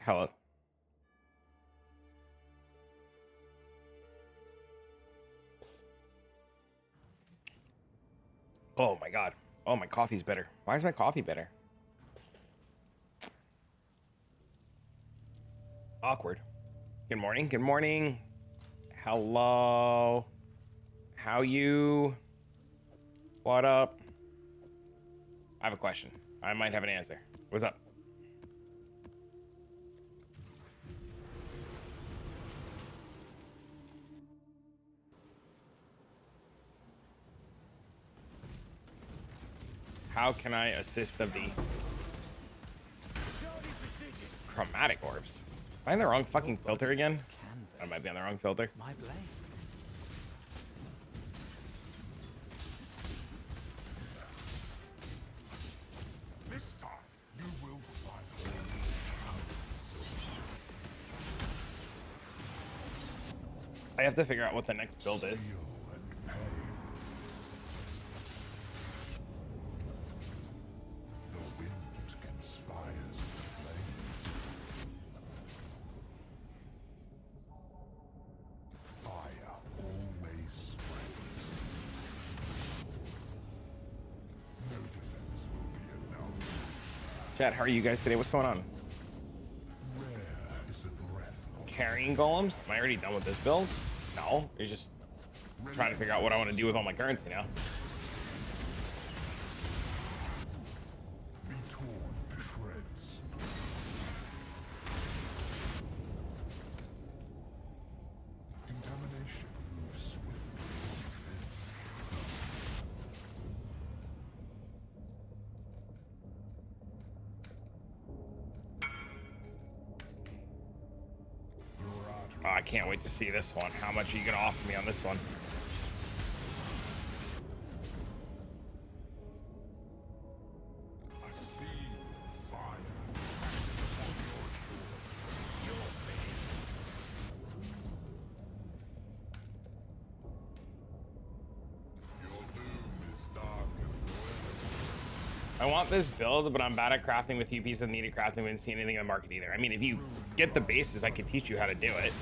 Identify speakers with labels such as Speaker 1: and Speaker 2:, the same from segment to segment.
Speaker 1: Hello. Oh my god. Oh, my coffee's better. Why is my coffee better? Awkward. Good morning. Good morning. Hello. How you? What up? I have a question. I might have an answer. What's up? How can I assist of the chromatic orbs? Am I in the wrong fucking filter again? I might be on the wrong filter.
Speaker 2: My blade.
Speaker 3: This time you will find.
Speaker 1: I have to figure out what the next build is.
Speaker 3: Steel and pain. The wind conspires with flame. Fire always spreads. No defense will be enough.
Speaker 1: Chat, how are you guys today? What's going on?
Speaker 3: Rare is a breath of
Speaker 1: Carrying golems? Am I already done with this build? No. It's just trying to figure out what I want to do with all my currency now.
Speaker 3: be torn to shreds. Contamination moves swiftly from within.
Speaker 1: Oh, I can't wait to see this one. How much are you going to offer me on this one?
Speaker 3: A sea of fire. Your doom is dark and royal.
Speaker 1: I want this build, but I'm bad at crafting with few pieces of needed crafting. We didn't see anything in the market either. I mean, if you get the bases, I could teach you how to do it.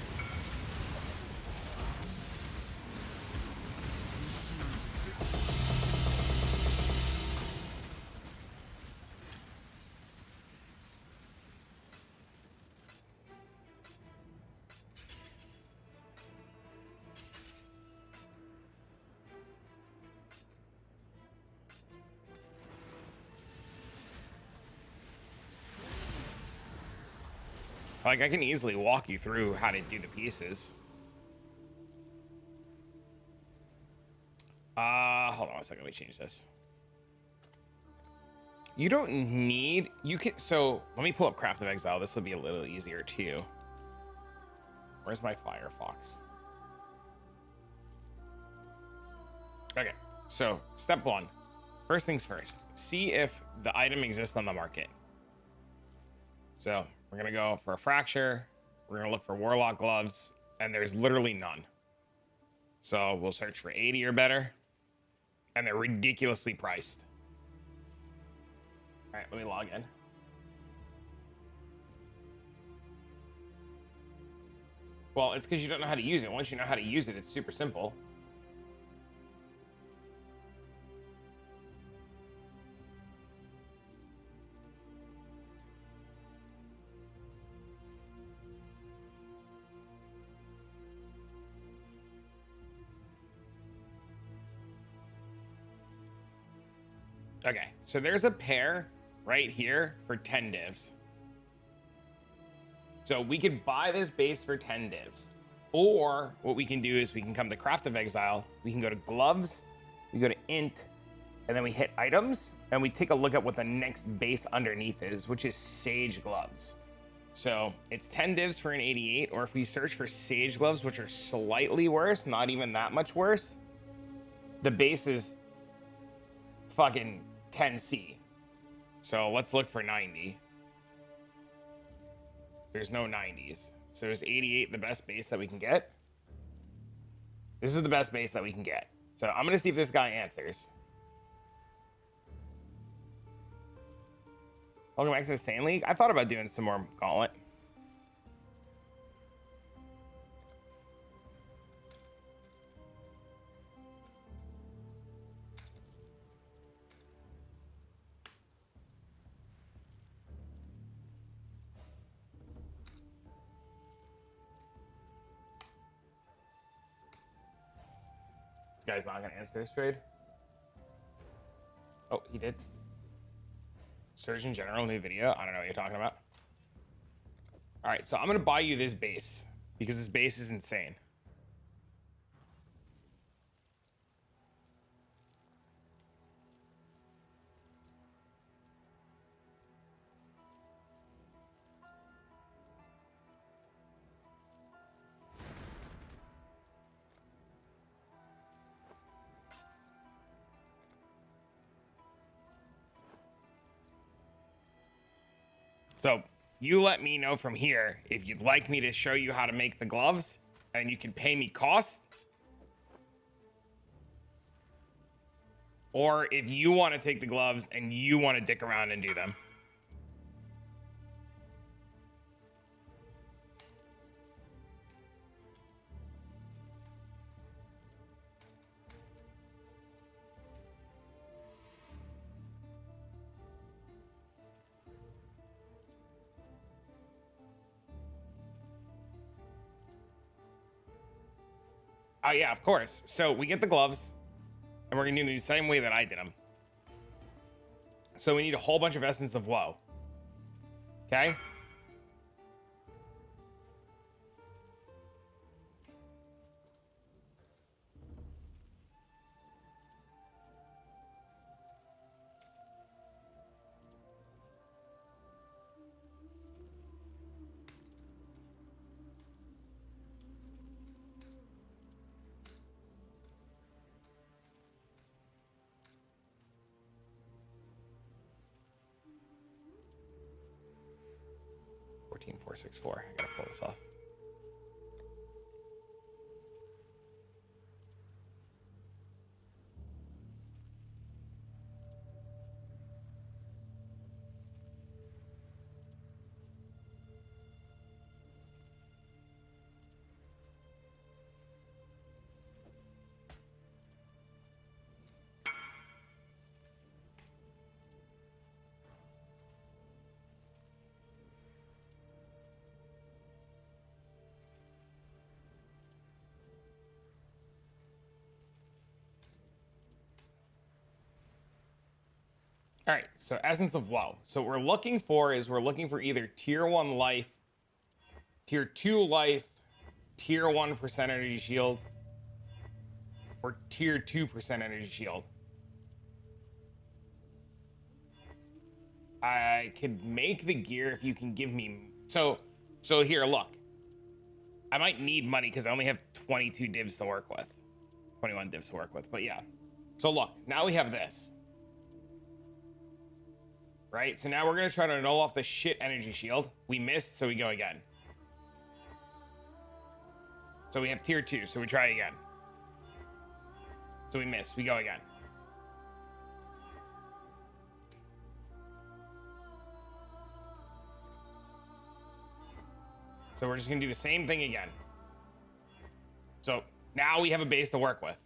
Speaker 1: Like, I can easily walk you through how to do the pieces. Hold on one second. Let me change this. You don't need, you can, so let me pull up Craft of Exile. This will be a little easier too. Where's my Firefox? Okay, so step one. First things first, see if the item exists on the market. So we're gonna go for a fracture. We're gonna look for Warlock gloves, and there's literally none. So we'll search for 80 or better, and they're ridiculously priced. All right, let me log in. Well, it's because you don't know how to use it. Once you know how to use it, it's super simple. Okay, so there's a pair right here for 10 divs. So we could buy this base for 10 divs. Or what we can do is we can come to Craft of Exile, we can go to gloves, we go to int, and then we hit items, and we take a look at what the next base underneath is, which is Sage gloves. So it's 10 divs for an 88, or if we search for Sage gloves, which are slightly worse, not even that much worse, the base is fucking 10C. So let's look for 90. There's no 90s. So is 88 the best base that we can get? This is the best base that we can get. So I'm gonna see if this guy answers. Welcome back to the Sand League. I thought about doing some more Gauntlet. Guy's not gonna answer this trade. Oh, he did. Surgeon General, new video. I don't know what you're talking about. All right, so I'm gonna buy you this base because this base is insane. So you let me know from here if you'd like me to show you how to make the gloves, and you can pay me cost. Or if you want to take the gloves and you want to dick around and do them. Oh yeah, of course. So we get the gloves, and we're gonna do them the same way that I did them. So we need a whole bunch of Essence of Woe. Okay? $14,464. I gotta pull this off. All right, so Essence of Woe. So what we're looking for is we're looking for either tier 1 life, tier 2 life, tier 1% energy shield, or tier 2% energy shield. I could make the gear if you can give me... So here, look. I might need money because I only have 22 divs to work with. 21 divs to work with, but yeah. So look, now we have this. Right? So now we're going to try to null off the shit energy shield. We missed, so we go again. So we have tier 2, so we try again. So we missed, we go again. So we're just going to do the same thing again. So now we have a base to work with.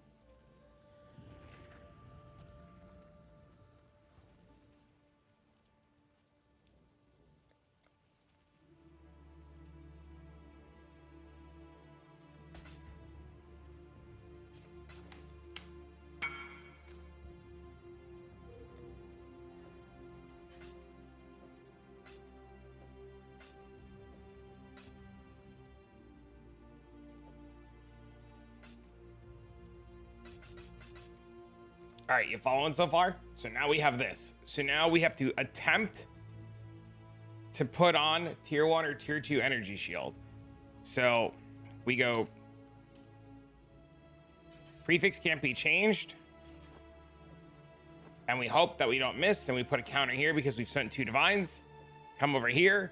Speaker 1: All right, you following so far? So now we have this. So now we have to attempt to put on tier 1 or tier 2 energy shield. So we go prefix can't be changed. And we hope that we don't miss, and we put a counter here because we've spent 2 divines. Come over here,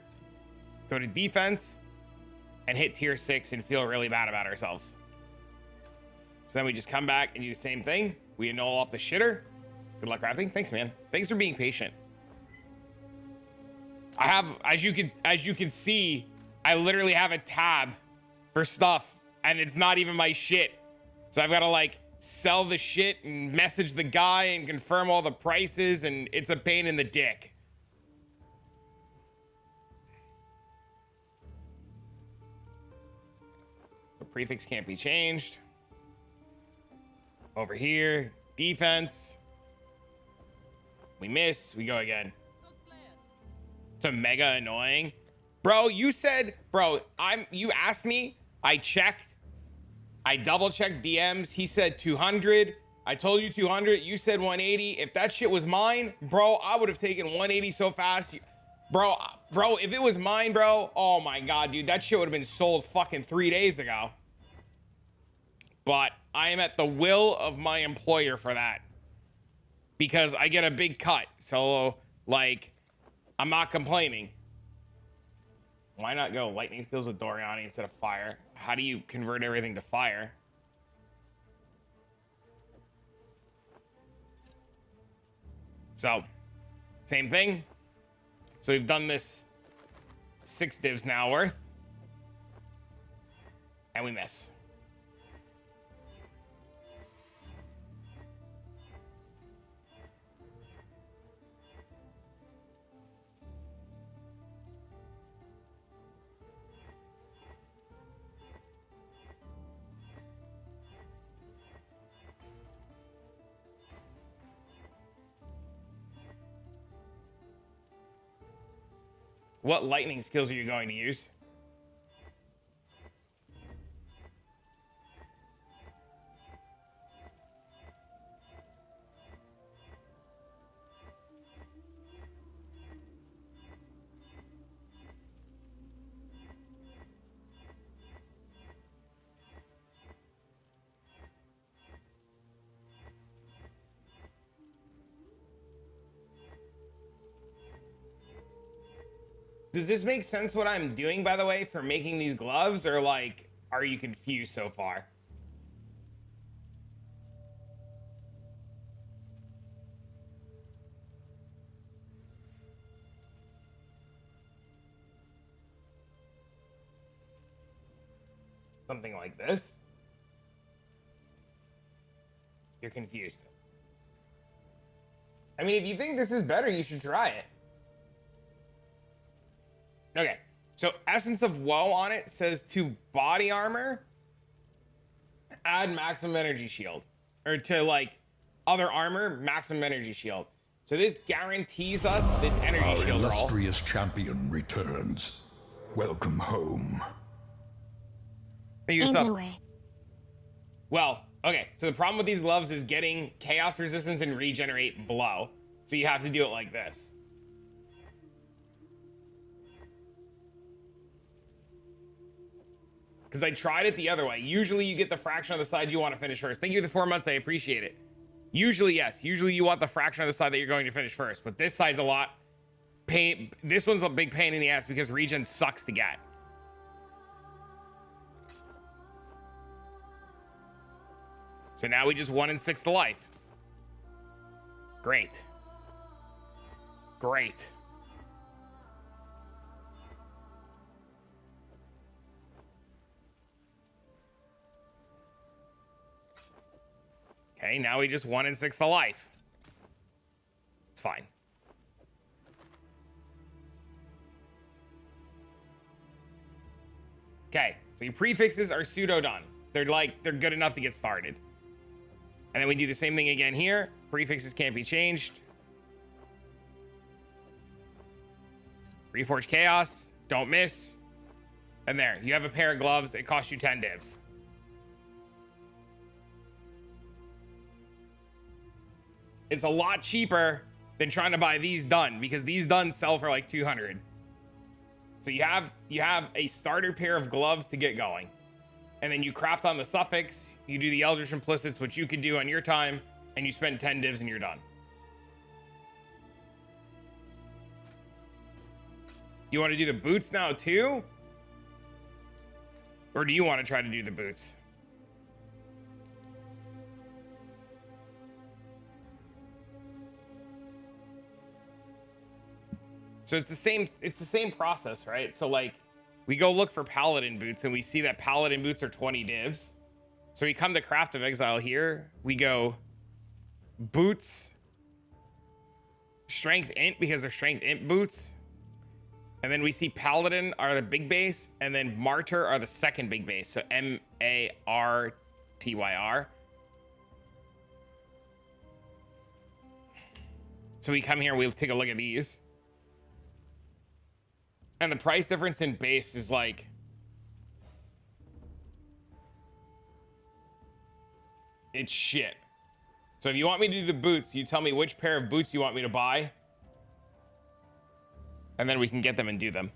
Speaker 1: go to defense, and hit tier 6 and feel really bad about ourselves. So then we just come back and do the same thing. We annul off the shitter. Good luck crafting. Thanks, man. Thanks for being patient. I have, as you can see, I literally have a tab for stuff, and it's not even my shit. So I've got to like sell the shit and message the guy and confirm all the prices, and it's a pain in the dick. The prefix can't be changed. Over here, defense. We miss, we go again. It's a mega annoying. Bro, you said, bro, you asked me, I checked. I double checked DMs. He said 200. I told you 200. You said 180. If that shit was mine, bro, I would have taken 180 so fast. Bro, if it was mine, bro, oh my God, dude, that shit would have been sold fucking 3 days ago. But I am at the will of my employer for that because I get a big cut. So, like, I'm not complaining. Why not go lightning skills with Doriani instead of fire? How do you convert everything to fire? So, same thing. So we've done this 6 divs now worth. And we miss. What lightning skills are you going to use? Does this make sense what I'm doing, by the way, for making these gloves? Or, like, are you confused so far? Something like this. You're confused. I mean, if you think this is better, you should try it. Okay, so Essence of Woe on it says to body armor, add maximum energy shield. Or to, like, other armor, maximum energy shield. So this guarantees us this energy
Speaker 3: Our
Speaker 1: shield roll.
Speaker 3: illustrious champion returns. Welcome home.
Speaker 1: Hey, what's up?
Speaker 2: Anyway,
Speaker 1: Well, okay, so the problem with these gloves is getting chaos resistance and regenerate blow. So you have to do it like this. Because I tried it the other way. Usually you get the fraction on the side you want to finish first. Thank you for the 4 months. I appreciate it. Usually, yes. Usually you want the fraction on the side that you're going to finish first. But this side's a lot pain. This one's a big pain in the ass because regen sucks to get. So now we just 1 in 6 to life. Great. Great. Okay, now we just 1 in 6 to life. It's fine. Okay, so your prefixes are pseudo done. They're good enough to get started. And then we do the same thing again here. Prefixes can't be changed. Reforge Chaos, don't miss. And there, you have a pair of gloves. It costs you 10 divs. It's a lot cheaper than trying to buy these done because these done sell for like 200. So you have a starter pair of gloves to get going. And then you craft on the suffix, you do the Eldritch Implicits, which you could do on your time, and you spend 10 divs and you're done. You want to do the boots now too? Or do you want to try to do the boots? So it's the same process, right? So like we go look for paladin boots and we see that paladin boots are 20 divs. So we come to Craft of Exile here. We go boots, strength int because they're strength int boots. And then we see paladin are the big base and then martyr are the second big base. So M-A-R-T-Y-R. So we come here, we take a look at these. And the price difference in base is like... it's shit. So if you want me to do the boots, you tell me which pair of boots you want me to buy. And then we can get them and do them.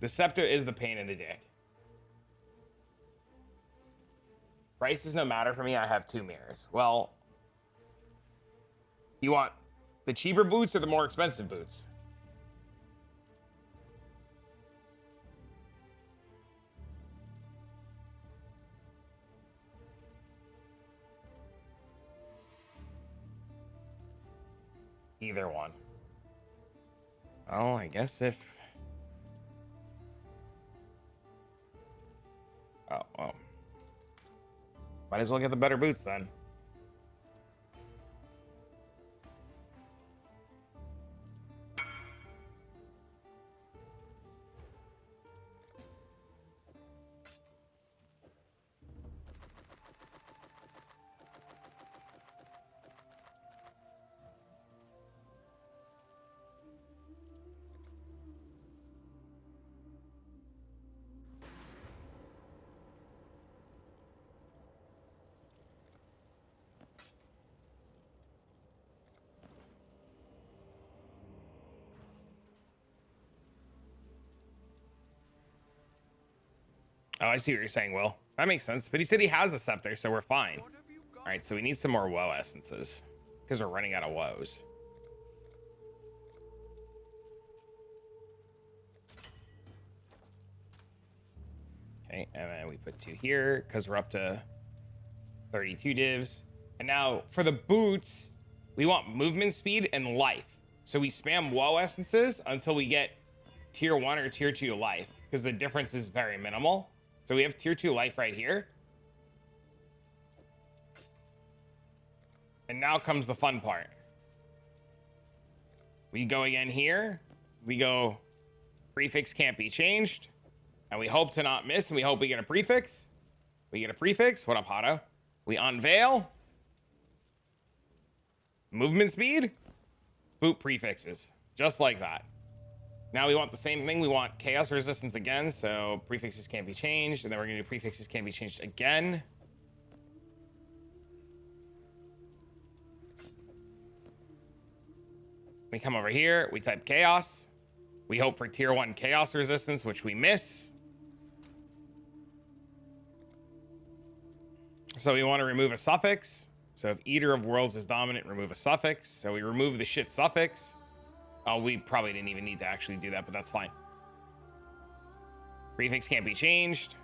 Speaker 1: The scepter is the pain in the dick. Price is no matter for me. I have 2 mirrors. Well, you want the cheaper boots or the more expensive boots? Either one. Oh, I guess if... oh, well. Might as well get the better boots then. Oh, I see what you're saying, Will. That makes sense. But he said he has a scepter, so we're fine. All right, so we need some more woe essences because we're running out of woes. Okay, and then we put 2 here because we're up to 32 divs. And now for the boots, we want movement speed and life. So we spam woe essences until we get tier 1 or tier 2 life because the difference is very minimal. So we have tier 2 life right here. And now comes the fun part. We go again here. We go prefix can't be changed. And we hope to not miss, and we hope we get a prefix. We get a prefix. What up, Hato? We unveil. Movement speed. Boot prefixes. Just like that. Now we want the same thing. We want chaos resistance again, so prefixes can't be changed. And then we're going to do prefixes can't be changed again. We come over here. We type chaos. We hope for tier 1 chaos resistance, which we miss. So we want to remove a suffix. So if Eater of Worlds is dominant, remove a suffix. So we remove the shit suffix. Oh, we probably didn't even need to actually do that, but that's fine. Prefix can't be changed.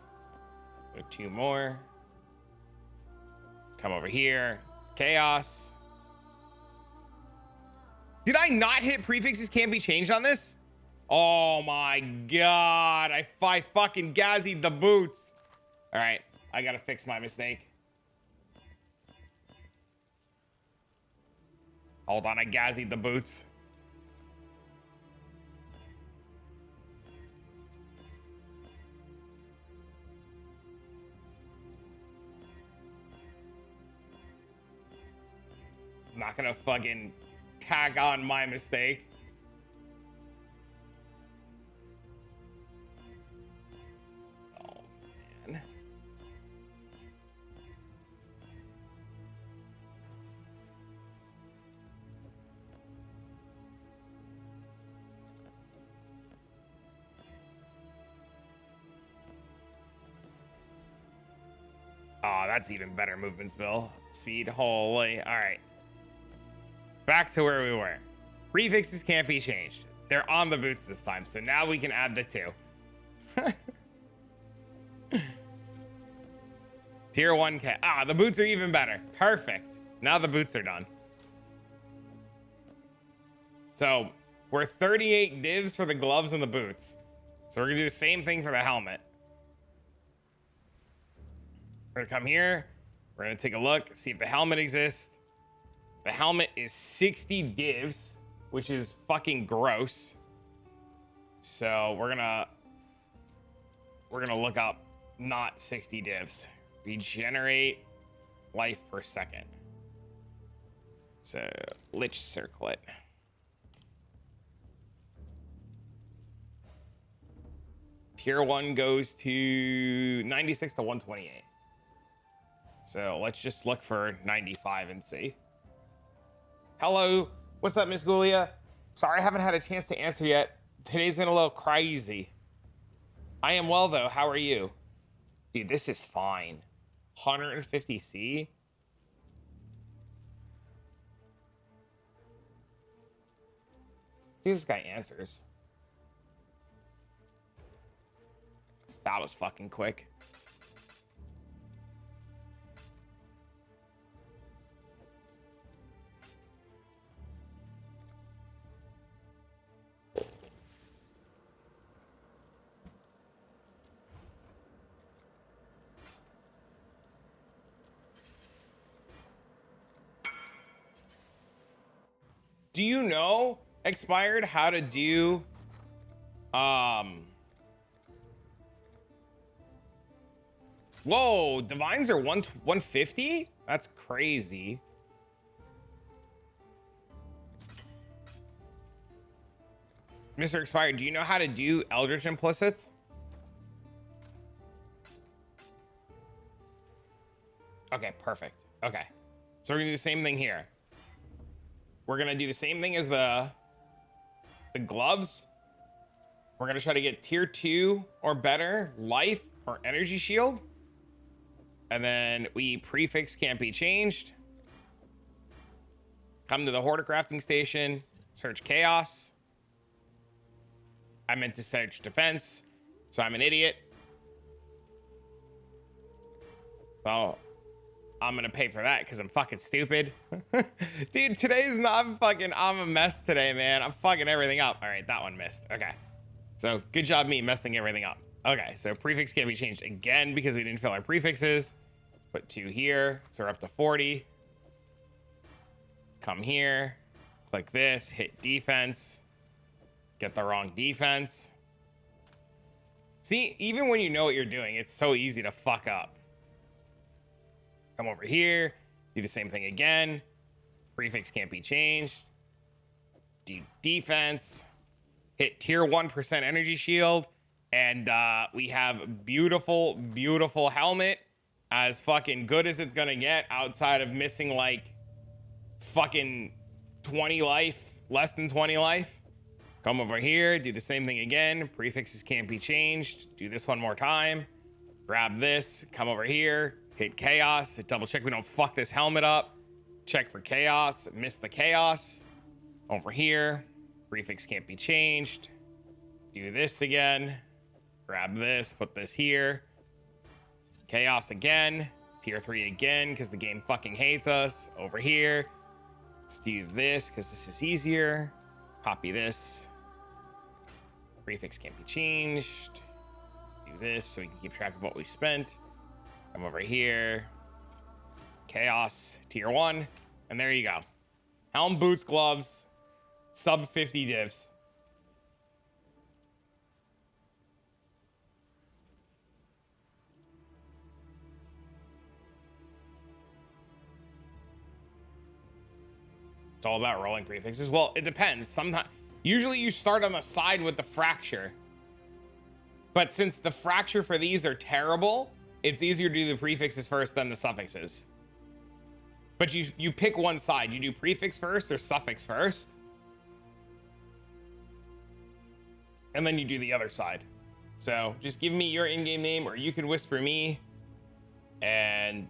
Speaker 1: Put 2 more. Come over here. Chaos. Did I not hit prefixes can't be changed on this? Oh my god. I fucking gazied the boots. All right. I gotta fix my mistake. Hold on. I gazied the boots. I'm not gonna fucking tag on my mistake. Oh, man. Oh, that's even better movement speed. Holy. All right. Back to where we were. Prefixes can't be changed. They're on the boots this time, so now we can add the 2. Tier 1K. Ah, the boots are even better. Perfect. Now the boots are done. So we're 38 divs for the gloves and the boots. So we're gonna do the same thing for the helmet. We're gonna come here. We're gonna take a look, see if the helmet exists. The helmet is 60 divs, which is fucking gross. So we're gonna look up not 60 divs. Regenerate life per second. So Lich Circlet. Tier 1 goes to 96 to 128. So let's just look for 95 and see. Hello, what's up, Miss Gulia? Sorry I haven't had a chance to answer yet. Today's been a little crazy. I am well though, how are you? Dude, this is fine. 150C? See this guy answers. That was fucking quick. Do you know, Expired, how to do whoa, divines are 150? That's crazy. Mr. Expired, do you know how to do Eldritch implicits? Okay, perfect. Okay. So we're gonna do the same thing here. We're gonna do the same thing as the gloves. We're gonna try to get tier 2 or better life or energy shield. And then we prefix can't be changed. Come to the Hoarder crafting station, search chaos. I meant to search defense, so I'm an idiot. So I'm gonna pay for that because I'm fucking stupid. Dude, today's not I'm a mess today, man. I'm fucking everything up. All right, that one missed. Okay. So good job me messing everything up. Okay, so prefix can't be changed again because we didn't fill our prefixes. Put 2 here, so we're up to 40. Come here, click this, hit defense. Get the wrong defense. See, even when you know what you're doing, it's so easy to fuck up. Come over here, do the same thing again. Prefix can't be changed. Do defense. Hit tier 1% energy shield. And we have beautiful, beautiful helmet. As fucking good as it's gonna get outside of missing like fucking 20 life, less than 20 life. Come over here, do the same thing again. Prefixes can't be changed. Do this one more time. Grab this, come over here, hit chaos, double check we don't fuck this helmet up. Check for chaos, miss the chaos. Over here, prefix can't be changed. Do this again. Grab this, put this here. Chaos again. Tier 3 again, because the game fucking hates us. Over here. Let's do this, because this is easier. Copy this. Prefix can't be changed. Do this so we can keep track of what we spent. Come over here. Chaos, tier 1. And there you go. Helm, boots, gloves. Sub 50 divs. It's all about rolling prefixes. Well, it depends. Sometimes, usually you start on the side with the fracture. But since the fracture for these are terrible, it's easier to do the prefixes first than the suffixes. But you pick one side. You do prefix first or suffix first. And then you do the other side. So just give me your in-game name, or you can whisper me. And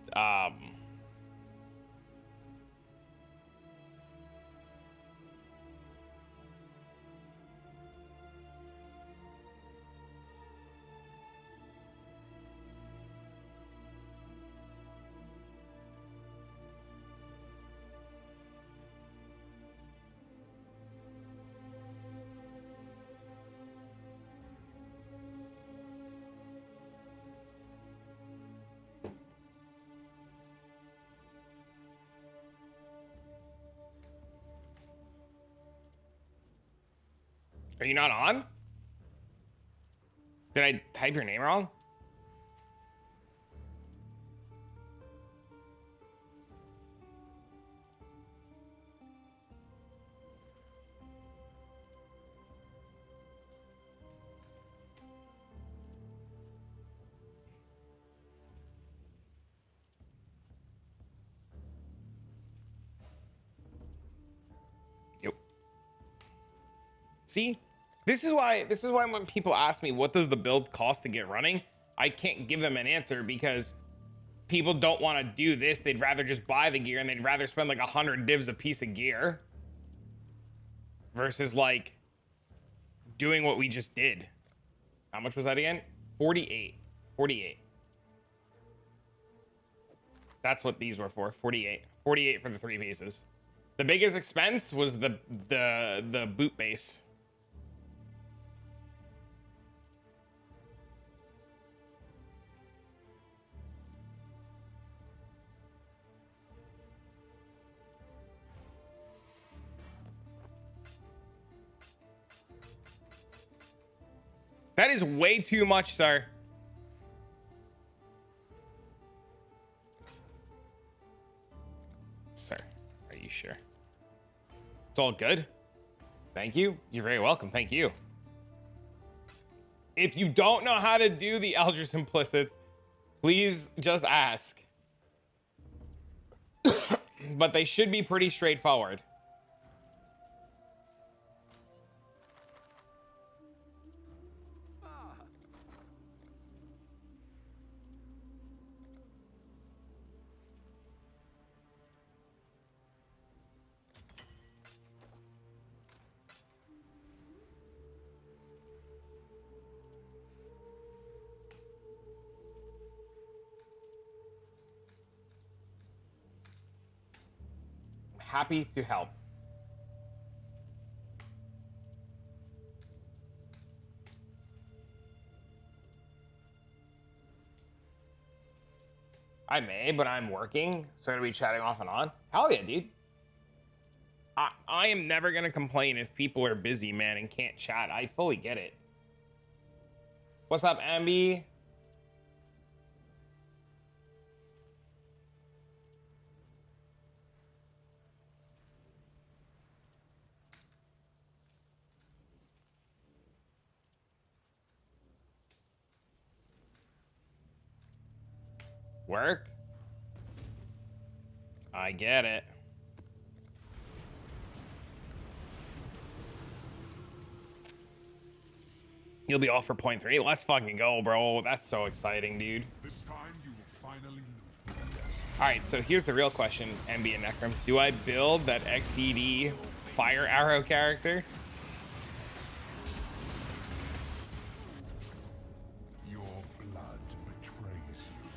Speaker 1: are you not on? Did I type your name wrong? Yep. See? This is why when people ask me what does the build cost to get running, I can't give them an answer because people don't want to do this. They'd rather just buy the gear and they'd rather spend like 100 divs a piece of gear versus like doing what we just did. How much was that again? 48. 48. That's what these were for. 48. 48 for the 3 pieces. The biggest expense was the boot base. That is way too much, sir. Sir, are you sure? It's all good. Thank you. You're very welcome. Thank you. If you don't know how to do the Eldritch Implicits, please just ask. But they should be pretty straightforward. Happy to help. I may, but I'm working, so I'm gonna be chatting off and on. Hell yeah, dude. I am never gonna complain if people are busy, man, and can't chat. I fully get it. What's up, Ambi? Work? I get it. You'll be off for point 3. Let's fucking go, bro. That's so exciting, dude.
Speaker 3: This time you will finally know.
Speaker 1: All right, so here's the real question, MB and Necrom. Do I build that XDD fire arrow character?
Speaker 3: Your blood betrays you.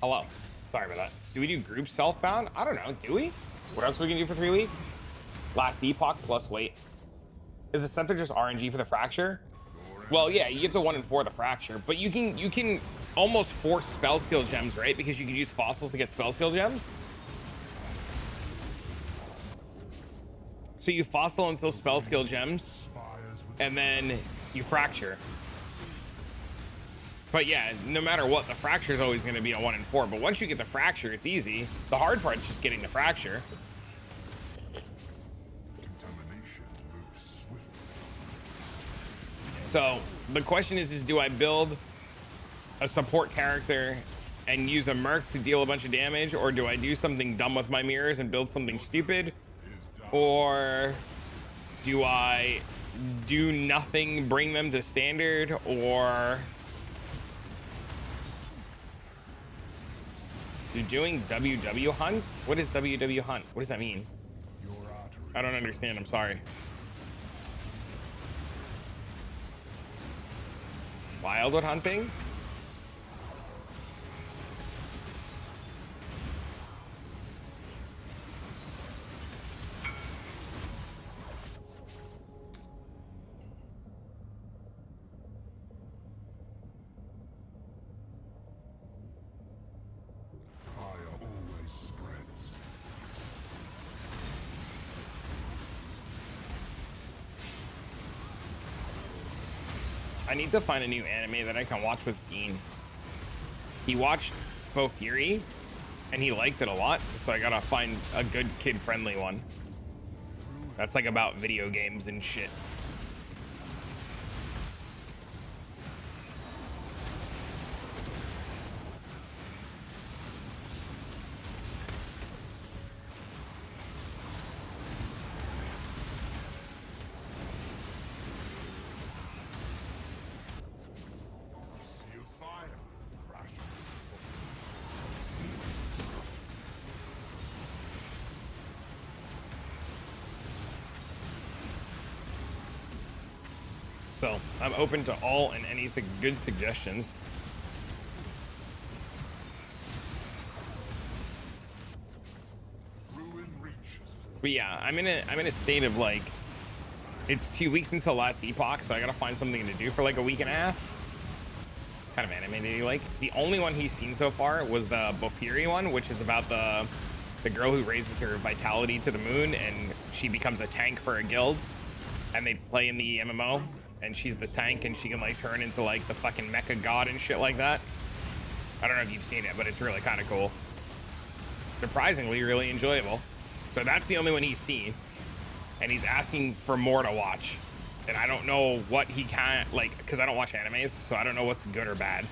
Speaker 1: Hello. Sorry about that. Do we do group self-bound? I don't know. Do we? What else we can do for 3 weeks? Last epoch plus weight. Is the scepter just RNG for the fracture? Well, yeah, you get to 1 and 4 the fracture, but you can almost force spell skill gems, right? Because you can use fossils to get spell skill gems. So you fossil until spell skill gems, and then you fracture. But yeah, no matter what, the fracture is always going to be a 1 and 4. But once you get the fracture, it's easy. The hard part is just getting the fracture. So the question is do I build a support character and use a merc to deal a bunch of damage, or do I do something dumb with my mirrors and build something stupid, or do I do nothing, bring them to standard, or you're doing WW hunt? What is WW hunt? What does that mean? I don't understand. I'm sorry. Wildwood hunting?
Speaker 3: Fire always spreads.
Speaker 1: I need to find a new anime that I can watch with Dean. He watched Bo Fury and he liked it a lot, so I gotta find a good kid-friendly one that's like about video games and shit.
Speaker 3: See a fire crash.
Speaker 1: So I'm open to all and any good suggestions.
Speaker 3: Ruin reaches.
Speaker 1: But yeah, I'm in a state of like, it's 2 weeks until last epoch, so I gotta find something to do for like a week and a half. Kind of anime do you like? The only one he's seen so far was the Bofuri one, which is about the girl who raises her vitality to the moon and she becomes a tank for a guild, and they play in the MMO and she's the tank and she can like turn into like the fucking mecha god and shit like that. I don't know if you've seen it, but it's really kind of cool. Surprisingly really enjoyable. So that's the only one he's seen, and he's asking for more to watch, and I don't know what he can like, because I don't watch animes, so I don't know what's good or bad.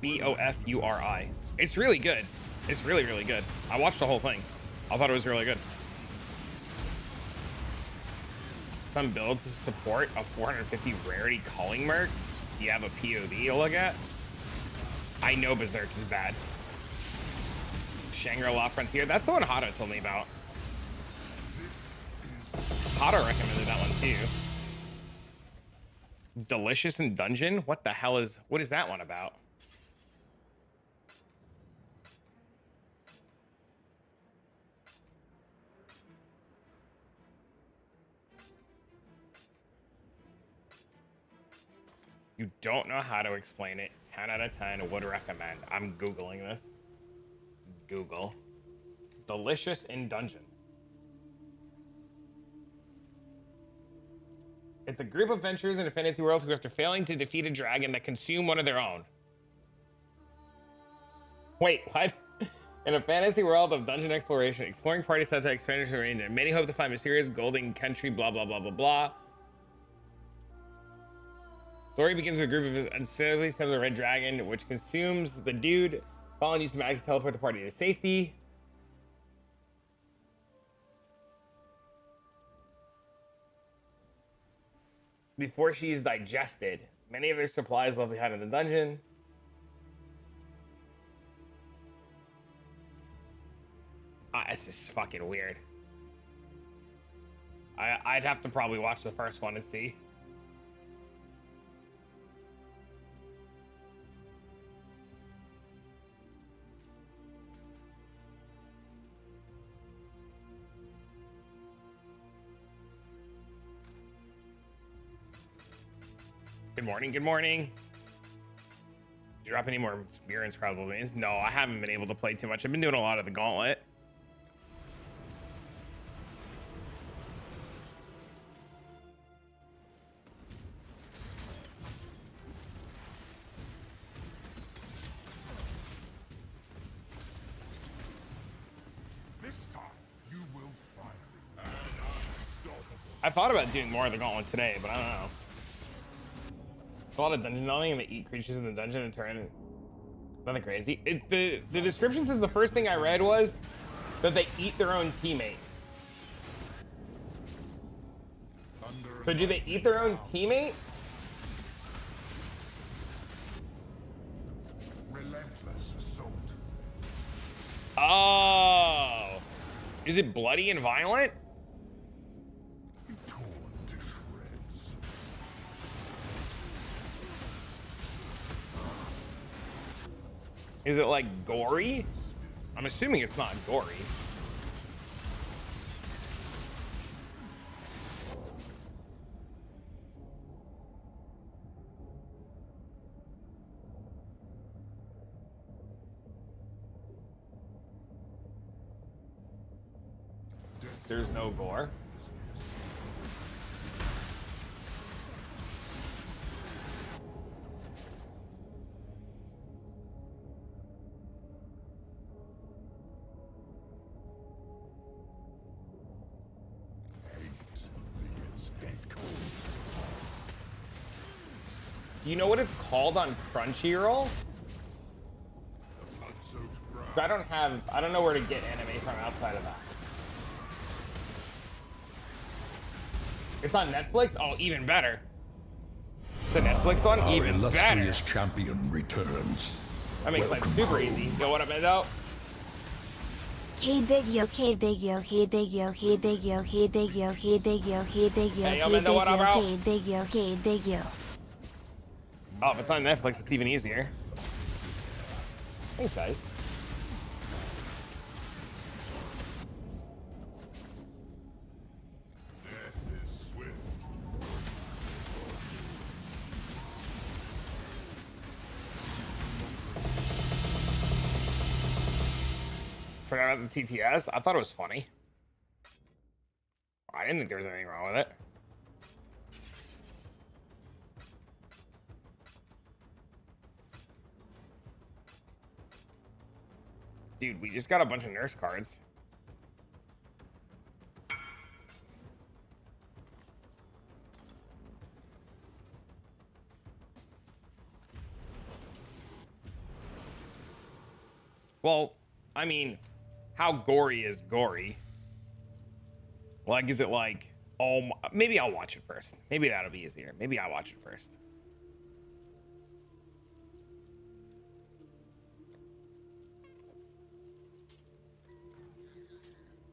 Speaker 1: Bofuri. It's really good. It's really, really good. I watched the whole thing. I thought it was really good. Some builds to support a 450 rarity calling merc. You have a POV to look at. I know Berserk is bad. Shangri-La Frontier. That's the one Hado told me about. Hado recommended that one too. Delicious in Dungeon? What is that one about? You don't know how to explain it. 10 out of 10 would recommend. I'm Googling this. Google. Delicious in Dungeon. It's a group of adventurers in a fantasy world who, after failing to defeat a dragon, that consume one of their own. Wait, what? In a fantasy world of dungeon exploration, exploring parties set to expansion range, and many hope to find mysterious golden country, blah, blah, blah, blah, blah. Story begins with a group of unsteadily sent the red dragon, which consumes the dude. Fallen used magic to teleport the party to safety. Before she is digested, many of their supplies left behind in the dungeon. It's just fucking weird. I'd have to probably watch the first one and see. Good morning, good morning. Did you drop any more Spear and Scrabble wins? No, I haven't been able to play too much. I've been doing a lot of the Gauntlet.
Speaker 3: This time you will fire. And unstoppable.
Speaker 1: I thought about doing more of the gauntlet today, but I don't know. It's a lot of dungeon delving and they eat creatures in the dungeon and turn. Nothing crazy. The description says the first thing I read was that they eat their own teammate. So do they eat their own teammate?
Speaker 3: Relentless assault.
Speaker 1: Oh. Is it bloody and violent?
Speaker 3: Torn to shreds.
Speaker 1: Is it like gory? I'm assuming it's not gory. There's no gore. Do you know what it's called on Crunchyroll? I don't know where to get anime from outside of that. It's on Netflix? Oh, even better. The Netflix one?
Speaker 3: Our
Speaker 1: Even better.
Speaker 3: illustrious champion returns.
Speaker 1: That makes life
Speaker 3: Welcome
Speaker 1: super
Speaker 3: home.
Speaker 1: easy. Yo, what up, Endo?
Speaker 2: K big yo, K big yo, K big yo, K big yo, K big yo, K big yo, K big yo,
Speaker 1: Hey, yo,
Speaker 2: K
Speaker 1: Mendo, what up, bro?
Speaker 2: K big yo, K big yo.
Speaker 1: Oh, if it's on Netflix, it's even easier. Thanks, guys.
Speaker 3: Death is swift.
Speaker 1: Forgot about the TTS. I thought it was funny. I didn't think there was anything wrong with it. Dude, we just got a bunch of nurse cards. Well, I mean, how gory is gory? Like, is it like, oh, maybe I'll watch it first. Maybe that'll be easier. Maybe I'll watch it first.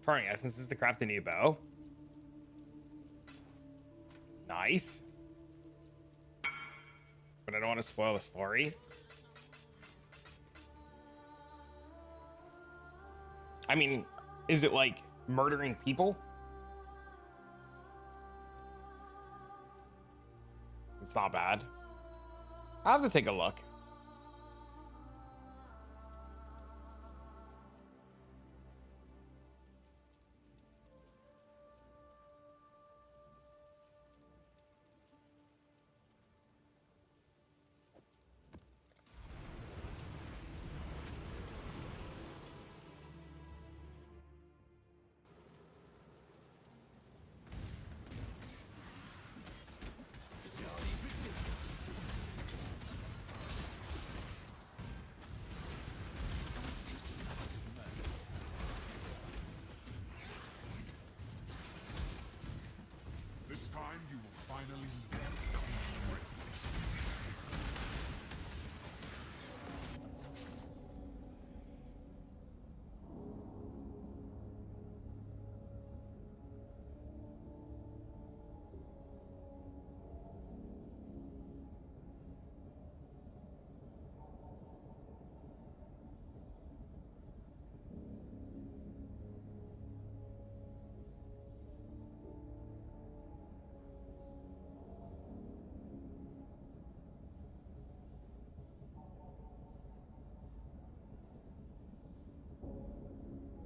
Speaker 1: Farming essences to craft a new bow. Nice. But I don't want to spoil the story. I mean, is it like murdering people? It's not bad. I'll have to take a look.
Speaker 3: This time you will finally live.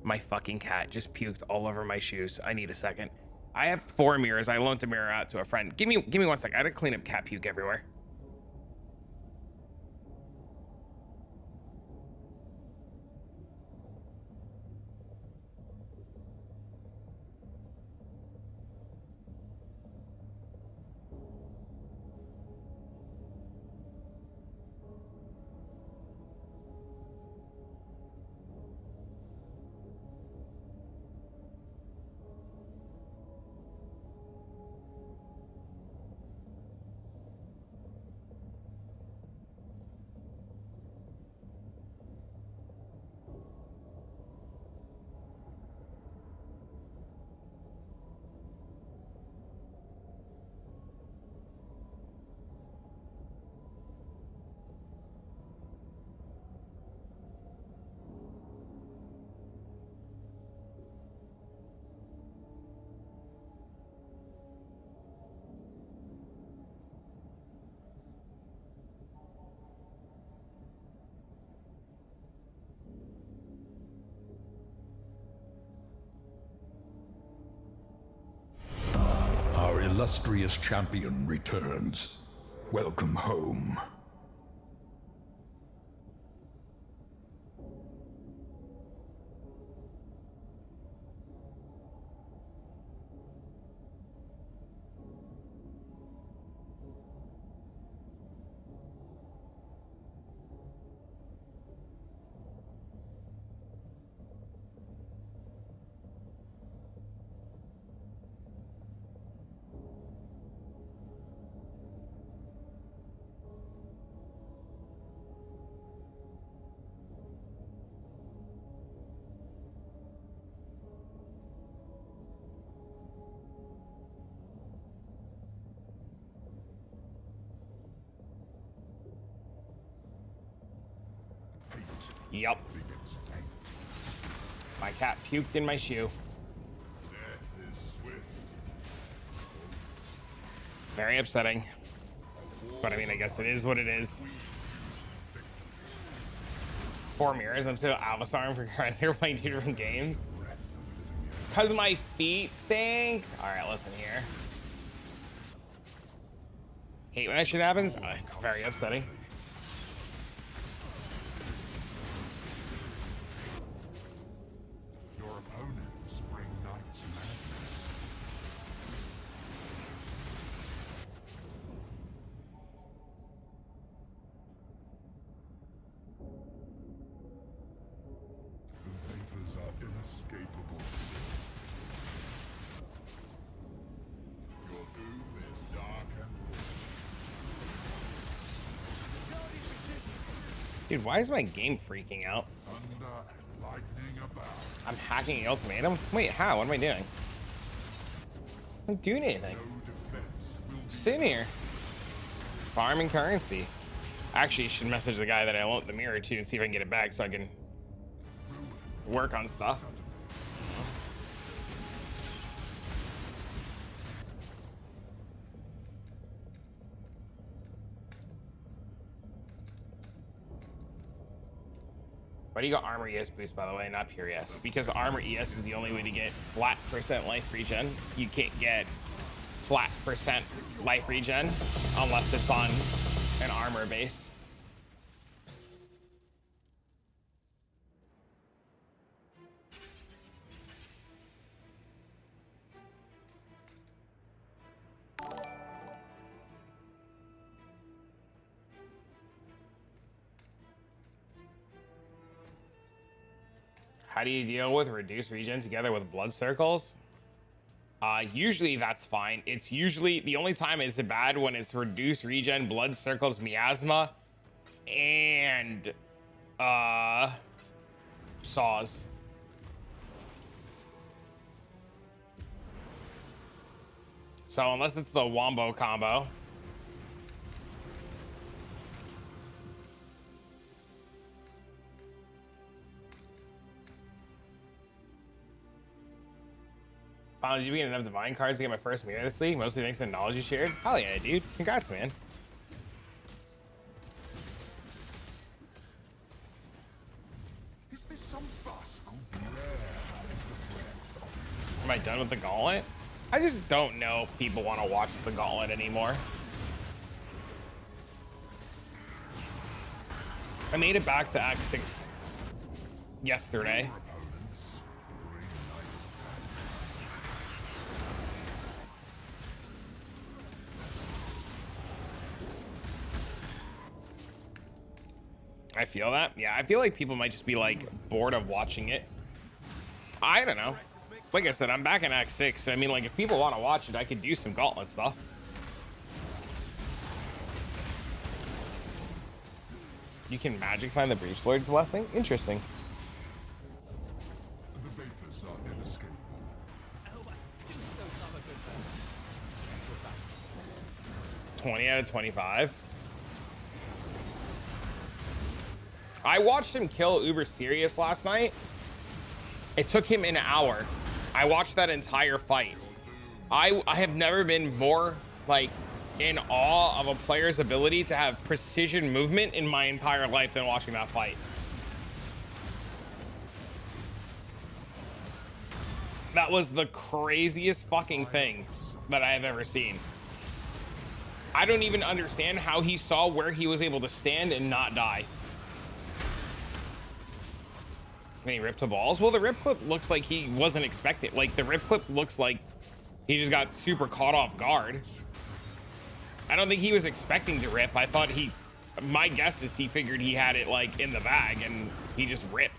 Speaker 1: My fucking cat just puked all over my shoes. I need a second. I have 4 mirrors. I loaned a mirror out to a friend. Give me 1 second. I gotta clean up cat puke everywhere.
Speaker 3: illustrious champion returns. Welcome home.
Speaker 1: Yup. My cat puked in my shoe. Very upsetting. But I mean, I guess it is what it is. 4 mirrors. I'm still Alvasarm for guys who are playing 2 different games. Because my feet stink. Alright, listen here. Hate when that shit happens. Oh, it's very upsetting. Dude, why is my game freaking out? I'm hacking the ultimatum? Wait, how? What am I doing? I'm not doing anything. Sitting here. Farming currency. Actually, you should message the guy that I loaned the mirror to and see if I can get it back so I can work on stuff. Why do you got armor ES boost, by the way, not pure ES? Because armor ES is the only way to get flat % life regen. You can't get flat % life regen unless it's on an armor base. How do you deal with reduced regen together with blood circles? Usually that's fine. It's usually the only time it's bad when it's reduced regen, blood circles, miasma, and saws. So unless it's the wombo combo. Did you get enough divine cards to get my first mirror this league? Mostly thanks to the knowledge you shared. Hell yeah, dude. Congrats, man.
Speaker 3: Is this some fuss?
Speaker 1: Am I done with the gauntlet? I just don't know if people want to watch the gauntlet anymore. I made it back to Act 6 yesterday. I feel that. Yeah, I feel like people might just be like bored of watching it. I don't know. Like I said, I'm back in Act 6. So, I mean, like if people want to watch it, I could do some gauntlet stuff. You can magic find the Breach Lord's blessing? Interesting.
Speaker 3: The vapors are inescapable.
Speaker 1: 20 out of 25. I watched him kill Uber Serious last night. It took him an hour. I watched that entire fight. I have never been more like in awe of a player's ability to have precision movement in my entire life than watching that fight. That was the craziest fucking thing. that I have ever seen. I don't even understand how he saw where he was able to stand and not die. And he ripped to balls. Well, the rip clip looks like he wasn't expecting. Like, the rip clip looks like he just got super caught off guard. I don't think he was expecting to rip. I thought my guess is he figured he had it like in the bag and he just ripped.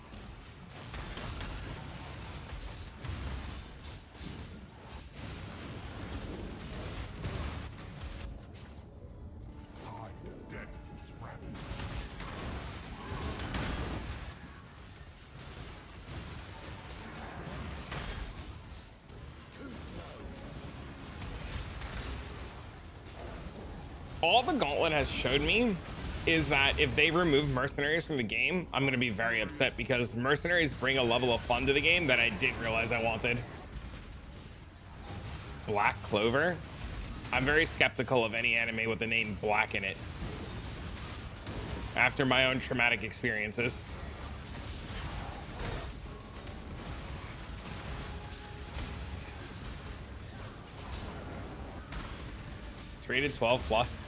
Speaker 3: Death is rapid.
Speaker 1: All the Gauntlet has showed me is that if they remove mercenaries from the game, I'm going to be very upset because mercenaries bring a level of fun to the game that I didn't realize I wanted. Black Clover? I'm very skeptical of any anime with the name Black in it after my own traumatic experiences. It's rated 12 plus.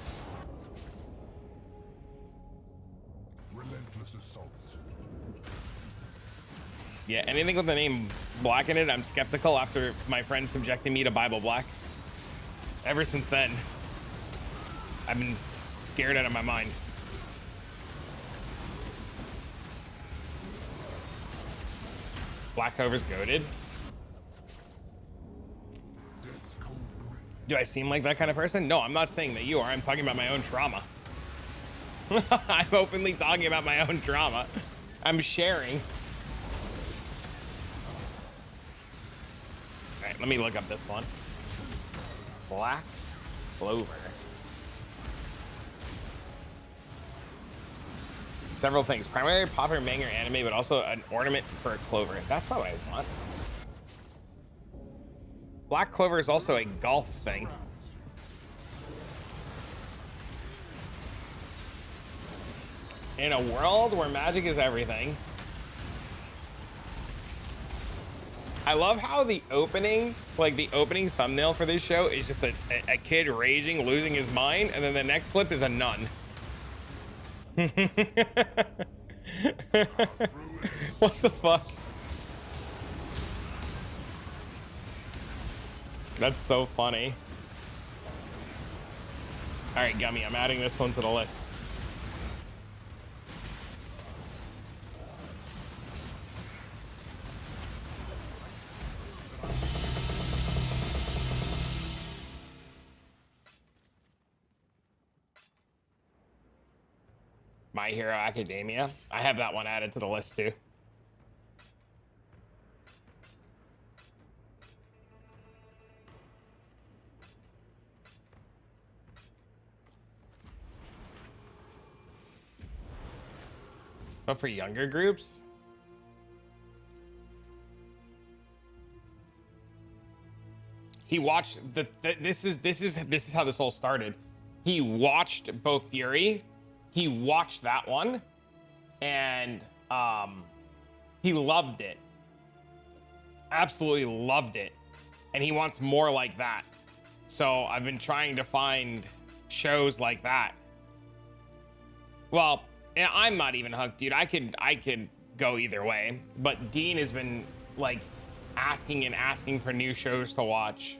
Speaker 3: Relentless assault.
Speaker 1: Yeah, anything with the name Black in it, I'm skeptical after my friend subjecting me to Bible Black. Ever since then, I've been scared out of my mind. Black Clover's goated.
Speaker 3: Death's cold grip.
Speaker 1: Do I seem like that kind of person? No, I'm not saying that you are. I'm talking about my own trauma. I'm openly talking about my own trauma. I'm sharing. All right, let me look up this one. Black Clover. Several things. Primarily popular manga or anime, but also an ornament for a clover. That's what I want. Black Clover is also a golf thing. In a world where magic is everything. I love how the opening, like the opening thumbnail for this show is just a kid raging, losing his mind, and then the next clip is a nun. What the fuck? That's so funny. All right, Gummy, I'm adding this one to the list. My Hero Academia. I have that one added to the list too. But for younger groups? He watched this is how this all started. He watched both Fury. He watched that one and he loved it. Absolutely loved it. And he wants more like that. So I've been trying to find shows like that. Well, I'm not even hooked, dude. I could go either way, but Dean has been like asking for new shows to watch.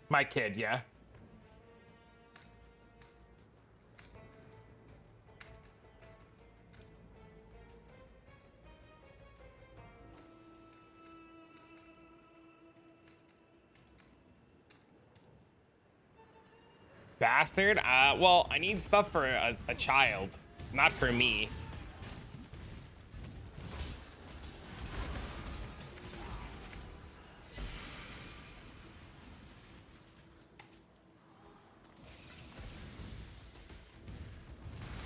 Speaker 1: My kid, yeah. Bastard? Well, I need stuff for a child, not for me.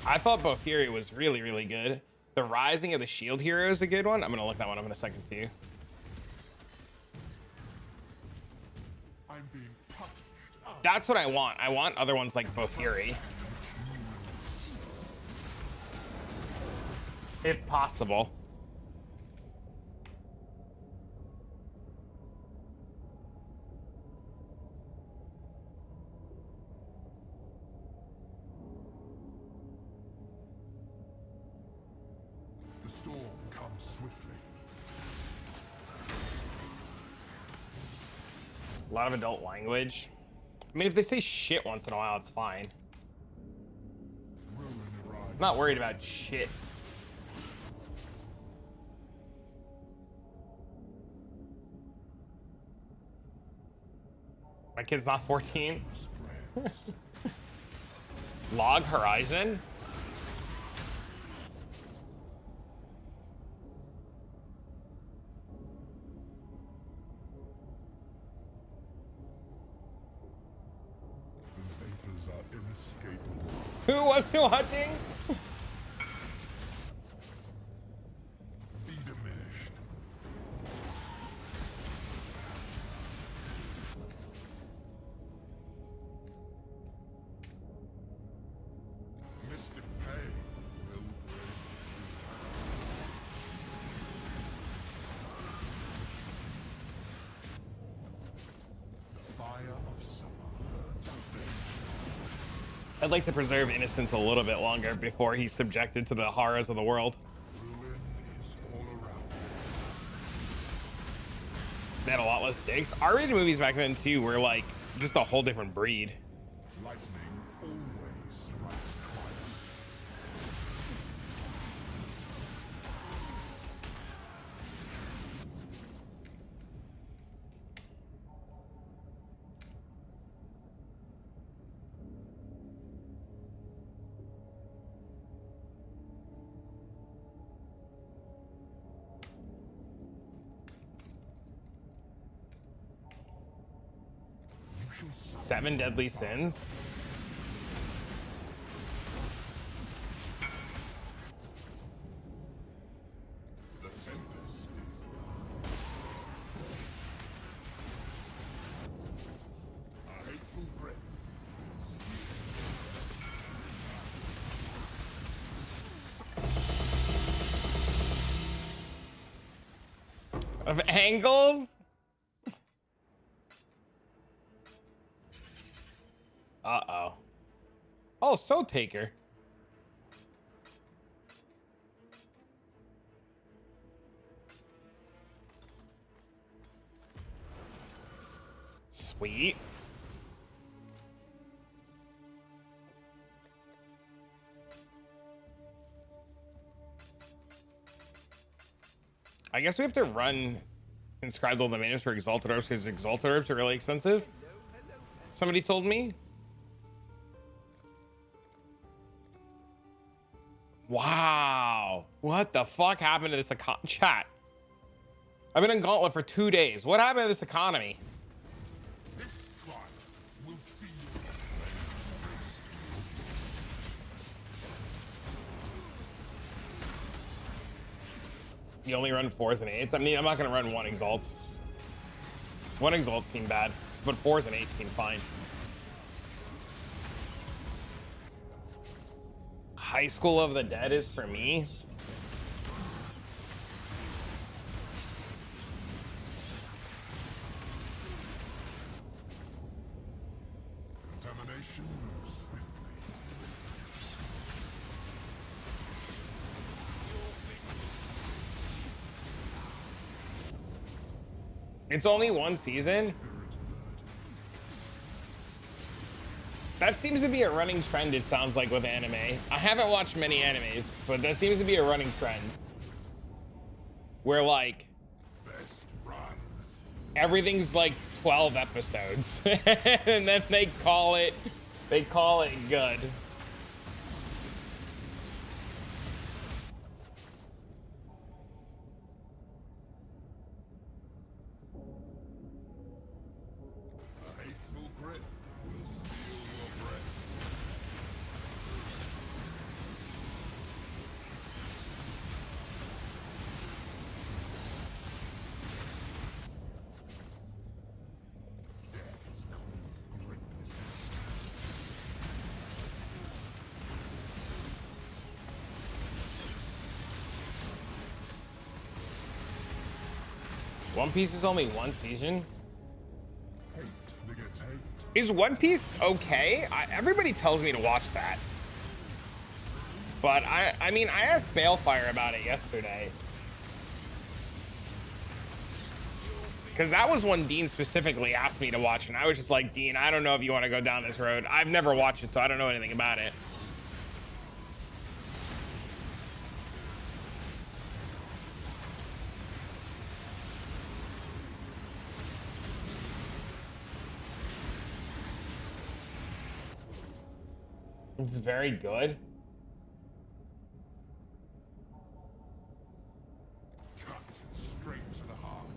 Speaker 1: I thought Both Fury was really, really good. The Rising of the Shield Hero is a good one. I'm gonna look that one up in a second to you.
Speaker 3: I'm being punished.
Speaker 1: That's what I want. I want other ones like Bow Fury. If possible.
Speaker 3: The storm comes swiftly.
Speaker 1: A lot of adult language. I mean, if they say shit once in a while, it's fine.
Speaker 3: Ruin arrives.
Speaker 1: I'm not worried about shit. My kid's not 14.
Speaker 3: Spreads.
Speaker 1: Log Horizon?
Speaker 3: The vapors are inescapable.
Speaker 1: Who was watching?
Speaker 3: Be diminished. Mystic pain will break. The fire of summer burns within.
Speaker 1: I'd like to preserve innocence a little bit longer before he's subjected to the horrors of the world.
Speaker 3: Ruin is all around.
Speaker 1: They had a lot less dicks. R-rated movies back then too were like just a whole different breed.
Speaker 3: Lightning always strikes twice. You shall see
Speaker 1: 7 Deadly Sins.
Speaker 3: the tempest is a hateful breath.
Speaker 1: Of angles? Uh-oh. Oh, Soul Taker. Sweet. I guess we have to run inscribed all the menus for Exalted Orbs because Exalted Orbs are really expensive. Somebody told me. Wow. What the fuck happened to this chat? I've been in Gauntlet for 2 days. What happened to this economy?
Speaker 3: This trial will see you.
Speaker 1: You only run 4s and 8s? I mean, I'm not going to run 1 Exalts. 1 Exalt seemed bad, but 4s and 8s seem fine. High School of the Dead is for me.
Speaker 3: Contamination moves swiftly.
Speaker 1: It's only 1 season.
Speaker 3: Spirit bird.
Speaker 1: That seems to be a running trend, it sounds like, with anime. I haven't watched many animes, but that seems to be a running trend. Where, like,
Speaker 3: Best run.
Speaker 1: everything's like 12 episodes. And then they call it good.
Speaker 3: A hateful grip will steal your breath. Death's cold grip is
Speaker 1: One Piece is only one season.
Speaker 3: Hate begets hate.
Speaker 1: Is One Piece okay? Everybody tells me to watch that. But I mean, I asked Balefire about it yesterday. Because that was one Dean specifically asked me to watch, and I was just like, Dean, I don't know if you want to go down this road. I've never watched it, so I don't know anything about it. It's very good.
Speaker 3: Cut straight to the heart.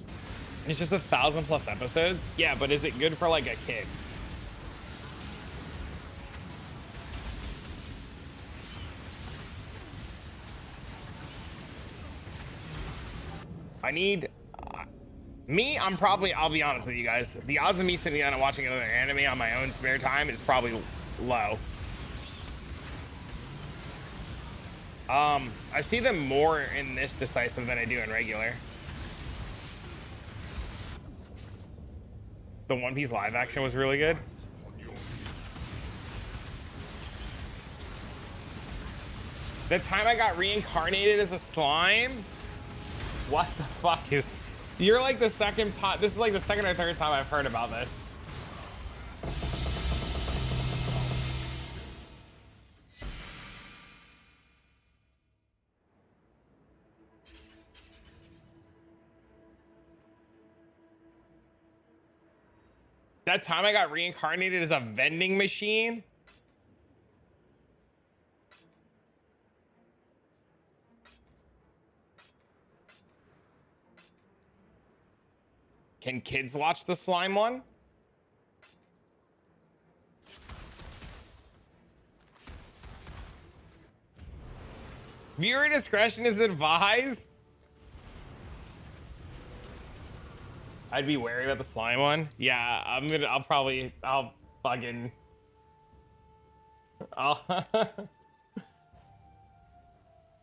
Speaker 1: It's just 1,000+ episodes. Yeah, but is it good for like a kid? I need me. I'll be honest with you guys. The odds of me sitting down and watching another anime on my own spare time is probably low. I see them more in this decisive than I do in regular. The One Piece live action was really good.
Speaker 3: On your
Speaker 1: The time I got reincarnated as a slime? What the fuck is... You're like the second time... This is like the second or third time I've heard about this. That time I got reincarnated as a vending machine? Can kids watch the slime one? Viewer discretion is advised. I'd be wary about the slime one. Yeah, I'll fucking,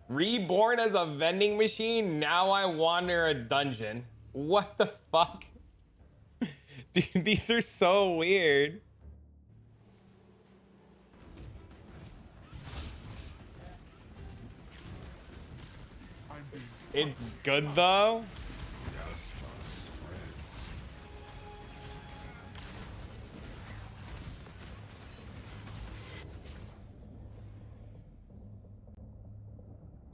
Speaker 1: reborn as a vending machine. Now I wander a dungeon. What the fuck? Dude, these are so weird.
Speaker 3: I'm being
Speaker 1: It's good though.
Speaker 3: miasma spreads.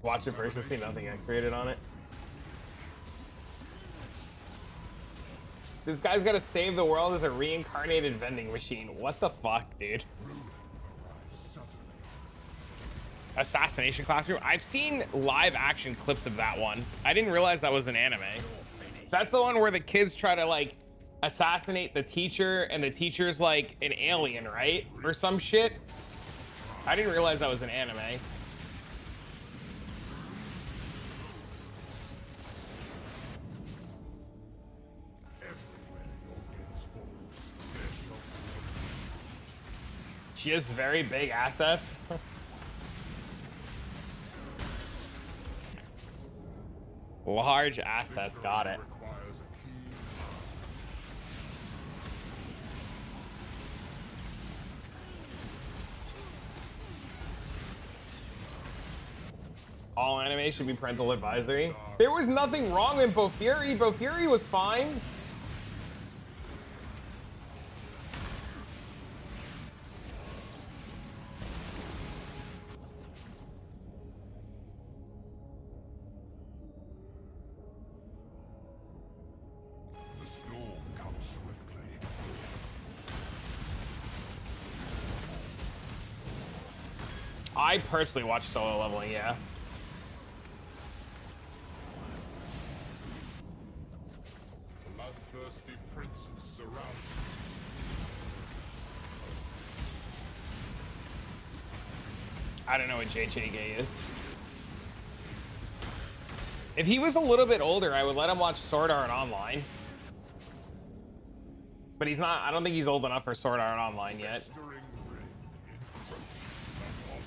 Speaker 1: Watch it first, you'll see nothing X-rated on it. This guy's gotta save the world as a reincarnated vending machine. What the fuck, dude?
Speaker 3: Ruin arrives suddenly.
Speaker 1: Assassination Classroom. I've seen live action clips of that one. I didn't realize that was an anime. That's the one where the kids try to like assassinate the teacher and the teacher's like an alien, right? Or some shit. I didn't realize that was an anime.
Speaker 3: Everywhere your gaze falls, there shall be
Speaker 1: She has very big assets. Large assets, got it.
Speaker 3: requires a keen
Speaker 1: All anime should be parental advisory. There was nothing wrong with Bofuri. Bofuri was fine.
Speaker 3: The storm comes swiftly.
Speaker 1: I personally watch Solo Leveling, yeah.
Speaker 3: Bloodthirsty princes surround
Speaker 1: I don't know what JJK is. If he was a little bit older, I would let him watch Sword Art Online. But he's not, I don't think he's old enough for Sword Art Online yet.
Speaker 3: Festering ring encroaching upon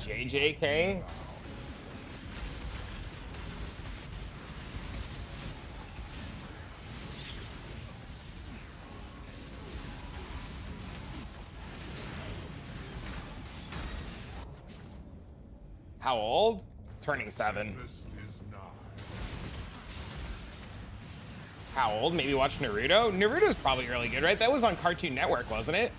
Speaker 1: JJK. How old? Turning 7.
Speaker 3: This is nigh.
Speaker 1: How old? Maybe watch Naruto? Naruto's probably really good, right? That was on Cartoon Network, wasn't it?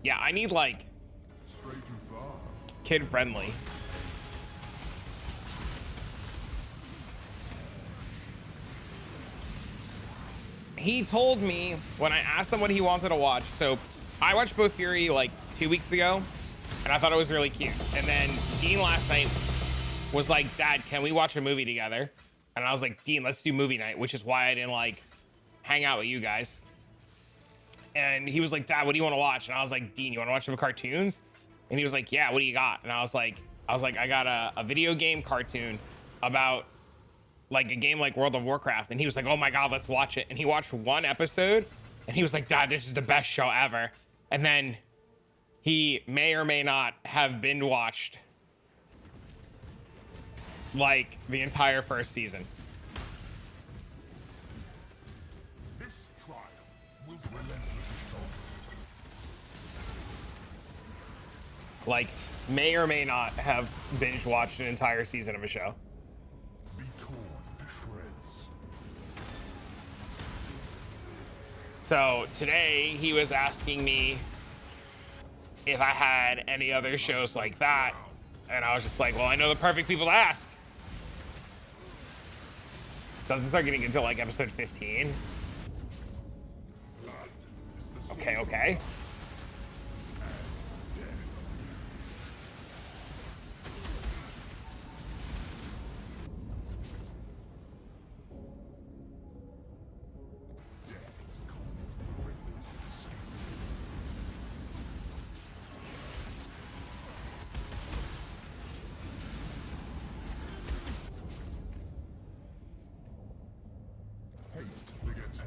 Speaker 1: Yeah, I need like
Speaker 3: Stray too far.
Speaker 1: kid friendly. He told me when I asked him what he wanted to watch. So I watched Both Fury like 2 weeks ago and I thought it was really cute. And then Dean last night was like, Dad, can we watch a movie together? And I was like, Dean, let's do movie night, which is why I didn't like hang out with you guys. And he was like, Dad, what do you want to watch? And I was like, Dean, you want to watch some cartoons? And he was like, yeah, what do you got? And I was like, I got a video game cartoon about like a game like World of Warcraft. And he was like, oh my God, let's watch it. And he watched one episode and he was like, Dad, this is the best show ever. And then he may or may not have binge watched like the entire first season.
Speaker 3: This trial will relentless assault.
Speaker 1: Like may or may not have binge watched an entire season of a show.
Speaker 3: Be torn to shreds.
Speaker 1: So today he was asking me if I had any other shows like that. And I was just like, well, I know the perfect people to ask. Doesn't start getting until like episode 15.
Speaker 3: Blood is the
Speaker 1: Okay,
Speaker 3: source of
Speaker 1: okay.
Speaker 3: life and death. Death's cold grip is the hate begets hate.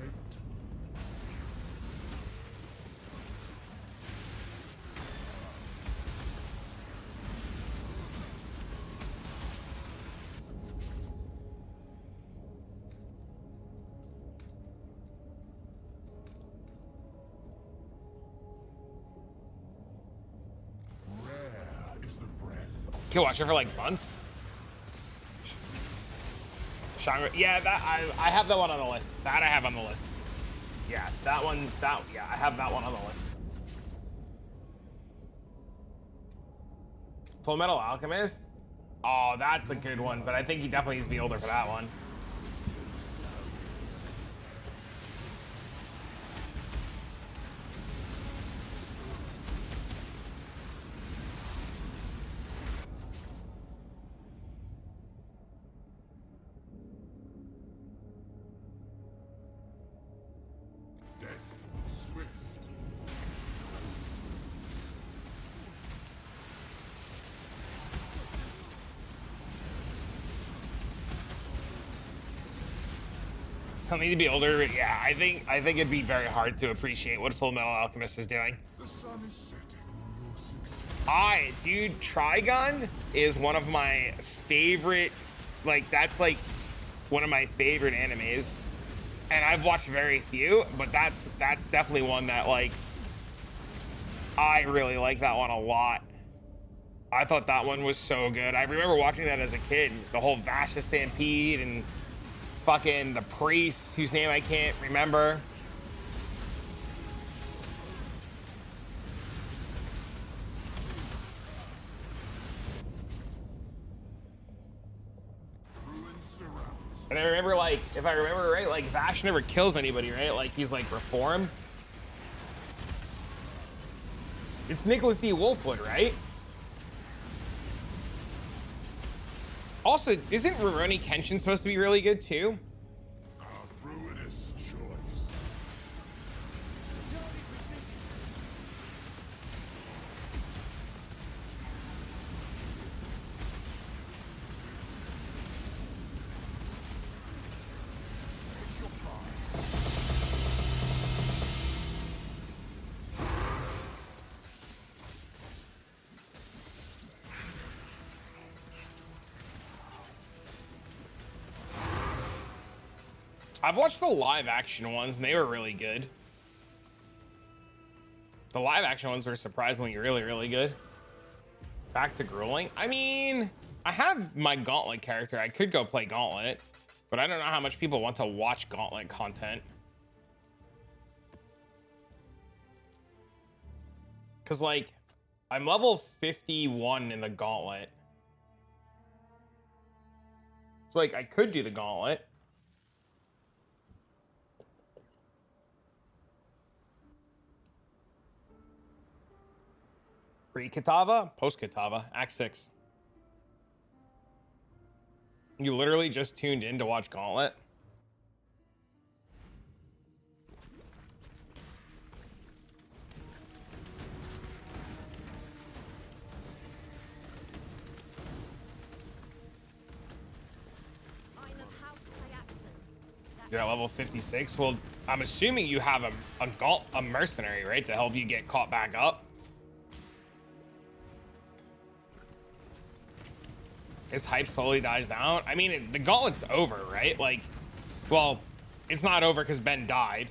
Speaker 3: Rare is the breath of
Speaker 1: You can watch it for like months. Shangri, yeah, that I have that one on the list. That I have on the list. Yeah, that one. Yeah, I have that one on the list. Full Metal Alchemist. Oh, that's a good one, but I think he definitely needs to be older for that one.
Speaker 3: death, swift.
Speaker 1: He'll need to be older. Yeah, I think it'd be very hard to appreciate what Full Metal Alchemist is doing.
Speaker 3: The sun is setting on your success.
Speaker 1: Dude, Trigun is one of my favorite, like, that's like one of my favorite animes. And I've watched very few, but that's definitely one that, like, I really like that one a lot. I thought that one was so good. I remember watching that as a kid, the whole Vashta Stampede and fucking the priest, whose name I can't remember.
Speaker 3: Ruin surrounds.
Speaker 1: And I remember, like, if I remember right, like, Vash never kills anybody, right? Like, he's, like, reformed. It's Nicholas D. Wolfwood, right? Also, isn't Rurouni Kenshin supposed to be really good, too?
Speaker 3: A ruinous choice. Take your pride.
Speaker 1: I've watched the live action ones and they were really good. The live action ones were surprisingly really, really good. Back to grueling. I mean, I have my Gauntlet character. I could go play Gauntlet, but I don't know how much people want to watch Gauntlet content. Cause like, I'm level 51 in the Gauntlet. So like, I could do the Gauntlet. Pre-Kitava? Post-Kitava. Act 6. You literally just tuned in to watch Gauntlet? You're at level 56? Well, I'm assuming you have a mercenary, right? To help you get caught back up. Its hype slowly dies down. I mean, the Gauntlet's over, right? Like, well, it's not over because Ben died.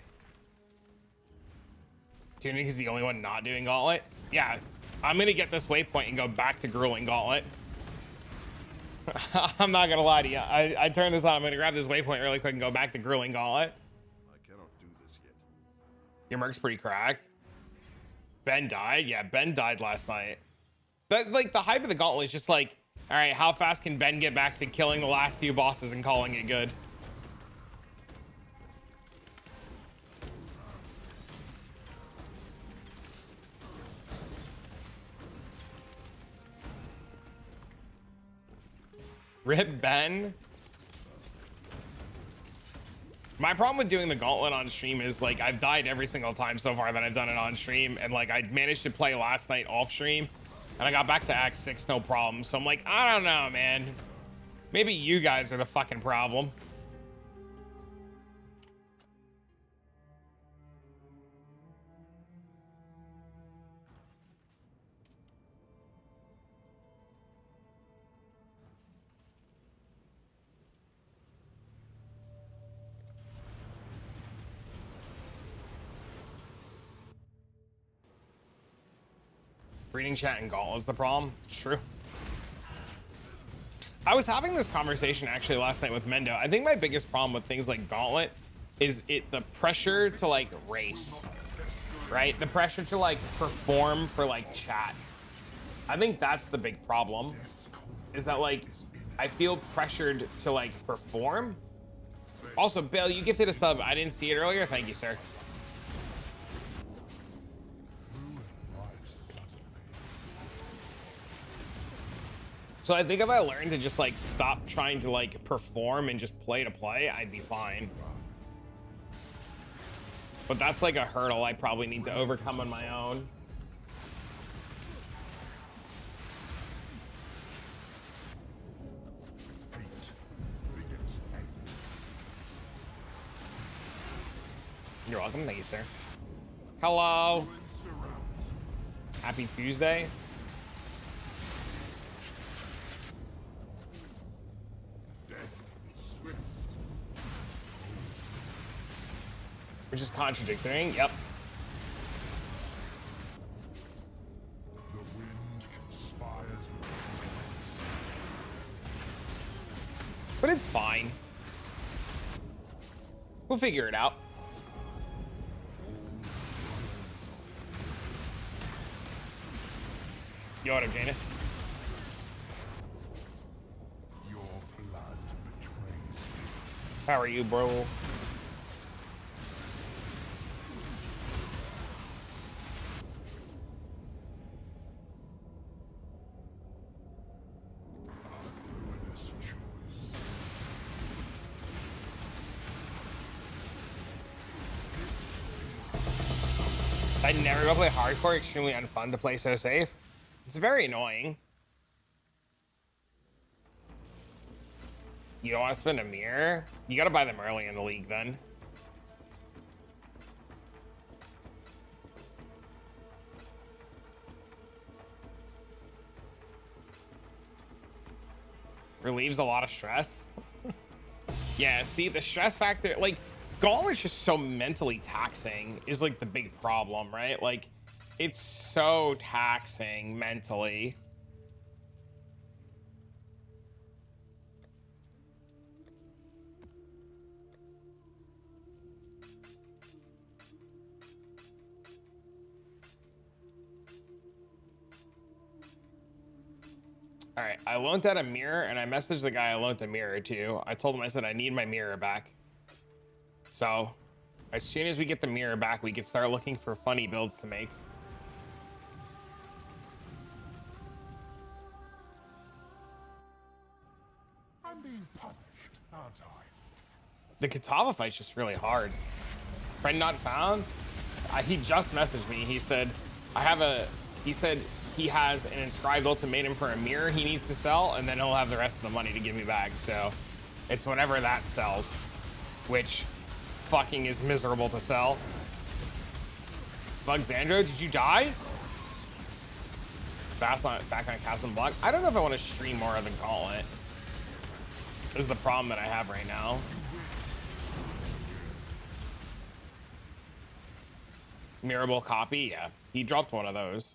Speaker 1: Tunic is the only one not doing Gauntlet. Yeah, I'm gonna get this waypoint and go back to grueling Gauntlet. I'm not gonna lie to you. I turn this on. I'm gonna grab this waypoint really quick and go back to grueling Gauntlet.
Speaker 3: I cannot do this yet.
Speaker 1: Your Merc's pretty cracked. Ben died? Yeah, Ben died last night. That, like, the hype of the Gauntlet is just like, all right, how fast can Ben get back to killing the last few bosses and calling it good? Rip Ben. My problem with doing the Gauntlet on stream is like I've died every single time so far that I've done it on stream, and like I managed to play last night off stream and I got back to Act 6 no problem. So I'm like, I don't know, man. Maybe you guys are the fucking problem. Reading chat and Gauntlet's the problem. It's true. I was having this conversation actually last night with Mendo. I think my biggest problem with things like Gauntlet is the pressure to like race, right? The pressure to like perform for like chat. I think that's the big problem, is that like I feel pressured to like perform. Also, Bill, you gifted a sub. I didn't see it earlier. Thank you, sir. So I think if I learned to just like stop trying to like perform and just play to play, I'd be fine. But that's like a hurdle I probably need to overcome on my own. You're welcome. Thank you, sir. Hello. Happy Tuesday. Which is contradicting. Yep.
Speaker 3: The wind conspires.
Speaker 1: But it's fine. We'll figure it out. Yo, what up, Jaina?
Speaker 3: Your blood betrays.
Speaker 1: How are you, bro? I'd never go play hardcore. Extremely unfun to play so safe. It's very annoying. You don't want to spin a mirror? You gotta buy them early in the league then. Relieves a lot of stress. Yeah, see, the stress factor, like, Gauntlet's just so mentally taxing is like the big problem, right? Like, it's so taxing mentally. All right, I loaned out a mirror, and I messaged the guy I loaned the mirror to. I told him, I said, I need my mirror back. So, as soon as we get the mirror back, we can start looking for funny builds to make.
Speaker 3: I'm being punished, aren't I?
Speaker 1: The Kitava fight's just really hard. Friend not found? He just messaged me. He said, he said he has an inscribed ultimatum for a mirror he needs to sell, and then he'll have the rest of the money to give me back. So it's whenever that sells, which fucking is miserable to sell. Bugzandro, did you die? Back on Castle Block. I don't know if I want to stream more of the Gauntlet. This is the problem that I have right now. Mirable copy, yeah. He dropped one of those.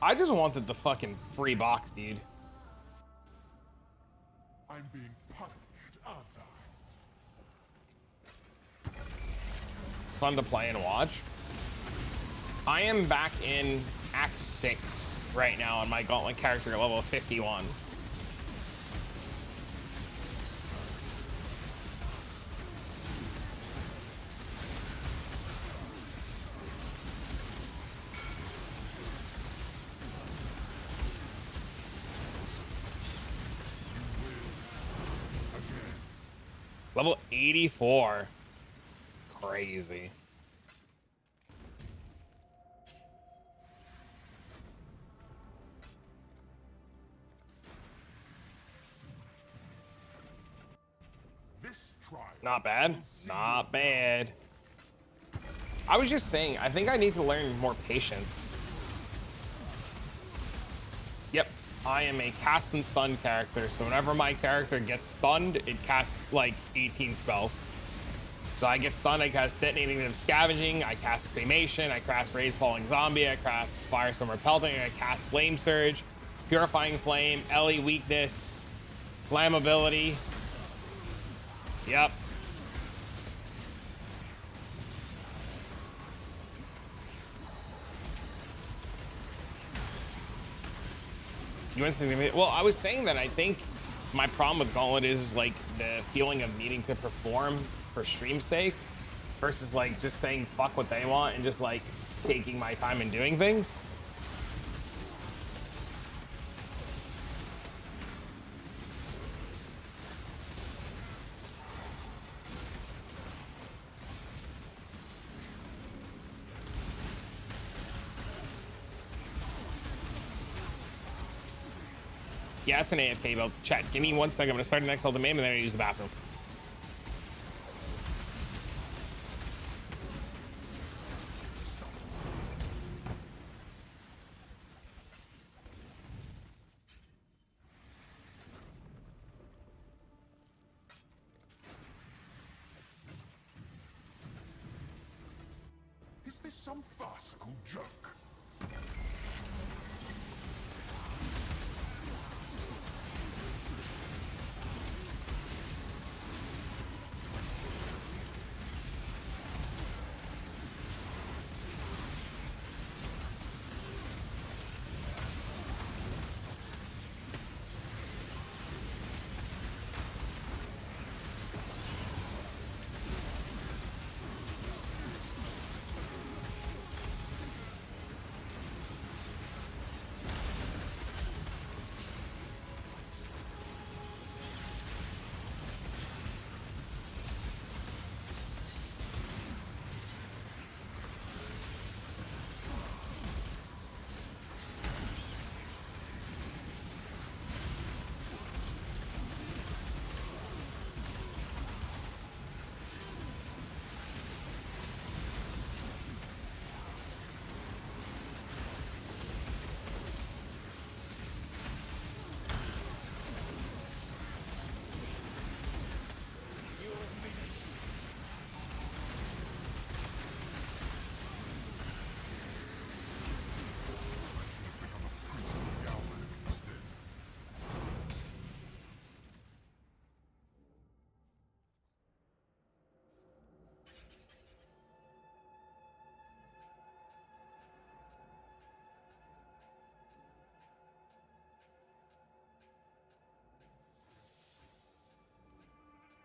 Speaker 1: I just wanted the fucking free box, dude.
Speaker 3: I'm being punished, aren't I?
Speaker 1: It's fun to play and watch. I am back in Act 6 right now on my Gauntlet character at level 51. Level 84. Crazy.
Speaker 3: This trial.
Speaker 1: Not bad. Not bad. I was just saying, I think I need to learn more patience. Yep. I am a cast and stun character, so whenever my character gets stunned, it casts like 18 spells. So I get stunned, I cast Detonating of Scavenging, I cast Cremation, I cast Raise Falling Zombie, I cast Firestorm Repelting, I cast Flame Surge, Purifying Flame, Ellie Weakness, Flammability. Yep. You instantly, well, I was saying that I think my problem with Gauntlet is like the feeling of needing to perform for stream's sake versus like just saying fuck what they want and just like taking my time and doing things. Yeah, it's an AFK build. Chat, give me 1 second. I'm gonna start the next ultimatum and then I'm gonna use the bathroom.
Speaker 3: Is this some farcical joke?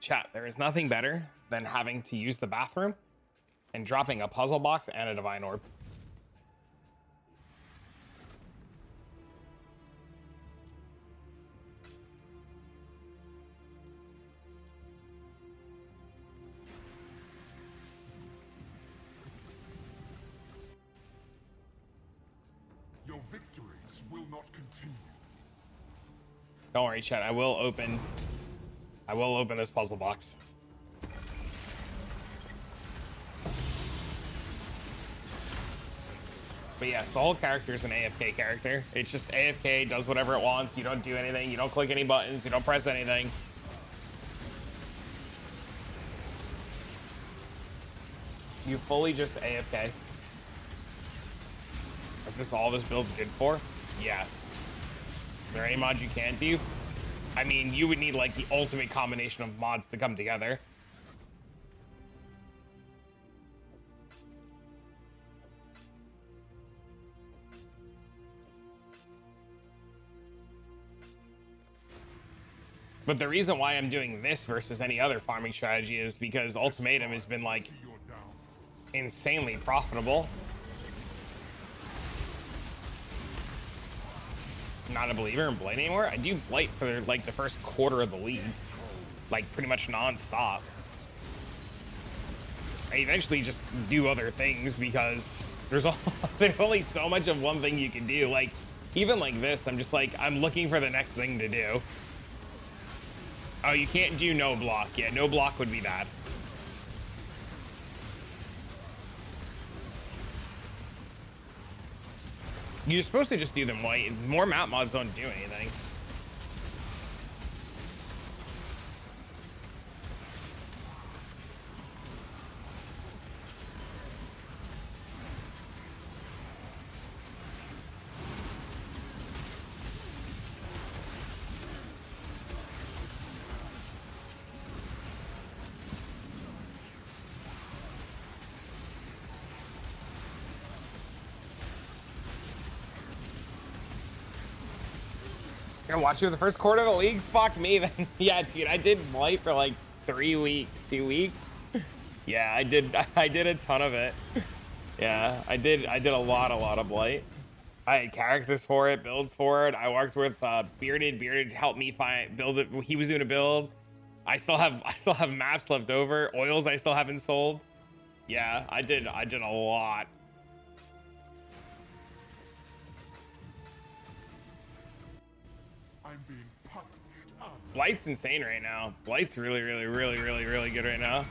Speaker 1: Chat, there is nothing better than having to use the bathroom and dropping a puzzle box and a divine orb.
Speaker 3: Your victories will not continue.
Speaker 1: Don't worry, chat. I will open this puzzle box. But yes, the whole character is an AFK character. It's just AFK, does whatever it wants. You don't do anything. You don't click any buttons. You don't press anything. You fully just AFK. Is this all this build's good for? Yes. Is there any mods you can't do? I mean, you would need like the ultimate combination of mods to come together. But the reason why I'm doing this versus any other farming strategy is because Ultimatum has been like
Speaker 3: To your downfall.
Speaker 1: insanely profitable. Not a believer in Blight anymore. I do Blight for like the first quarter of the league, like pretty much non-stop. I eventually just do other things because there's only so much of one thing you can do. Like even like this, I'm just like, I'm looking for the next thing to do. Oh, you can't do no block. Yeah, no block would be bad. You're supposed to just do them white. More map mods don't do anything. Gonna watch you the first quarter of the league? Fuck me then. Yeah, dude, I did Blight for like 3 weeks, 2 weeks. Yeah, I did a ton of it. Yeah, I did a lot of Blight. I had characters for it, builds for it. I worked with Bearded helped me build it. He was doing a build. I still have maps left over. Oils I still haven't sold. Yeah, I did a lot.
Speaker 3: I'm being punished.
Speaker 1: Blight's insane right now. Blight's really good right now.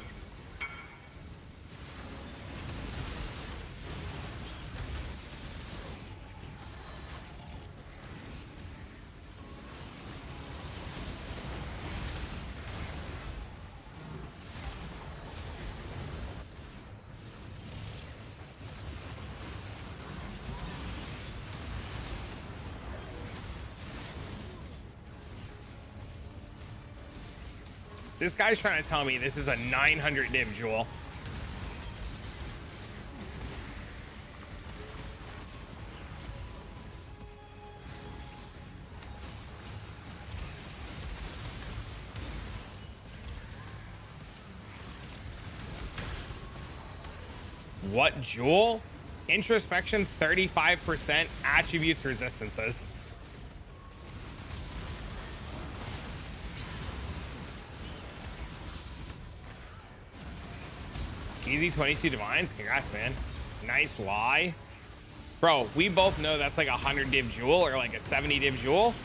Speaker 1: This guy's trying to tell me this is a 900 div jewel. What jewel? Introspection 35%, attributes resistances. Easy 22 divines. Congrats, man. Nice lie. Bro, we both know that's like a 100 div jewel or like a 70 div jewel.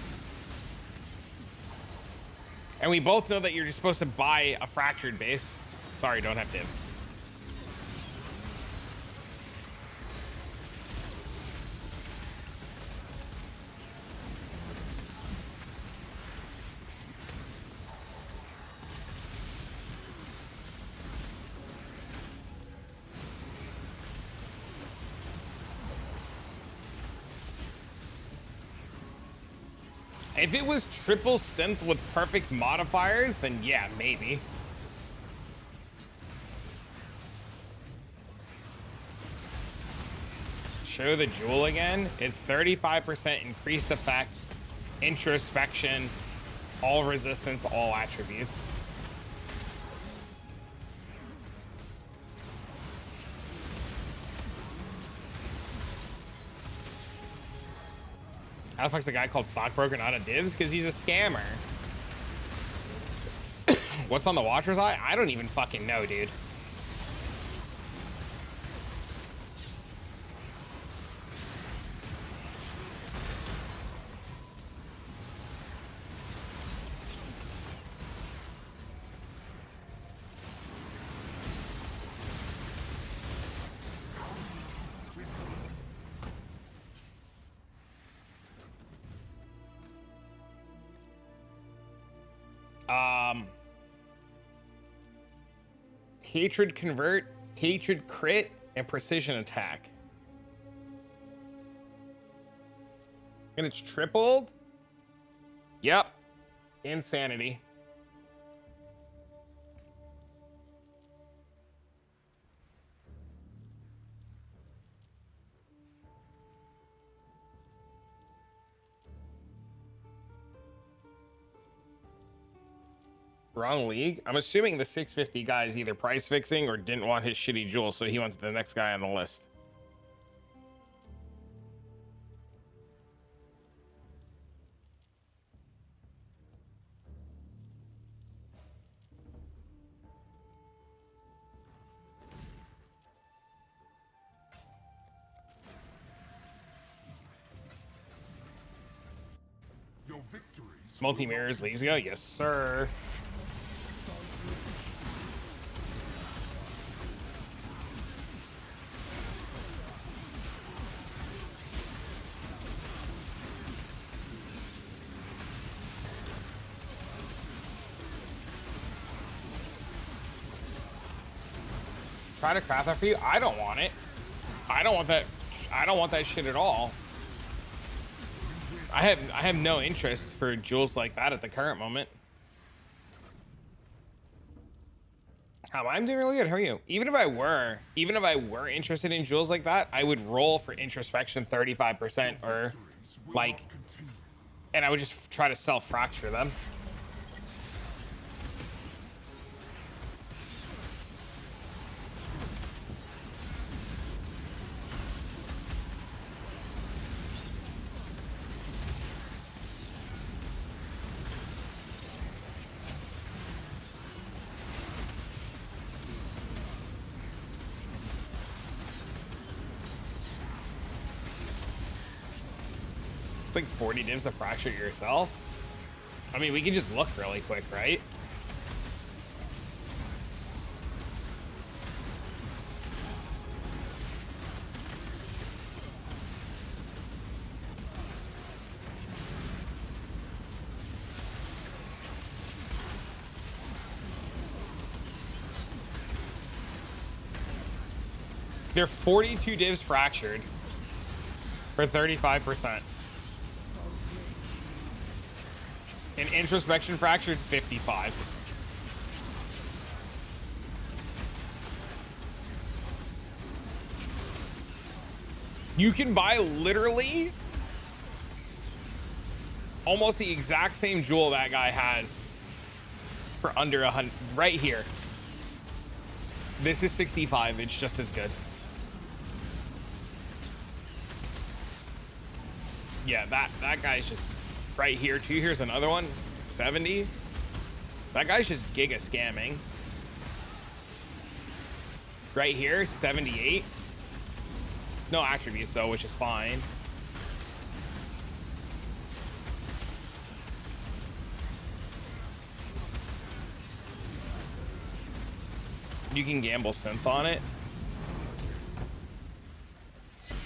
Speaker 1: And we both know that you're just supposed to buy a fractured base. Sorry, don't have div. If it was triple synth with perfect modifiers, then yeah, maybe. Show the jewel again. It's 35% increased effect, introspection, all resistance, all attributes. How the fuck's a guy called Stockbroker not a divs? Because he's a scammer. What's on the Watcher's Eye? I don't even fucking know, dude. Hatred convert, hatred crit, and precision attack. And it's tripled? Yep. Insanity. Wrong league. I'm assuming the 650 guy is either price fixing or didn't want his shitty jewel, so he went to the next guy on the list.
Speaker 3: Your victories.
Speaker 1: Multi-mirrors, leaves go. Yes, sir. Try to craft that for you. I don't want it. I don't want that. I don't want that shit at all. I have no interest for jewels like that at the current moment. I'm doing really good. How are you? Even if I were interested in jewels like that, I would roll for introspection 35% or like, and I would just try to self-fracture them. It's like 40 divs to fracture yourself. I mean, we can just look really quick, right? They're 42 divs fractured for 35%. And introspection fractured is 55. You can buy literally almost the exact same jewel that guy has for under 100 right here. This is 65. It's just as good. Yeah, that guy's just right here too. Here's another one, 70. That guy's just giga scamming. Right here, 78. No attributes though, which is fine. You can gamble synth on it.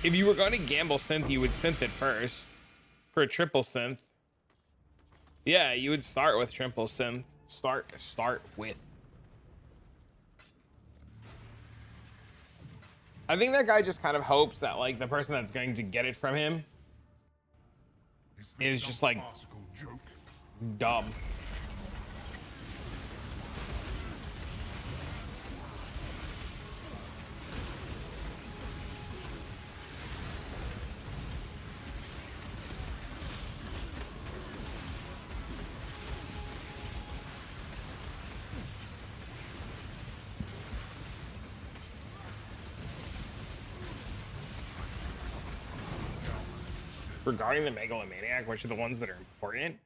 Speaker 1: If you were going to gamble synth, you would synth it first for a triple synth. Yeah, you would start with triple synth. Start with. I think that guy just kind of hopes that like the person that's going to get it from him is just like dumb. regarding the Megalomaniac, which are the ones that are important.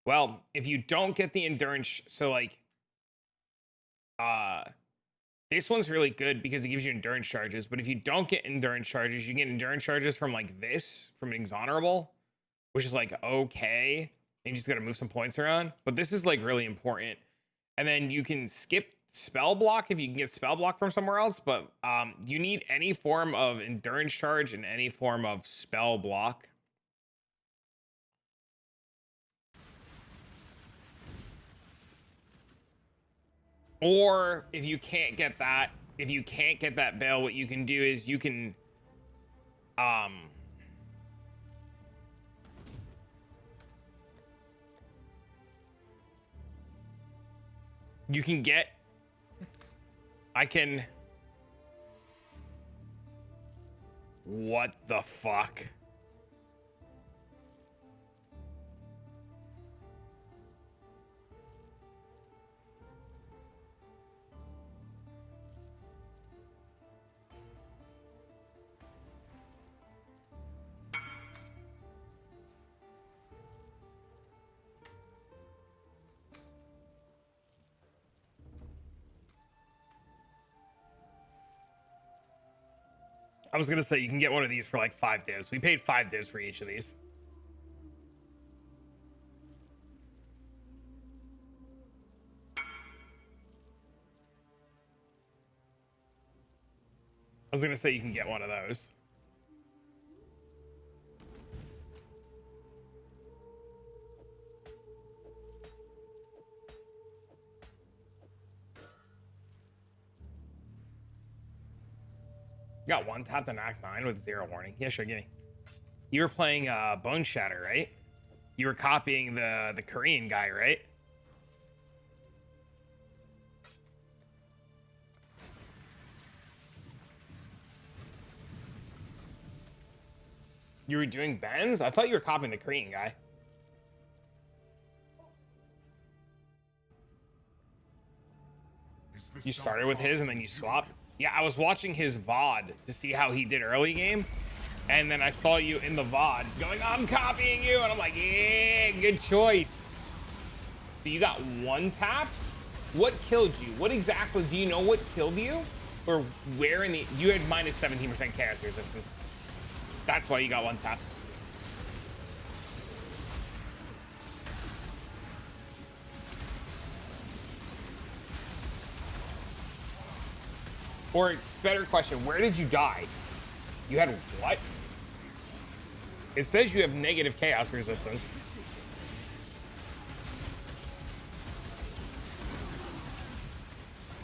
Speaker 1: Well, if you don't get the endurance, so like, this one's really good because it gives you endurance charges. But if you don't get endurance charges, you get endurance charges from like this, from Exonerable, which is like okay. And you just gotta move some points around. But this is like really important. And then you can skip spell block if you can get spell block from somewhere else. But you need any form of endurance charge and any form of spell block. Or if you can't get that, Bale, what you can do is you can get, what the fuck? I was gonna say you can get one of these for like 5 divs. We paid 5 divs for each of these. I was gonna say you can get one of those. Got one tapped on Act 9 with 0 warning. Yeah, sure, give me. You were playing Bone Shatter, right? You were copying the Korean guy, right? You were doing Ben's? I thought you were copying the Korean guy. You started with his and then you swapped? Yeah, I was watching his VOD to see how he did early game. And then I saw you in the VOD going, I'm copying you. And I'm like, yeah, good choice. So you got one tap? What killed you? What exactly, do you know what killed you? Or where in the, you had minus 17% chaos resistance. That's why you got one tap. Or better question, where did you die? You had what? It says you have negative chaos resistance.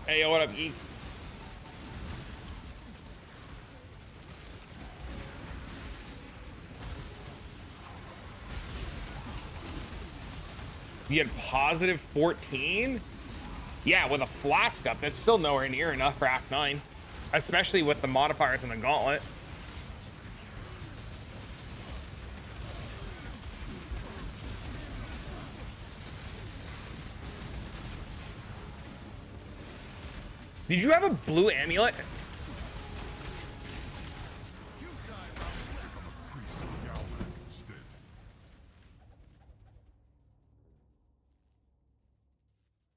Speaker 1: Hey, yo, what up, E? You had positive 14? Yeah, with a flask up, that's still nowhere near enough for Act 9. Especially with the modifiers in the gauntlet. Did you have a blue amulet?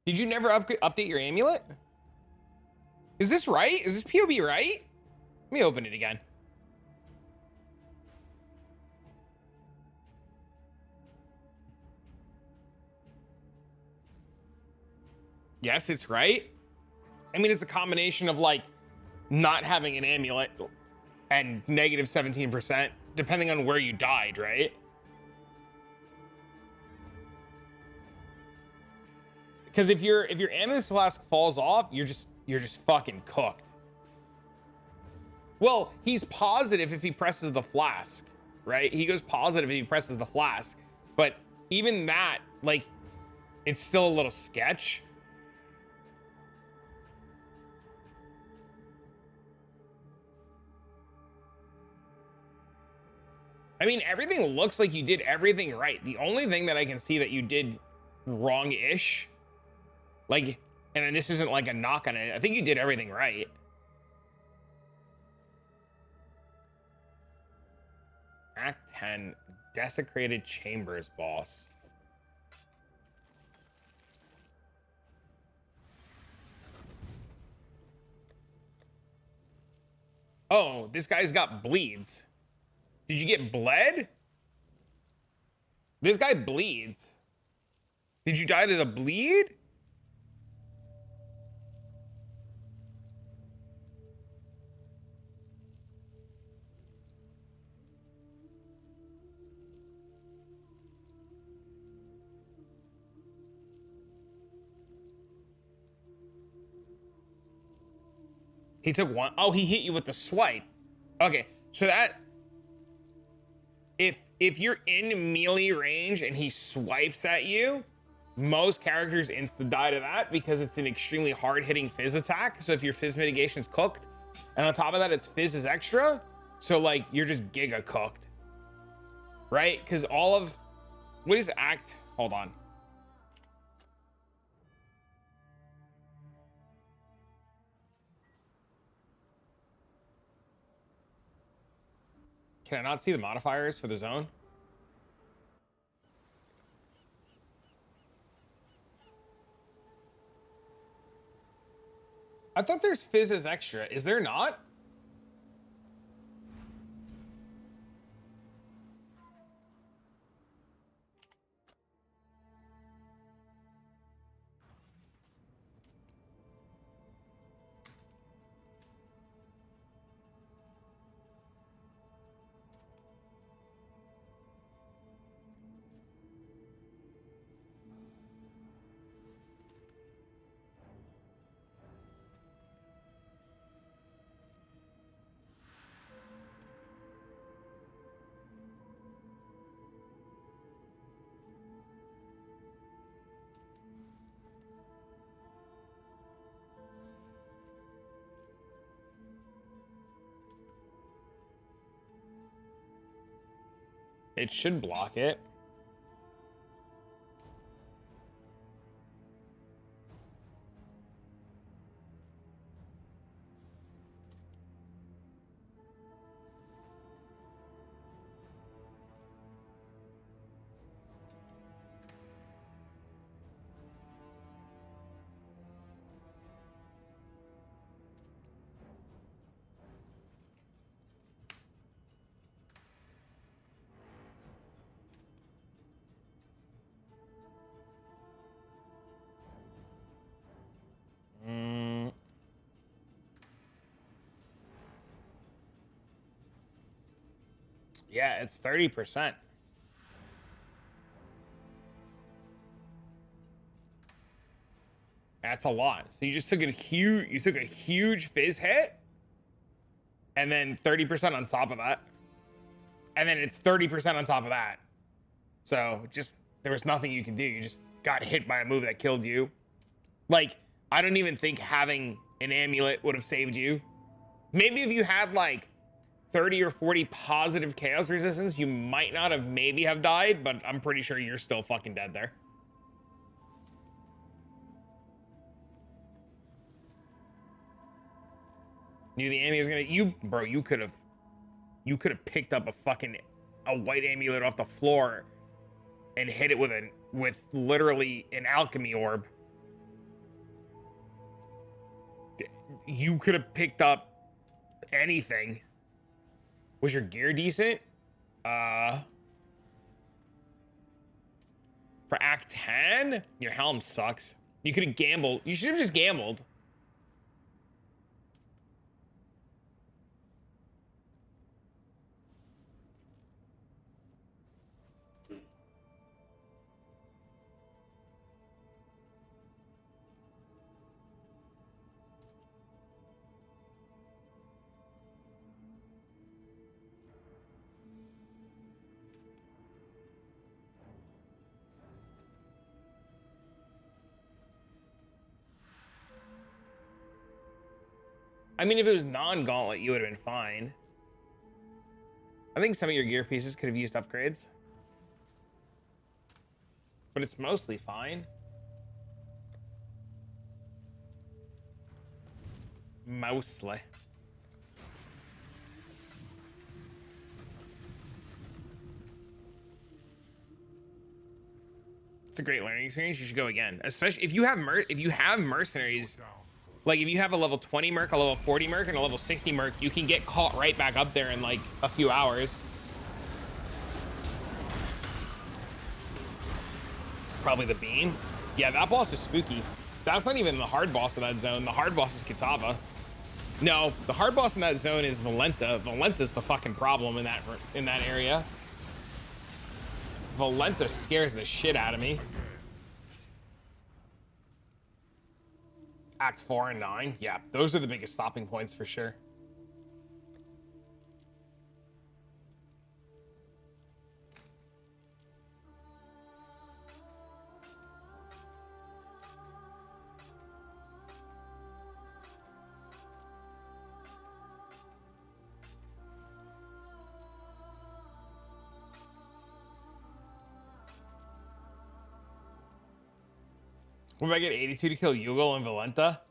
Speaker 1: Did you never update your amulet? Is this right? Is this POB right? Let me open it again. Yes, it's right. I mean, it's a combination of like not having an amulet and negative 17%, depending on where you died, right? Because if your amethyst flask falls off, you're just fucking cooked. Well, he's positive if he presses the flask, right? He goes positive if he presses the flask, but even that, like, it's still a little sketch. I mean, everything looks like you did everything right. The only thing that I can see that you did wrong-ish, like, and this isn't like a knock on it, I think you did everything right. Act 10 Desecrated Chambers boss. Oh, this guy's got bleeds. Did you get bled? This guy bleeds. Did you die to the bleed? He took one. Oh, he hit you with the swipe. Okay, so that if you're in melee range and he swipes at you, most characters insta die to that because it's an extremely hard hitting fizz attack. So if your fizz mitigation's cooked, and on top of that, its fizz is extra, so like you're just giga cooked, right? Because all of what is act? Hold on. Can I not see the modifiers for the zone? I thought there's fizz as extra. Is there not? It should block it. Yeah, it's 30%. That's a lot. So you just took a huge fizz hit, and then 30% on top of that. And then it's 30% on top of that. So just there was nothing you could do. You just got hit by a move that killed you. Like, I don't even think having an amulet would have saved you. Maybe if you had like 30 or 40 positive chaos resistance, you might not have maybe have died, but I'm pretty sure you're still fucking dead there. Knew the amulet was gonna bro, you could have picked up a white amulet off the floor and hit it with literally an alchemy orb. You could have picked up anything. Was your gear decent? For Act 10? Your helm sucks. You could have gambled. You should have just gambled. I mean, if it was non-gauntlet, you would have been fine. I think some of your gear pieces could have used upgrades. But it's mostly fine. Mostly. It's a great learning experience. You should go again, especially if you have mercenaries. Like if you have a level 20 merc, a level 40 merc, and a level 60 merc, you can get caught right back up there in like a few hours. Probably the beam. Yeah, that boss is spooky. That's not even the hard boss of that zone. The hard boss is Kitava. No, the hard boss in that zone is Valenta. Valenta's the fucking problem in that area. Valenta scares the shit out of me. Act 4 and 9. Yeah, those are the biggest stopping points for sure. What if I get 82 to kill Yugal and Valenta?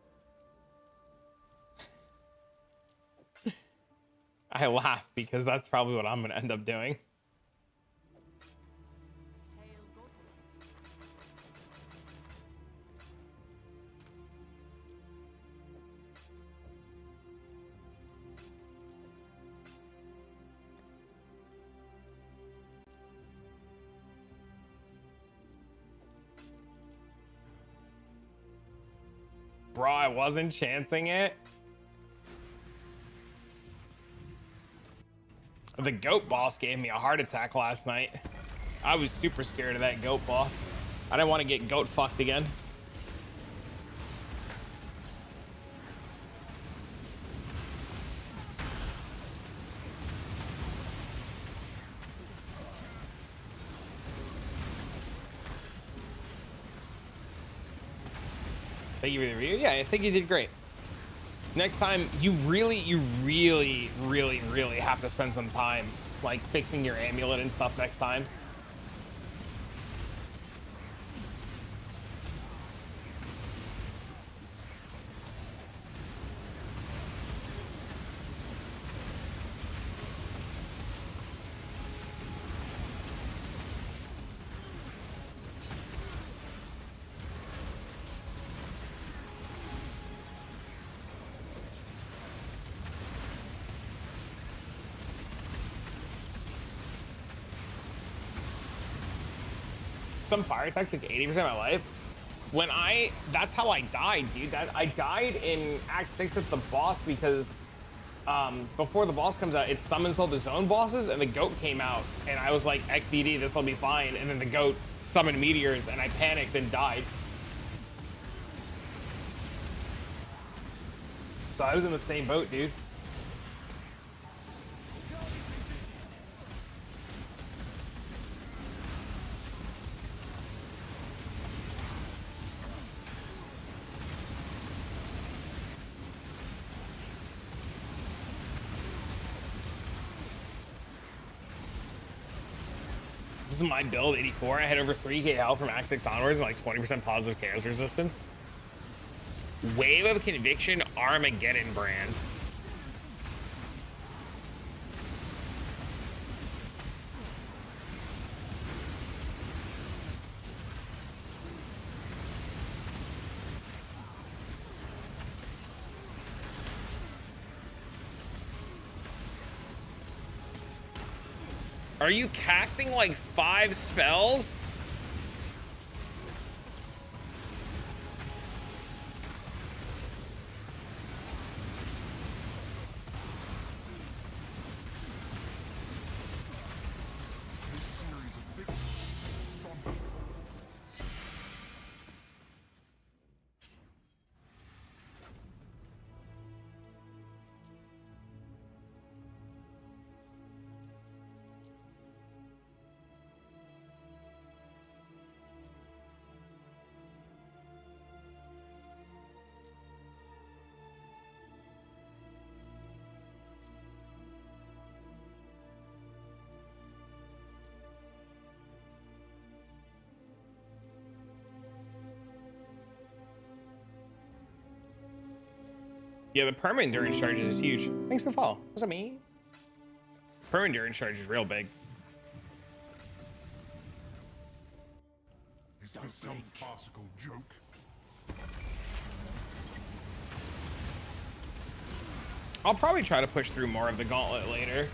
Speaker 1: I laugh because that's probably what I'm gonna end up doing. Bro, I wasn't chancing it. The goat boss gave me a heart attack last night. I was super scared of that goat boss. I didn't want to get goat fucked again. Thank you for the review. Yeah, I think you did great. Next time, you really have to spend some time like fixing your amulet and stuff next time. Some fire attack took 80% of my life. That's how I died, dude. I died in Act 6 at the boss because before the boss comes out, it summons all the zone bosses and the goat came out and I was like, XDD, this will be fine. And then the goat summoned meteors and I panicked and died. So I was in the same boat, dude. This is my build, 84. I had over 3k health from Act 6 onwards and like 20% positive chaos resistance. Wave of Conviction Armageddon brand. Are you casting like 5 spells? Yeah, the perma endurance charges is huge. Thanks for the follow. What's up, me? Perma endurance charge is real big.
Speaker 3: His for some farcical joke.
Speaker 1: I'll probably try to push through more of the gauntlet later.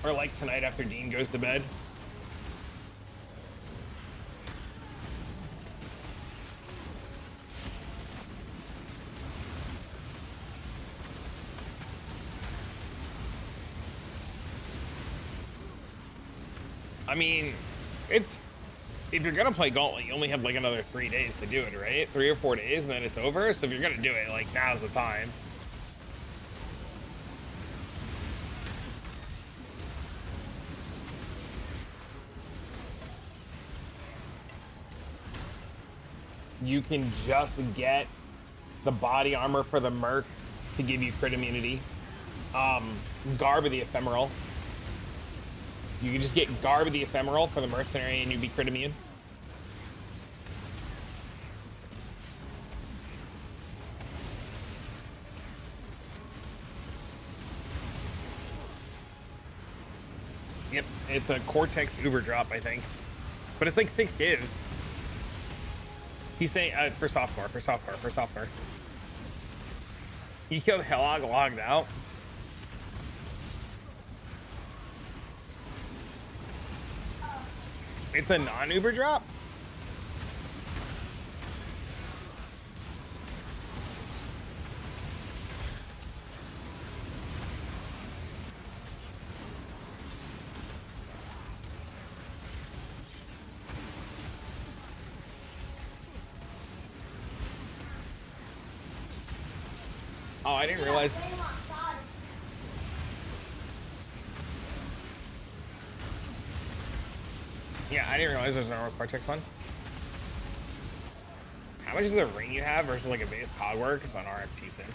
Speaker 1: Or like tonight after Dean goes to bed. I mean, it's, if you're gonna play Gauntlet, you only have like another 3 days to do it, right? 3 or 4 days and then it's over. So if you're gonna do it, like now's the time. You can just get the body armor for the Merc to give you crit immunity. Garb of the Ephemeral. You can just get Garb of the Ephemeral for the Mercenary and you'd be crit immune. Yep, it's a Cortex Uber drop, I think. But it's like 6 gives. He's saying, for softcore. He killed Hellog, logged out. It's a non-Uber drop? Oh, I didn't realize. Yeah, I didn't realize there's no Cortex one. How much is the ring you have versus like a base Cogwork? It's on RFT thing.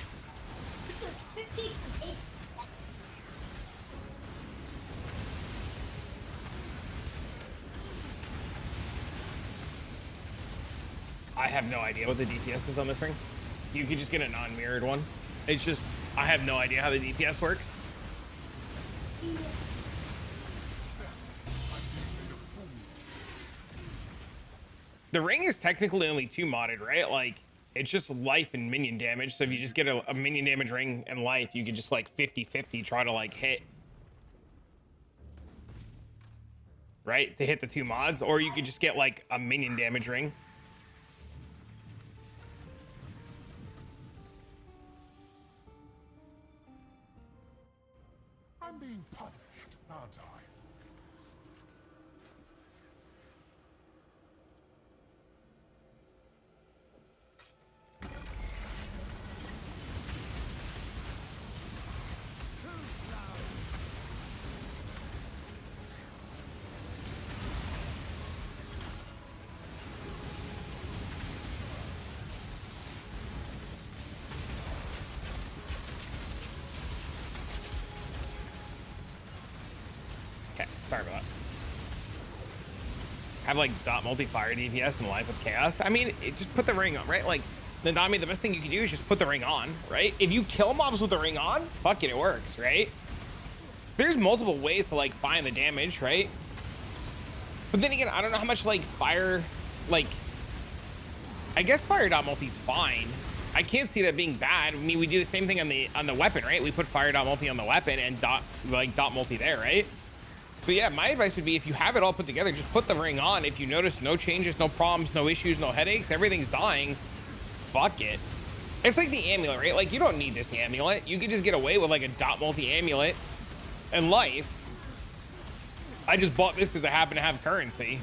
Speaker 1: I have no idea what the DPS is on this ring. You could just get a non-mirrored one. It's just, I have no idea how the DPS works. The ring is technically only 2 modded, right? Like, it's just life and minion damage. So if you just get a minion damage ring and life, you could just like 50-50 try to like hit. Right? To hit the 2 mods. Or you could just get like a minion damage ring.
Speaker 3: I'm being punished, aren't I?
Speaker 1: Okay, sorry about that. Have like dot multi-fire DPS and life with chaos. I mean, just put the ring on, right? Like, Nanami, the best thing you can do is just put the ring on, right? If you kill mobs with the ring on, fuck it works, right? There's multiple ways to like find the damage, right? But then again, I don't know how much like fire, like, I guess fire dot multi's fine. I can't see that being bad. I mean, we do the same thing on the weapon, right? We put fire dot multi on the weapon and dot multi there, right? So yeah, my advice would be if you have it all put together, just put the ring on. If you notice no changes, no problems, no issues, no headaches, everything's dying, fuck it. It's like the amulet, right? Like, you don't need this amulet. You could just get away with like a dot multi amulet and life. I just bought this because I happen to have currency.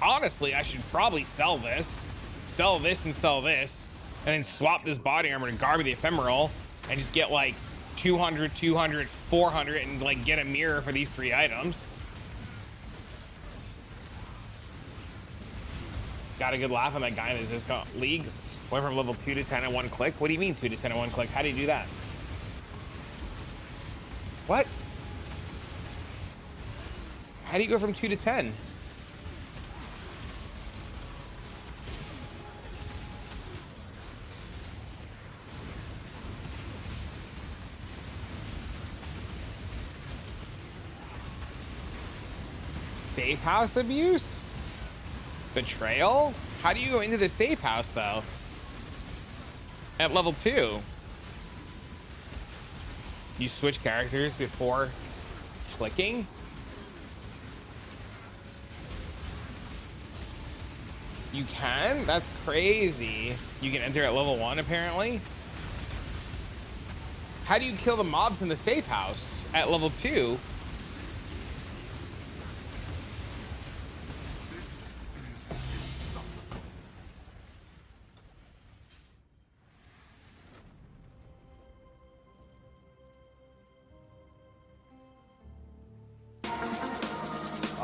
Speaker 1: Honestly, I should probably sell this and sell this, and then swap this body armor to Garb of the Ephemeral and just get like 200, 200, 400 and like get a mirror for these 3 items. Got a good laugh on that guy in his Zizka league. Went from level 2 to 10 in 1 click. What do you mean 2 to 10 in 1 click? How do you do that? What? How do you go from 2 to 10? Safe house abuse? Betrayal? How do you go into the safe house though? At level 2. You switch characters before clicking? You can? That's crazy. You can enter at level 1 apparently. How do you kill the mobs in the safe house at level 2?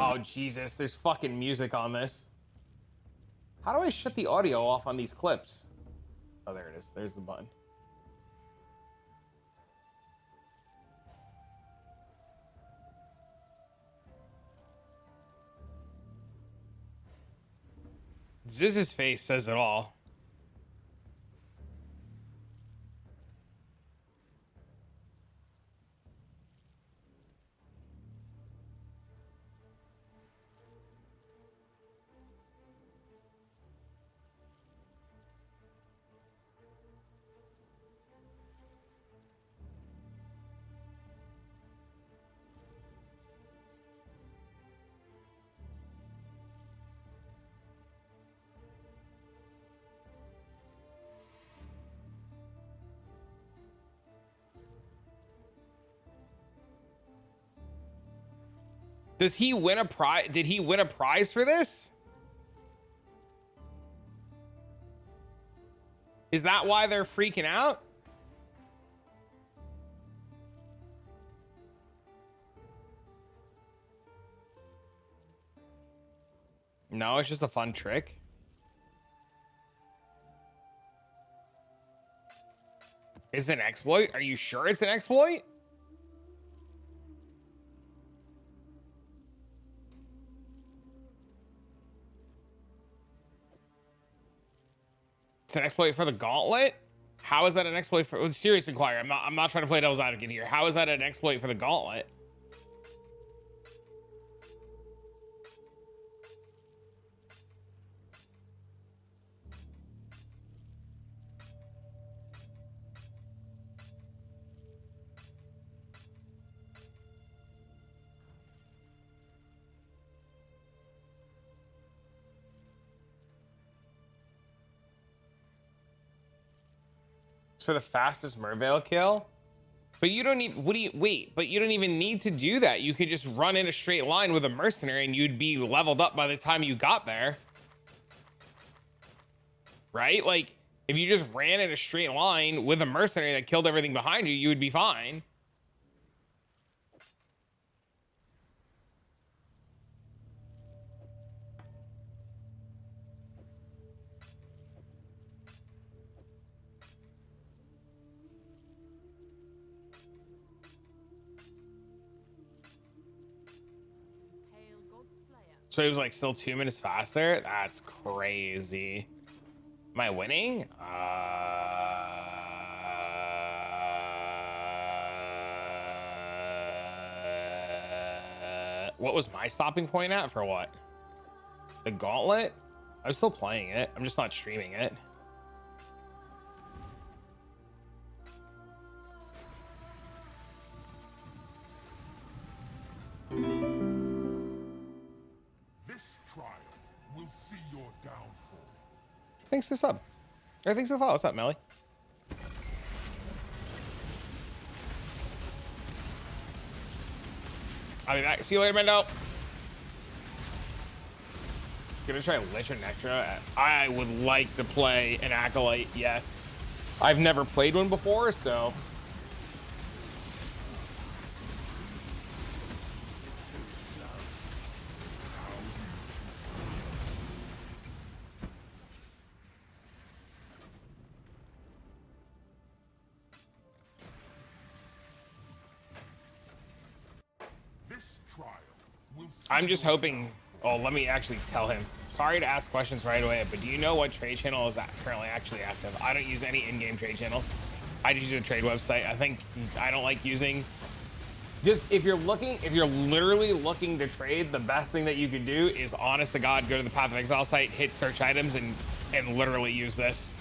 Speaker 1: Oh Jesus, there's fucking music on this. How do I shut the audio off on these clips? Oh, there it is. There's the button. Ziz's face says it all. Does he win a prize? Did he win a prize for this? Is that why they're freaking out? No, it's just a fun trick. It's an exploit? Are you sure it's an exploit? It's an exploit for the gauntlet? How is that an exploit for Serious Inquirer? I'm not trying to play devil's advocate here. How is that an exploit for the gauntlet? For the fastest Merveil kill, but you don't need but you don't even need to do that. You could just run in a straight line with a mercenary and you'd be leveled up by the time you got there, right? Like if you just ran in a straight line with a mercenary that killed everything behind you, you would be fine. So he was like still 2 minutes faster. That's crazy. Am I winning? What was my stopping point at for what? The gauntlet? I'm still playing it. I'm just not streaming it. Thanks for the sub. Or thanks for the follow. What's up, Melly? I'll be back. See you later, Mendo. Gonna try Lich or Nectra. I would like to play an Acolyte, yes. I've never played one before, so... I'm just hoping. Oh, let me actually tell him. Sorry to ask questions right away, but do you know what trade channel is currently actually active? I don't use any in-game trade channels. I just use a trade website. I don't like using Just if you're literally looking to trade, the best thing that you could do is, honest to God, go to the Path of Exile site, hit search items, and literally use this.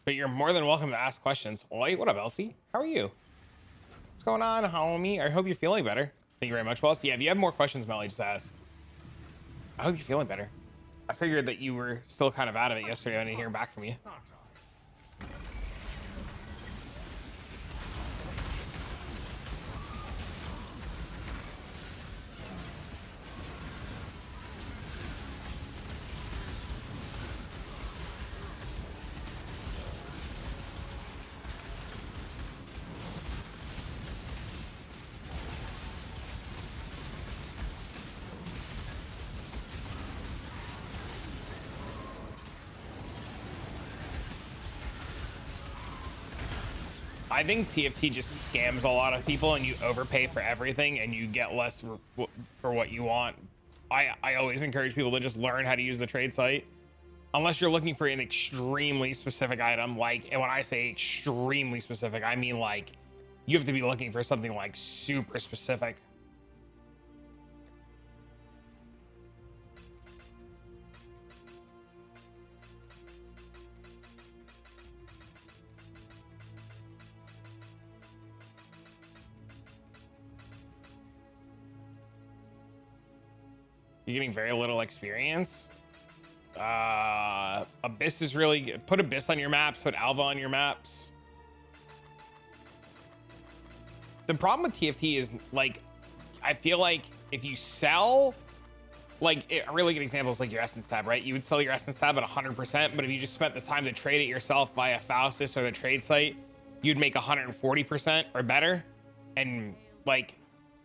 Speaker 1: But you're more than welcome to ask questions. Oi, what up, Elsie? How are you? What's going on, homie? I hope you're feeling better. Thank you very much, boss. Yeah, if you have more questions, Melly, just ask. I hope you're feeling better. I figured that you were still kind of out of it yesterday. I didn't hear back from you. I think TFT just scams a lot of people, and you overpay for everything and you get less for what you want. I always encourage people to just learn how to use the trade site, unless you're looking for an extremely specific item. Like, and when I say extremely specific, I mean like you have to be looking for something like super specific. You're getting very little experience. Abyss is really good. Put Abyss on your maps, put Alva on your maps. The problem with TFT is, like, I feel like if you sell, like, a really good example is like your Essence tab, right? You would sell your Essence tab at 100%, but if you just spent the time to trade it yourself via Faustus or the trade site, you'd make 140% or better. And like,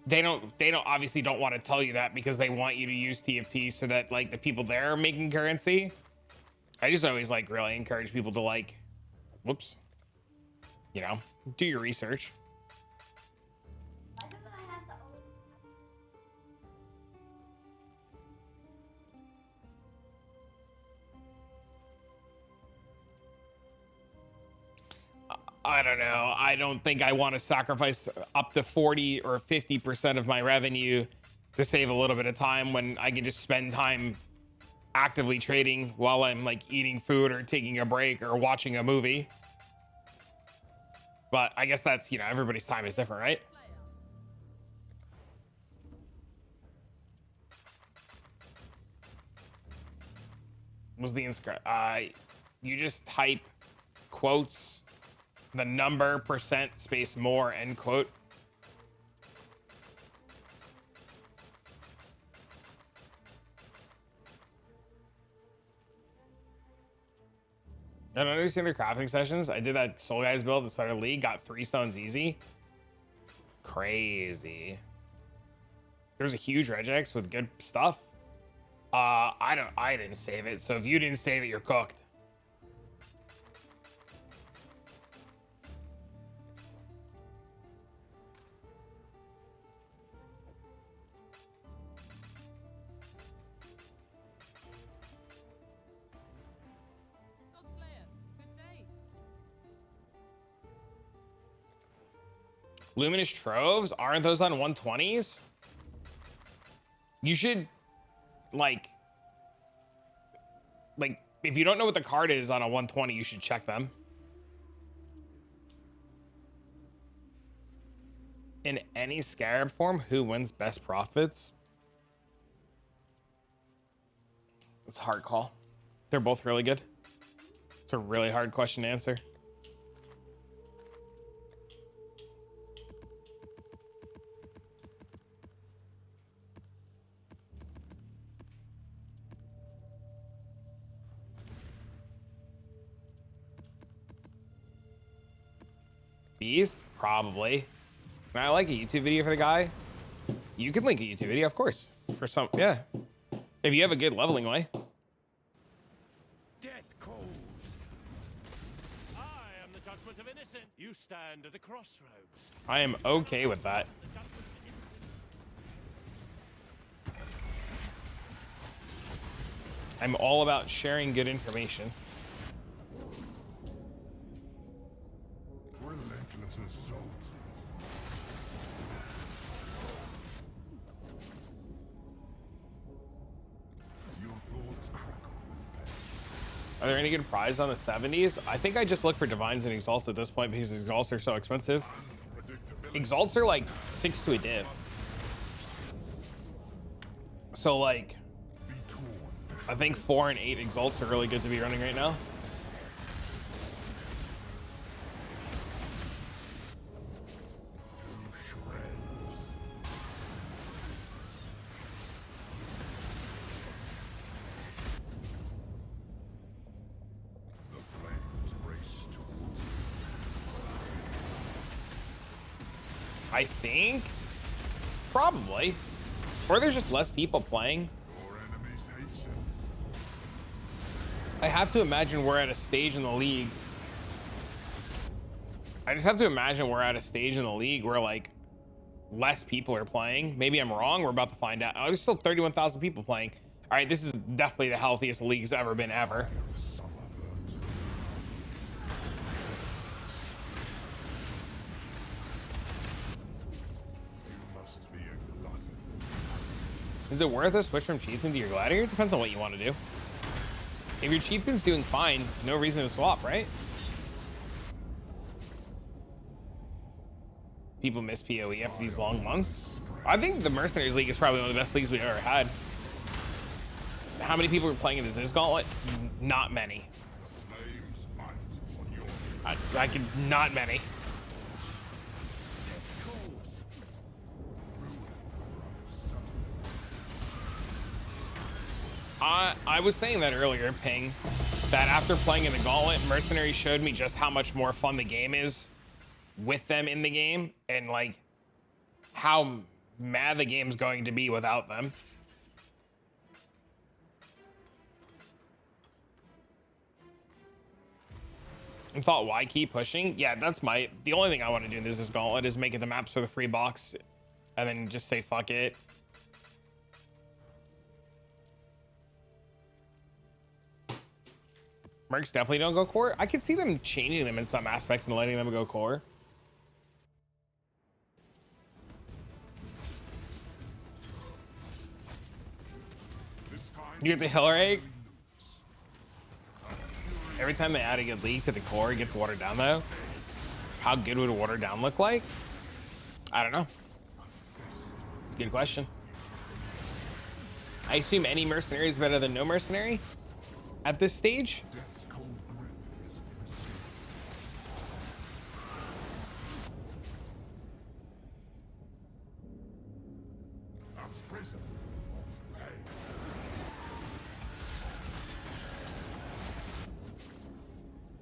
Speaker 1: they don't obviously don't want to tell you that because they want you to use TFT so that like the people there are making currency. I just always like really encourage people to like, whoops, you know, do your research. I don't know. I don't think I want to sacrifice up to 40 or 50% of my revenue to save a little bit of time when I can just spend time actively trading while I'm like eating food or taking a break or watching a movie. But I guess that's, you know, everybody's time is different, right? Was the inscribe? You just type quotes, the number, percent, space, more, end quote. I don't understand their crafting sessions. I did that Soul Guys build at the start of the league, got 3 stones easy. Crazy. There's a huge regex with good stuff. I didn't save it, so if you didn't save it, you're cooked. Luminous Troves, aren't those on 120s? You should like if you don't know what the card is on a 120, you should check them. In any Scarab form, who wins best profits? It's a hard call. They're both really good. It's a really hard question to answer. Beast? Probably. I like a YouTube video for the guy. You can link a YouTube video, of course. For some, yeah. If you have a good leveling way.
Speaker 4: Death calls. I am the judgment of innocent. You stand at the crossroads.
Speaker 1: I am okay with that.
Speaker 4: The judgment of innocent.
Speaker 1: I'm all about sharing good information.
Speaker 3: Relentless assault. Your thoughts crackle with pain.
Speaker 1: Are there any good prizes on the 70s? I think I just look for divines and exalts at this point because exalts are so expensive.
Speaker 3: Unpredictability.
Speaker 1: Exalts are like 6 to a div. So like,
Speaker 3: Be torn.
Speaker 1: I think 4 and 8 exalts are really good to be running right now.
Speaker 3: To shreds. The flames race towards you.
Speaker 1: I think probably, or there's just less people playing.
Speaker 3: Your enemies hate you.
Speaker 1: I have to imagine we're at a stage in the league. I just have to imagine we're at a stage in the league where like less people are playing. Maybe I'm wrong. We're about to find out. Oh, there's still 31,000 people playing. All right, this is definitely the healthiest the league's ever been ever.
Speaker 3: The summer burns me. You must be a glutton.
Speaker 1: Is it worth a switch from chieftain to your gladiator? Depends on what you want to do. If your chieftain's doing fine, no reason to swap, right? People miss PoE after these long months. I think the Mercenaries League is probably one of the best leagues we've ever had. How many people are playing in the Ziz Gauntlet? Not many.
Speaker 3: Flames bite on your
Speaker 1: I could, not many.
Speaker 4: Calls.
Speaker 1: I was saying that earlier, Ping, that after playing in the Gauntlet, Mercenaries showed me just how much more fun the game is with them in the game, and like how mad the game's going to be without them. And thought, why keep pushing? Yeah, that's the only thing I want to do in this Gauntlet is make it the maps for the free box, and then just say fuck it. Mercs definitely don't go core. I could see them changing them in some aspects and letting them go core.
Speaker 3: This kind
Speaker 1: You get the Hiller egg. Every time they add a good league to the core, it gets watered down though. How good would a watered down look like? I don't know. It's a good question. I assume any mercenary is better than no mercenary at this stage.
Speaker 3: death's cold grip is innocent. A prison of pain.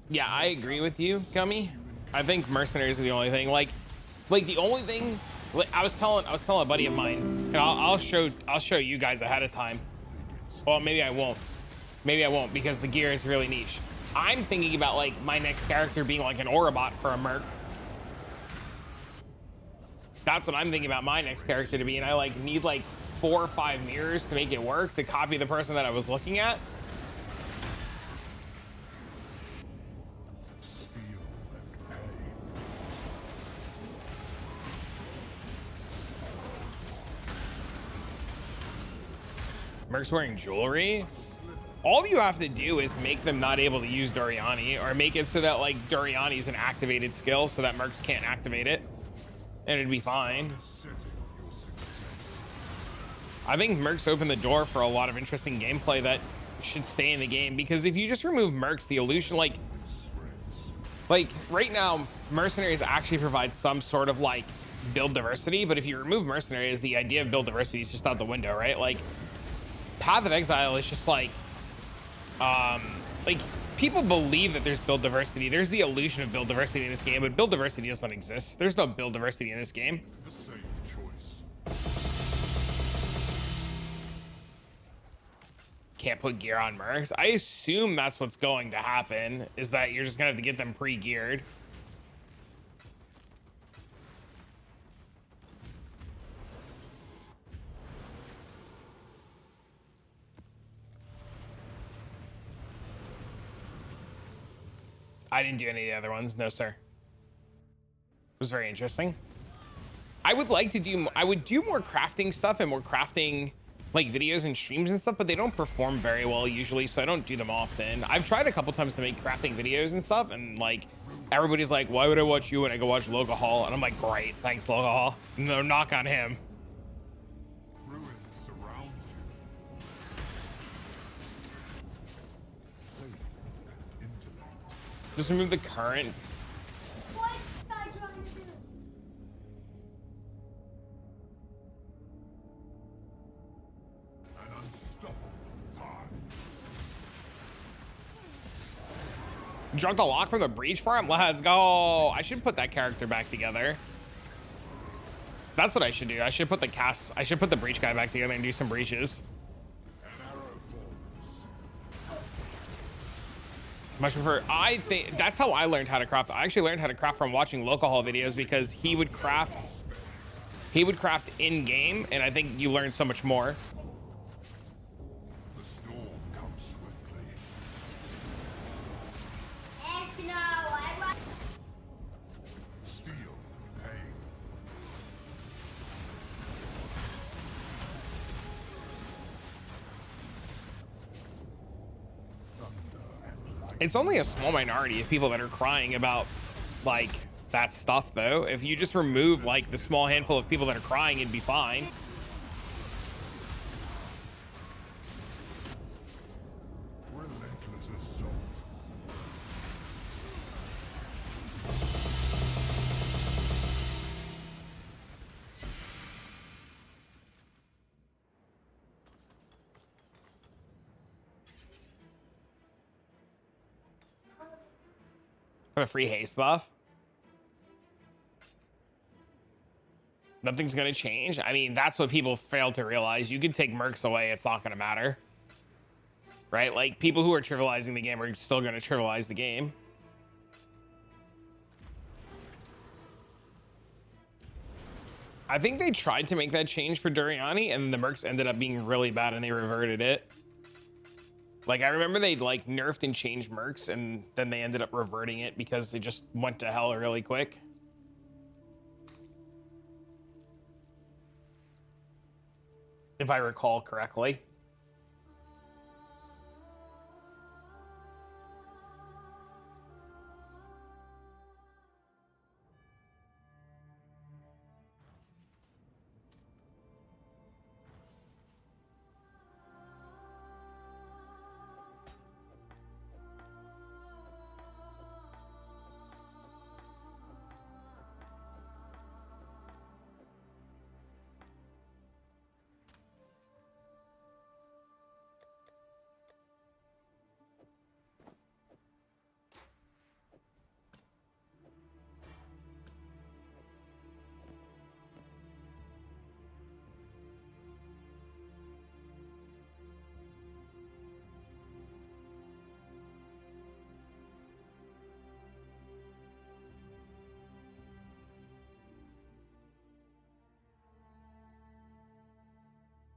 Speaker 1: Yeah, I agree with you, Gummy. I think mercenaries are the only thing. Like the only thing. Like, I was telling a buddy of mine, and I'll show you guys ahead of time. Well, maybe I won't. Maybe I won't because the gear is really niche. I'm thinking about like my next character being like an Orabot for a merc. That's what I'm thinking about my next character to be, and I like need like 4 or 5 mirrors to make it work to copy the person that I was looking at.
Speaker 3: Steel and pain.
Speaker 1: Merc's wearing jewelry. All you have to do is make them not able to use Doriani, or make it so that like Doriani is an activated skill so that Mercs can't activate it, and it'd be fine.
Speaker 3: Setting of your success.
Speaker 1: I think Mercs open the door for a lot of interesting gameplay that should stay in the game, because if you just remove Mercs, the illusion, like right now, mercenaries actually provide some sort of like build diversity, but if you remove mercenaries, the idea of build diversity is just out the window, right? Like Path of Exile is just like people believe that there's build diversity. There's the illusion of build diversity in this game, but build diversity doesn't exist. There's no build diversity in this game.
Speaker 3: The safe choice.
Speaker 1: can't put gear on mercs. I assume that's what's going to happen, is that you're just gonna have to get them pre-geared. I didn't do any of the other ones, no sir. It was very interesting. I would like to do, I would do more crafting stuff and more crafting like videos and streams and stuff, but they don't perform very well usually, so I don't do them often. I've tried a couple times to make crafting videos and stuff, and like everybody's like, why would I watch you when I go watch Logahall? And I'm like, great, thanks Logahall. No knock on him.
Speaker 3: Ruin surrounds you. Faith and intellect.
Speaker 1: Just remove the current.
Speaker 2: What is this guy trying to do?
Speaker 3: An unstoppable time.
Speaker 1: Drunk the lock from the breach farm? Let's go. I should put that character back together. That's what I should do. I should put the breach guy back together and do some breaches.
Speaker 3: An arrow falls.
Speaker 1: Much prefer. I think that's how I learned how to craft. I actually learned how to craft from watching Logahall videos, because he would craft in game, and I think you learn so much more.
Speaker 3: The storm comes swiftly.
Speaker 2: Heck no, I want.
Speaker 3: Steel, pain. Thunder and light.
Speaker 1: It's only a small minority of people that are crying about like that stuff, though. If you just remove like the small handful of people that are crying, it'd be fine.
Speaker 3: Relentless assault.
Speaker 1: For a free haste buff. Nothing's gonna change. I mean, that's what people fail to realize. You can take mercs away, it's not gonna matter. Right? Like, people who are trivializing the game are still gonna trivialize the game. I think they tried to make that change for Duriani, and the mercs ended up being really bad and they reverted it. Like, I remember they like nerfed and changed mercs, and then they ended up reverting it because it just went to hell really quick. If I recall correctly.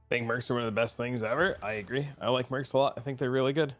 Speaker 1: I think mercs are one of the best things ever. I agree. I like mercs a lot. I think they're really good.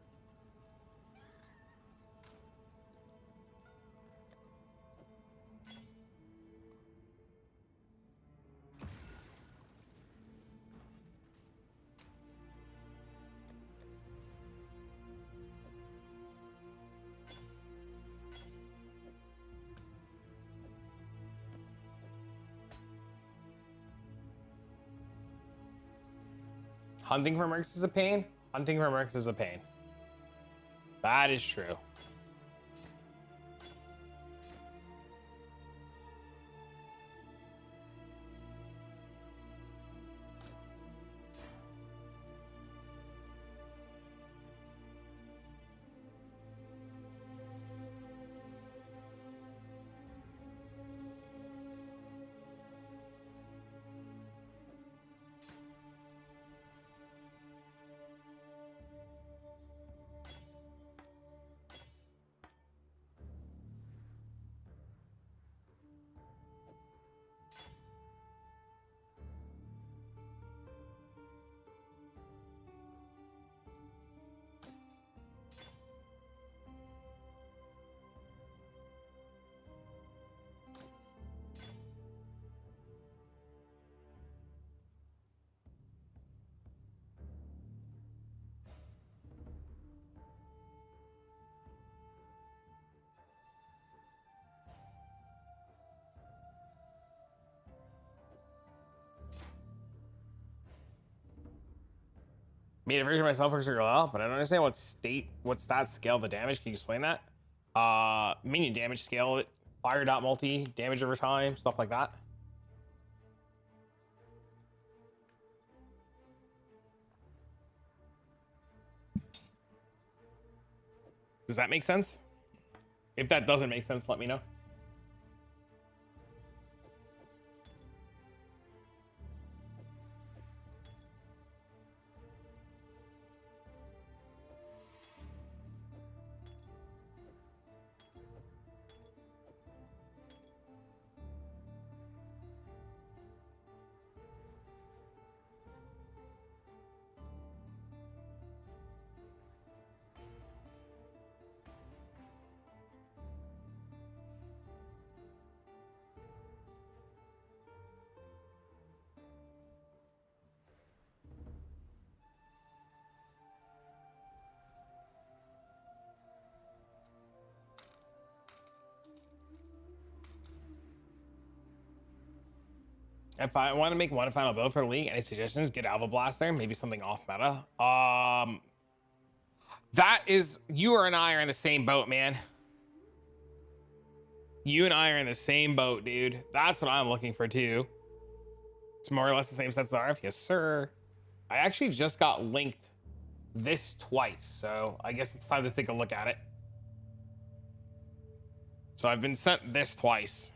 Speaker 1: Hunting for mercs is a pain. Hunting for mercs is a pain. That is true. Made a version of myself for Circle, but I don't understand what stat scale the damage. Can you explain that? Minion damage scale it, fire dot multi, damage over time, stuff like that. Does that make sense? If that doesn't make sense, let me know. If I want to make one final build for the league, any suggestions? Get Alva Blaster, maybe something off meta. That is, you and I are in the same boat, man. You and I are in the same boat, dude. That's what I'm looking for too. It's more or less the same sets as RF, yes sir. I actually just got linked this twice, so I guess it's time to take a look at it. So I've been sent this twice.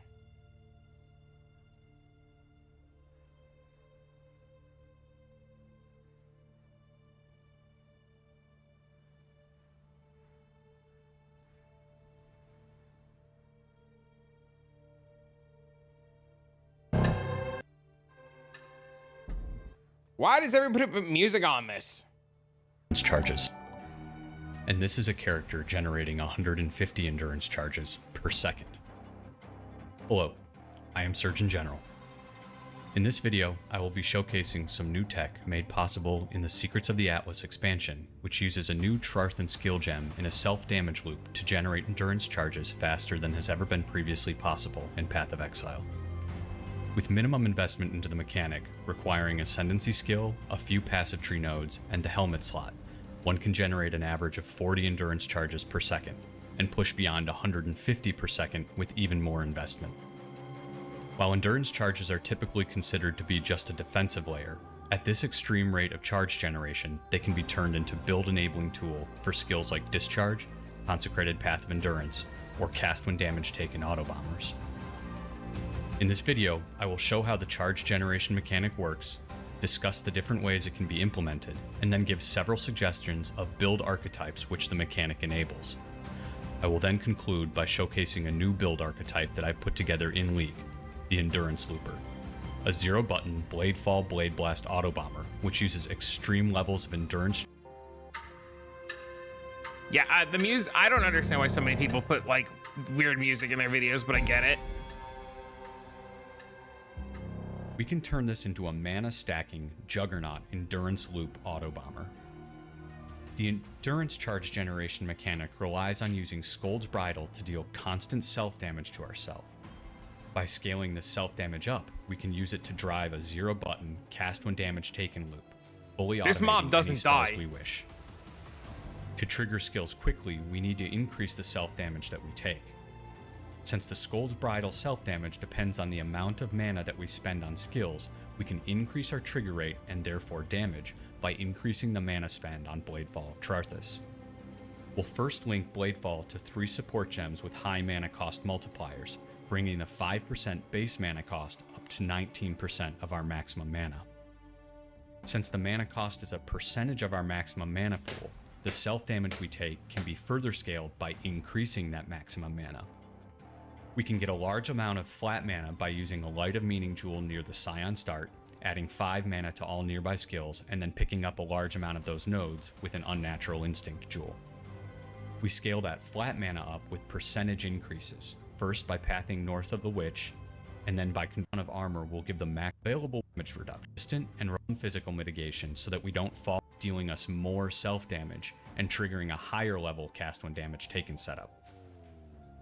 Speaker 1: Why does everybody put music on this?
Speaker 5: Charges. And this is a character generating 150 endurance charges per second. Hello, I am Surgeon General. In this video, I will be showcasing some new tech made possible in the Secrets of the Atlas expansion, which uses a new Trarthan skill gem in a self-damage loop to generate endurance charges faster than has ever been previously possible in Path of Exile. With minimum investment into the mechanic, requiring Ascendancy skill, a few passive tree nodes, and the helmet slot, one can generate an average of 40 endurance charges per second, and push beyond 150 per second with even more investment. While endurance charges are typically considered to be just a defensive layer, at this extreme rate of charge generation, they can be turned into build-enabling tool for skills like Discharge, Consecrated Path of Endurance, or Cast When Damage Taken Autobombers. In this video, I will show how the charge generation mechanic works, discuss the different ways it can be implemented, and then give several suggestions of build archetypes which the mechanic enables. I will then conclude by showcasing a new build archetype that I've put together in League, the Endurance Looper, a 0-button Bladefall Blade Blast Autobomber, which uses extreme levels of endurance.
Speaker 1: Yeah, the music, I don't understand why so many people put like weird music in their videos, but I get it.
Speaker 5: We can turn this into a mana stacking Juggernaut Endurance Loop Autobomber. The endurance charge generation mechanic relies on using Skold's Bridle to deal constant self-damage to ourselves. By scaling the self-damage up, we can use it to drive a 0-button Cast When Damage Taken loop, fully automating
Speaker 1: this mob doesn't
Speaker 5: any spells
Speaker 1: die
Speaker 5: we wish. To trigger skills quickly, we need to increase the self-damage that we take. Since the Skold's Bridle self-damage depends on the amount of mana that we spend on skills, we can increase our trigger rate and therefore damage by increasing the mana spend on Bladefall Trarthus. We'll first link Bladefall to 3 support gems with high mana cost multipliers, bringing the 5% base mana cost up to 19% of our maximum mana. Since the mana cost is a percentage of our maximum mana pool, the self-damage we take can be further scaled by increasing that maximum mana. We can get a large amount of flat mana by using a Light of Meaning jewel near the Scion start, adding 5 mana to all nearby skills, and then picking up a large amount of those nodes with an Unnatural Instinct jewel. We scale that flat mana up with percentage increases, first by pathing north of the Witch, and then by Conjunction of Armor will give the max available damage reduction, instant and run physical mitigation so that we don't fall, dealing us more self-damage and triggering a higher level Cast When Damage Taken setup.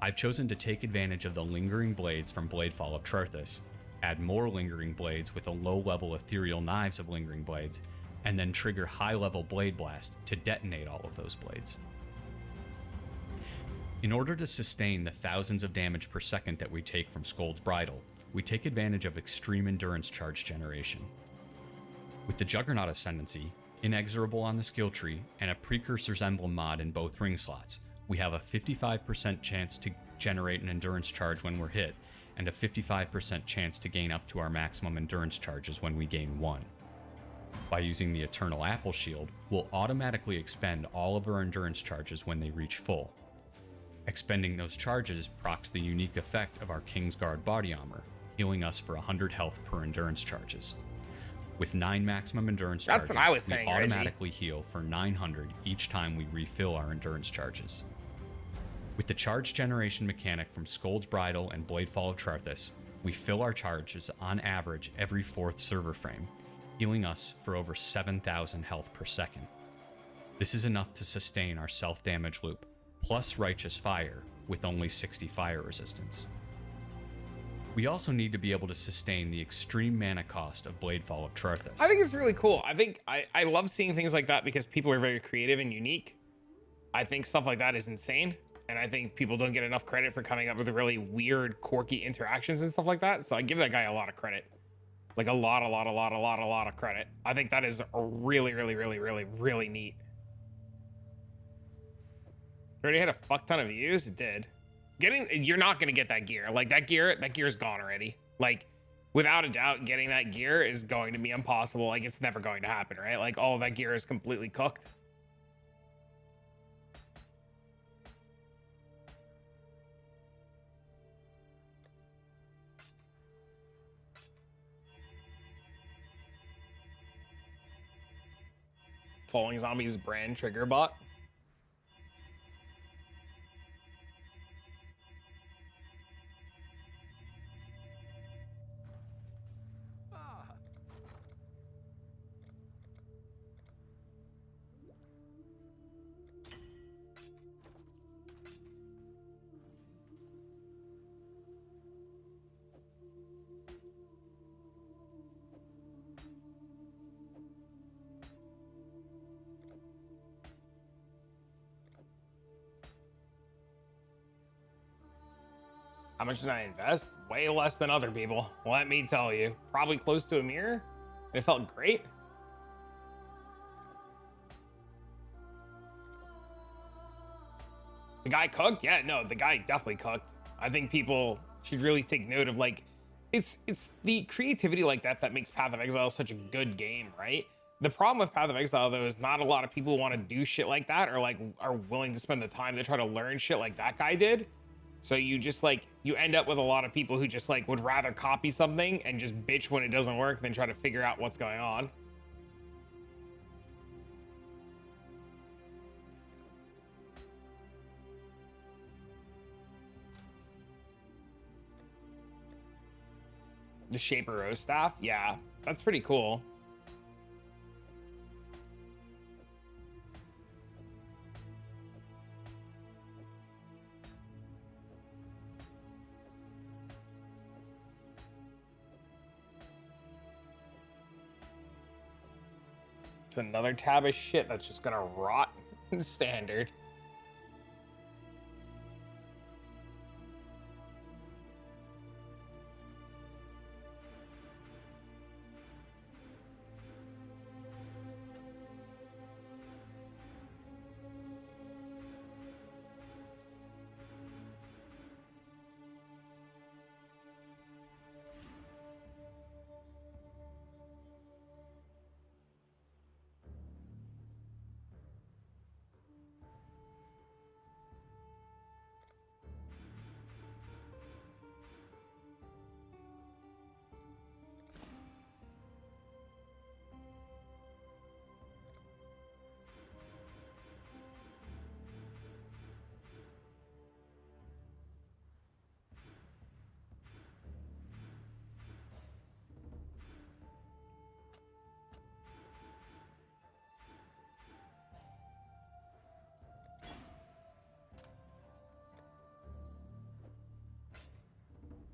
Speaker 5: I've chosen to take advantage of the Lingering Blades from Bladefall of Trarthus, add more Lingering Blades with a low-level Ethereal Knives of Lingering Blades, and then trigger high-level Blade Blast to detonate all of those blades. In order to sustain the thousands of damage per second that we take from Scold's Bridle, we take advantage of extreme endurance charge generation. With the Juggernaut Ascendancy, inexorable on the skill tree, and a Precursor's Emblem mod in both ring slots, we have a 55% chance to generate an endurance charge when we're hit, and a 55% chance to gain up to our maximum endurance charges when we gain 1. By using the Eternal Apple Shield, we'll automatically expend all of our endurance charges when they reach full. Expending those charges procs the unique effect of our Kingsguard body armor, healing us for 100 health per endurance charges. With 9 maximum endurance
Speaker 1: That's
Speaker 5: charges,
Speaker 1: what I was saying,
Speaker 5: we
Speaker 1: Reggie.
Speaker 5: automatically heal for 900 each time we refill our endurance charges. With the charge generation mechanic from Scold's Bridle and Bladefall of Charthus, we fill our charges on average every 4th server frame, healing us for over 7,000 health per second. This is enough to sustain our self-damage loop, plus Righteous Fire, with only 60 fire resistance. We also need to be able to sustain the extreme mana cost of Bladefall of Charthus.
Speaker 1: I think it's really cool. I think I love seeing things like that because people are very creative and unique. I think stuff like that is insane. And I think people don't get enough credit for coming up with really weird, quirky interactions and stuff like that. So I give that guy a lot of credit. Like a lot of credit. I think that is a really neat. Already had a fuck ton of views. It did. You're not gonna get that gear. Like that gear's gone already. Like without a doubt, getting that gear is going to be impossible. Like it's never going to happen, right? Like all of that gear is completely cooked. Falling Zombies brand trigger bot. How much did I invest? Way less than other people. Let me tell you. Probably close to a mirror. It felt great. The guy cooked? Yeah, no, the guy definitely cooked. I think people should really take note of like, it's the creativity like that that makes Path of Exile such a good game, right? The problem with Path of Exile though is not a lot of people want to do shit like that or like are willing to spend the time to try to learn shit like that guy did. So you just like, you end up with a lot of people who just like would rather copy something and just bitch when it doesn't work than try to figure out what's going on. The Shaper Rose staff? Yeah, that's pretty cool. It's another tab of shit that's just gonna rot in standard.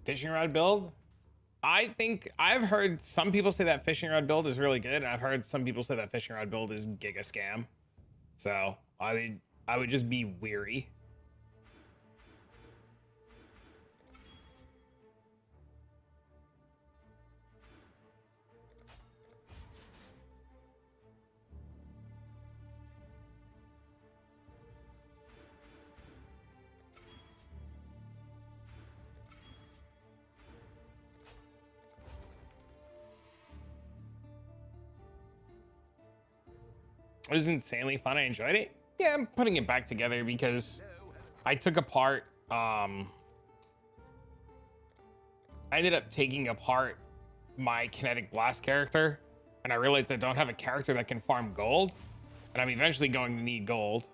Speaker 1: Fishing rod build? I think I've heard some people say that fishing rod build is really good, and I've heard some people say that fishing rod build is giga scam. So I would just be weary. It was insanely fun. I enjoyed it. Yeah, I'm putting it back together because I took apart I ended up taking apart my kinetic blast character, and I realized I don't have a character that can farm gold, and I'm eventually going to need gold.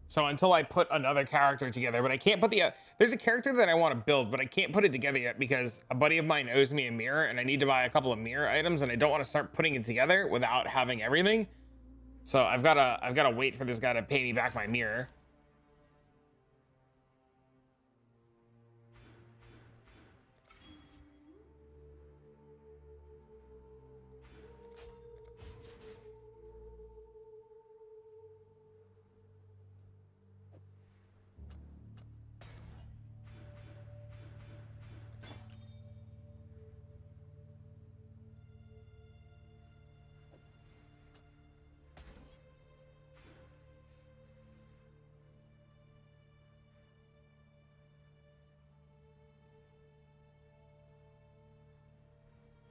Speaker 1: So until I put another character together, but I can't put the there's a character that I want to build, but I can't put it together yet because a buddy of mine owes me a mirror, and I need to buy a couple of mirror items, and I don't want to start putting it together without having everything. So I've gotta wait for this guy to pay me back my mirror.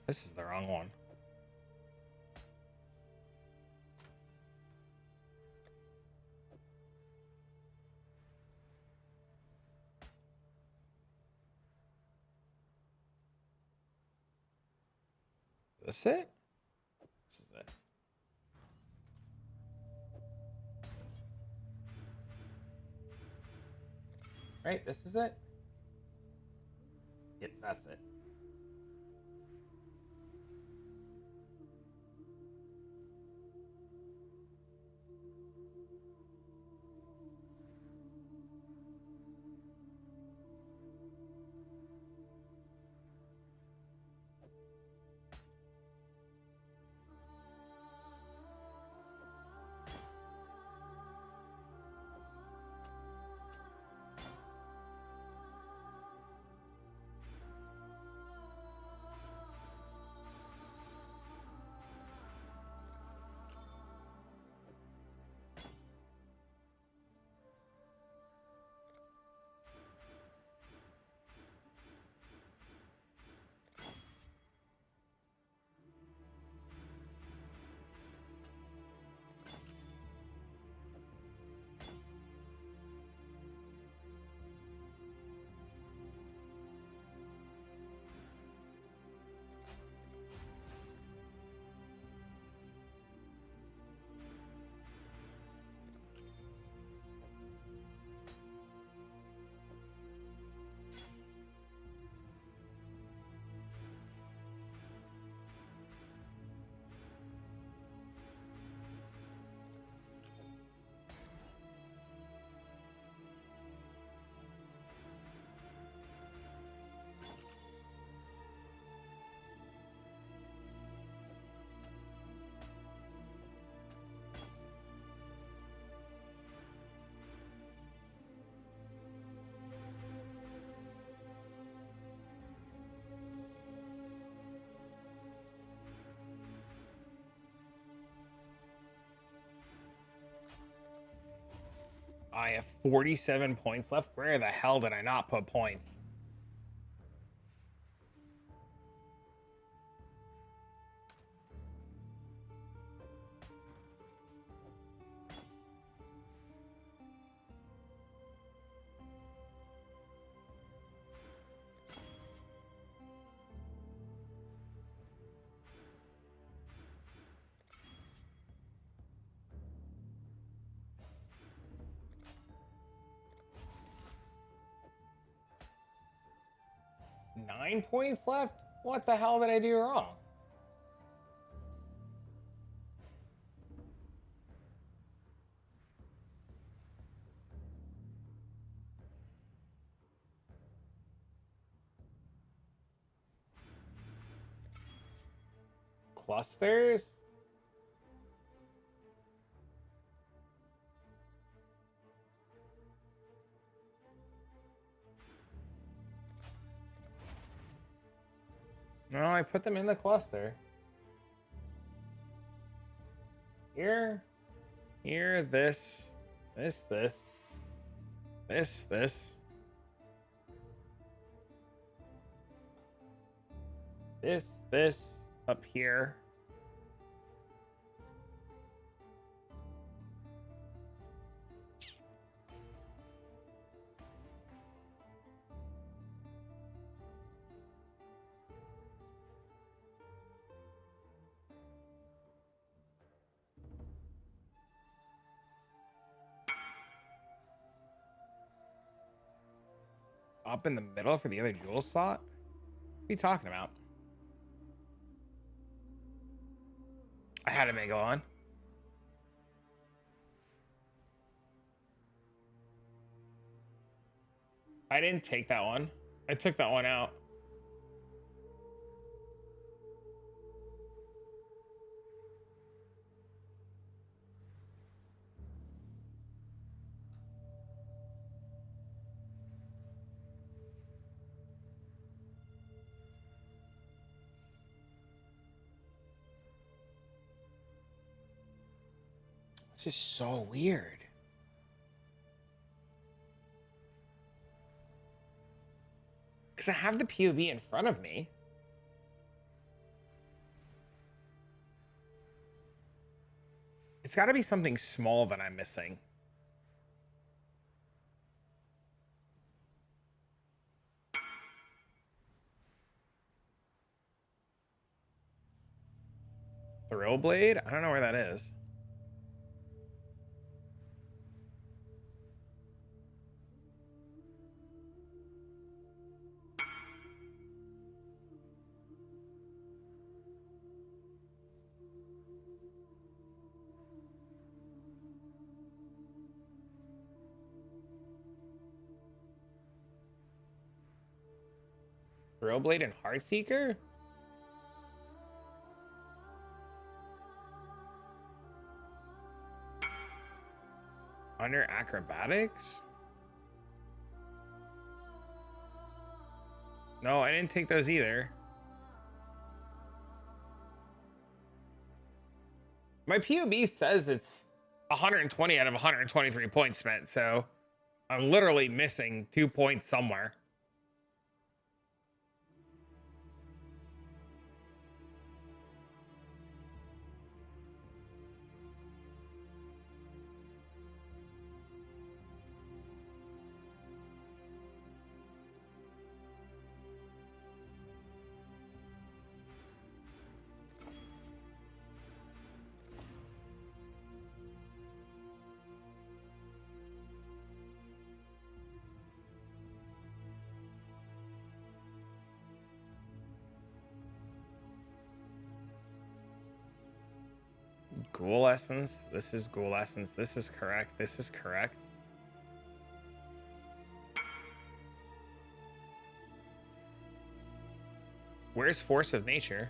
Speaker 1: This is the wrong one. Is this it? This is it. Right, this is it? Yep, that's it. I have 47 points left. Where the hell did I not put points? Nine points left? What the hell did I do wrong? clusters. No, I put them in the cluster. Here, here, this, this, this, this, this, up here. Up in the middle for the other jewel slot? What are you talking about? I had a Megalon. I didn't take that one. I took that one out. This is so weird. Because I have the POV in front of me. It's got to be something small that I'm missing. Thrill Blade? I don't know where that is. Thrill Blade and Heartseeker? Under acrobatics? No, I didn't take those either. My POV says it's 120 out of 123 points spent, so I'm literally missing 2 points somewhere. Ghoul Essence. This is Ghoul Essence. This is correct. This is correct. Where's Force of Nature?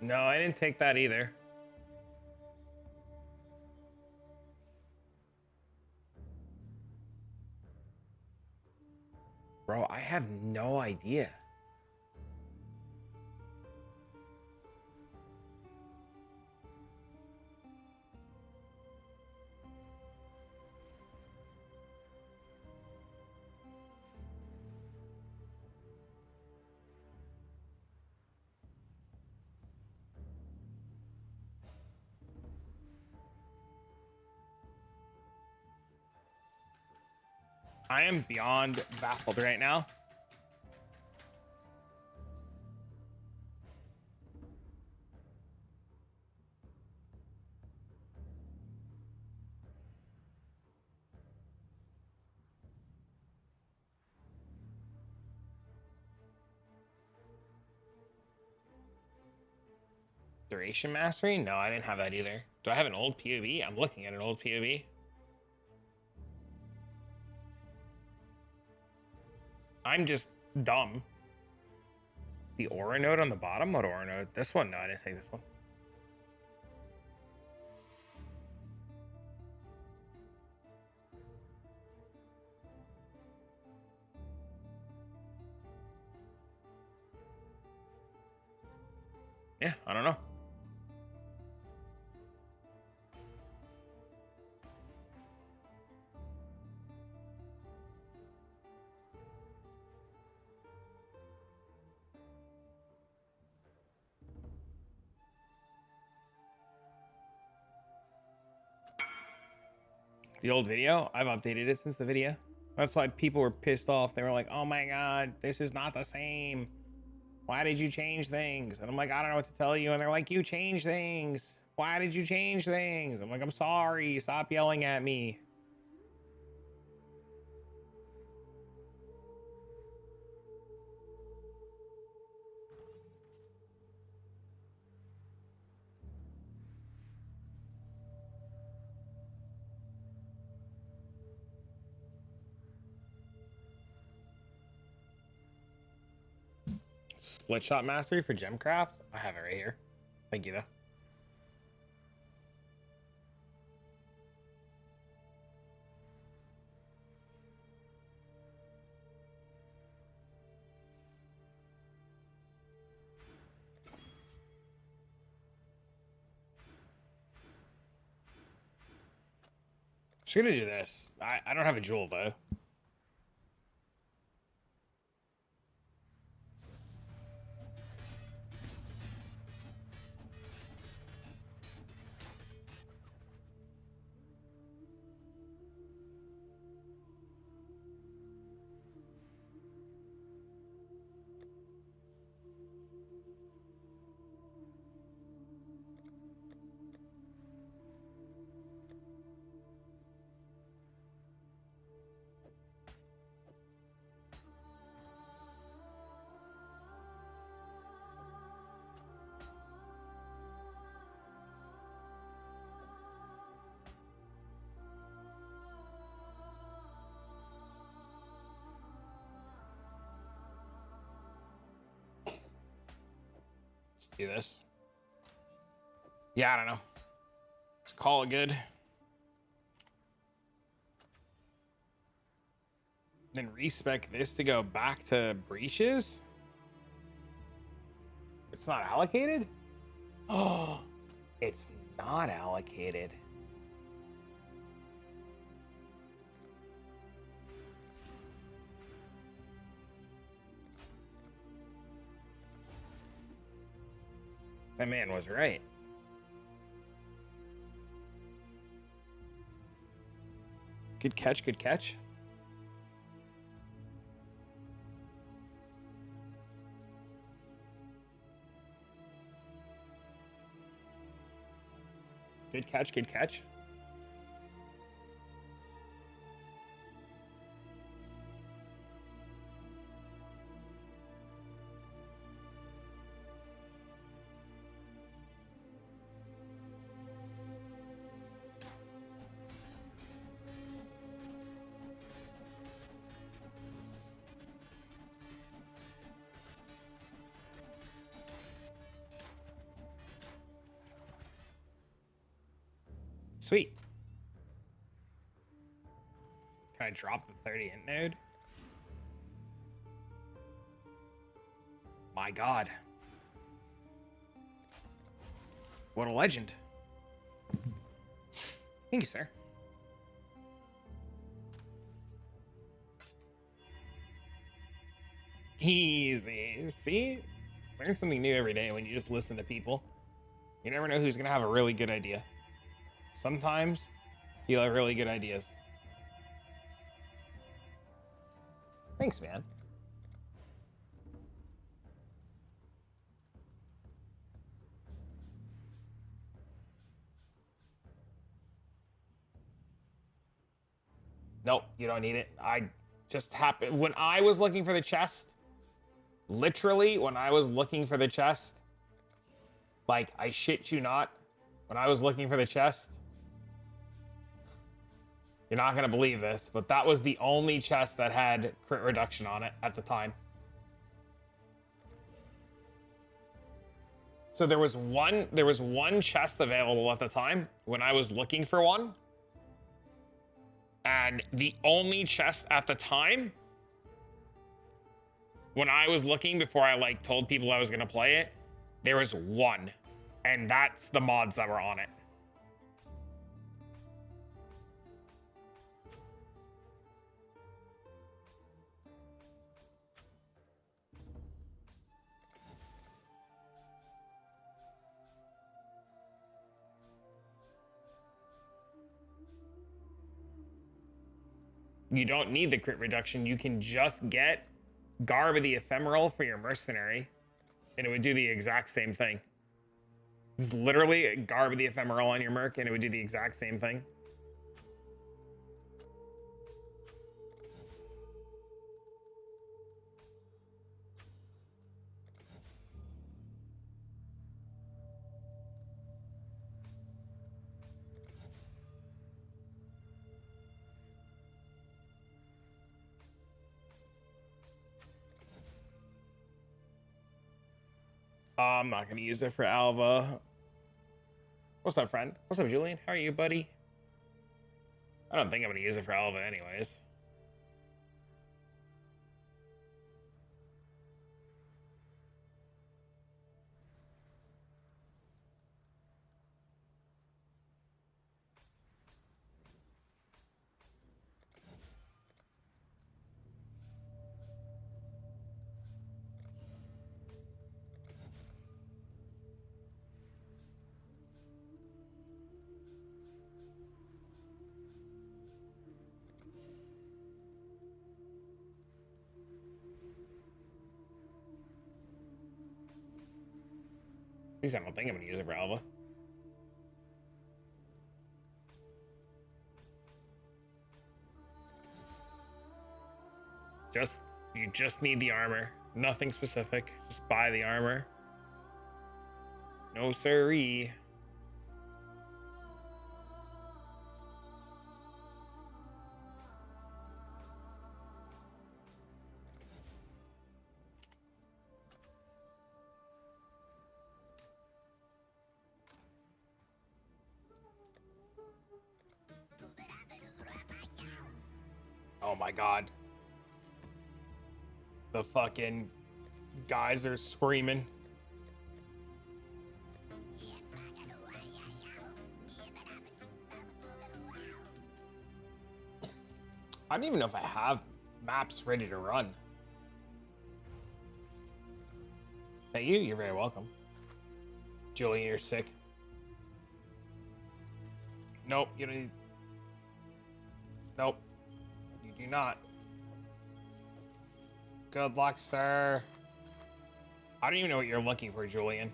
Speaker 1: No, I didn't take that either. Bro, I have no idea. I am beyond baffled right now. Duration mastery? No, I didn't have that either. Do I have an old POV? I'm looking at an old POV. I'm just dumb. The aura node on the bottom? What aura node? This one? No, I didn't take this one. Yeah, I don't know. The old video? I've updated it since the video. That's why people were pissed off. They were like, oh my god, this is not the same. Why did you change things? And I'm like, I don't know what to tell you. And they're like, you changed things. Why did you change things? I'm like, I'm sorry. Stop yelling at me. Split shot mastery for Gemcraft? I have it right here. Thank you, though. Just gonna do this. I don't have a jewel, though. Do this. Yeah, I don't know. Let's call it good. Then respec this to go back to breaches. It's not allocated? Oh, it's not allocated. That man was right. Good catch, good catch. Good catch, good catch. Sweet. Can I drop the 30 int node? My god. What a legend. Thank you, sir. Easy. See? Learn something new every day when you just listen to people. You never know who's going to have a really good idea. Sometimes you'll have really good ideas. Thanks, man. Nope, you don't need it. I just happened when I was looking for the chest. Literally, when I was looking for the chest, Like, I shit you not, when I was looking for the chest, you're not gonna believe this, but that was the only chest that had crit reduction on it at the time. So there was one chest available at the time when I was looking for one. And the only chest at the time when I was looking before I like told people I was gonna play it, there was one. And that's the mods that were on it. You don't need the crit reduction. You can just get Garb of the Ephemeral for your mercenary, and it would do the exact same thing. It's literally Garb of the Ephemeral on your merc, and it would do the exact same thing. I'm not gonna use it for Alva. What's up, friend? What's up, Julian? How are you, buddy? I don't think I'm gonna use it for Alva anyways. At least I don't think I'm gonna use it for Alva. You just need the armor. Nothing specific. Just buy the armor. No siree. Oh my god. The fucking guys are screaming. I don't even know if I have maps ready to run. Thank you, you're very welcome. Julian, you're sick. Nope, you don't need... Nope. You do not. Good luck, sir. I don't even know what you're looking for, Julian.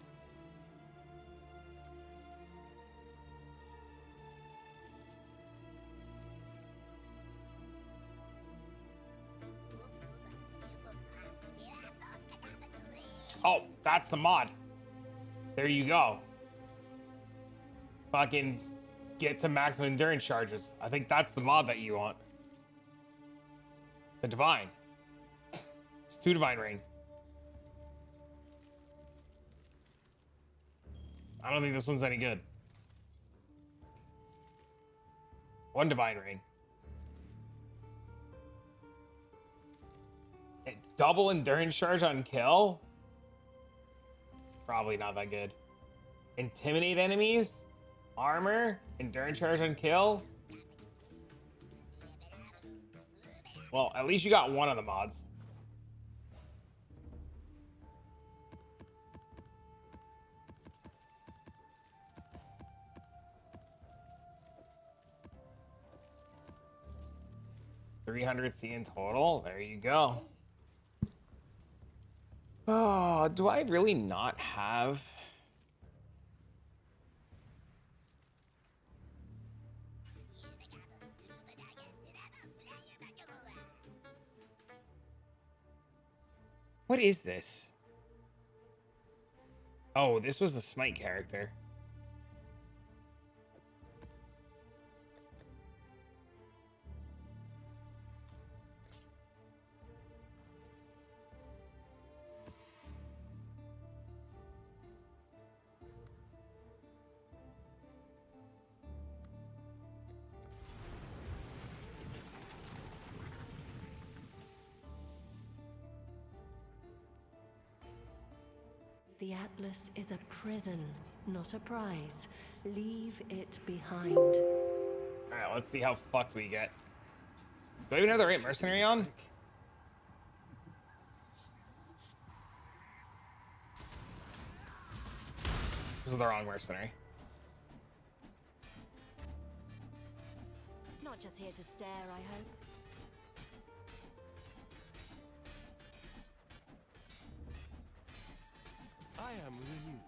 Speaker 1: Oh, that's the mod. There you go. Fucking get to maximum endurance charges. I think that's the mod that you want. The Divine. It's 2 Divine Ring. I don't think this one's any good. 1 Divine Ring. A double endurance charge on kill? Probably not that good. Intimidate enemies? Armor? Endurance charge on kill? Well, at least you got one of the mods. $300 C in total. There you go. Oh, do I really not have... What is this? Oh, this was the Smite character.
Speaker 6: The Atlas is a prison, not a prize. Leave it behind.
Speaker 1: All right, let's see how fucked we get. Do I even have the right mercenary on? This is the wrong mercenary.
Speaker 6: Not just here to stare, I hope.
Speaker 4: I am renewed.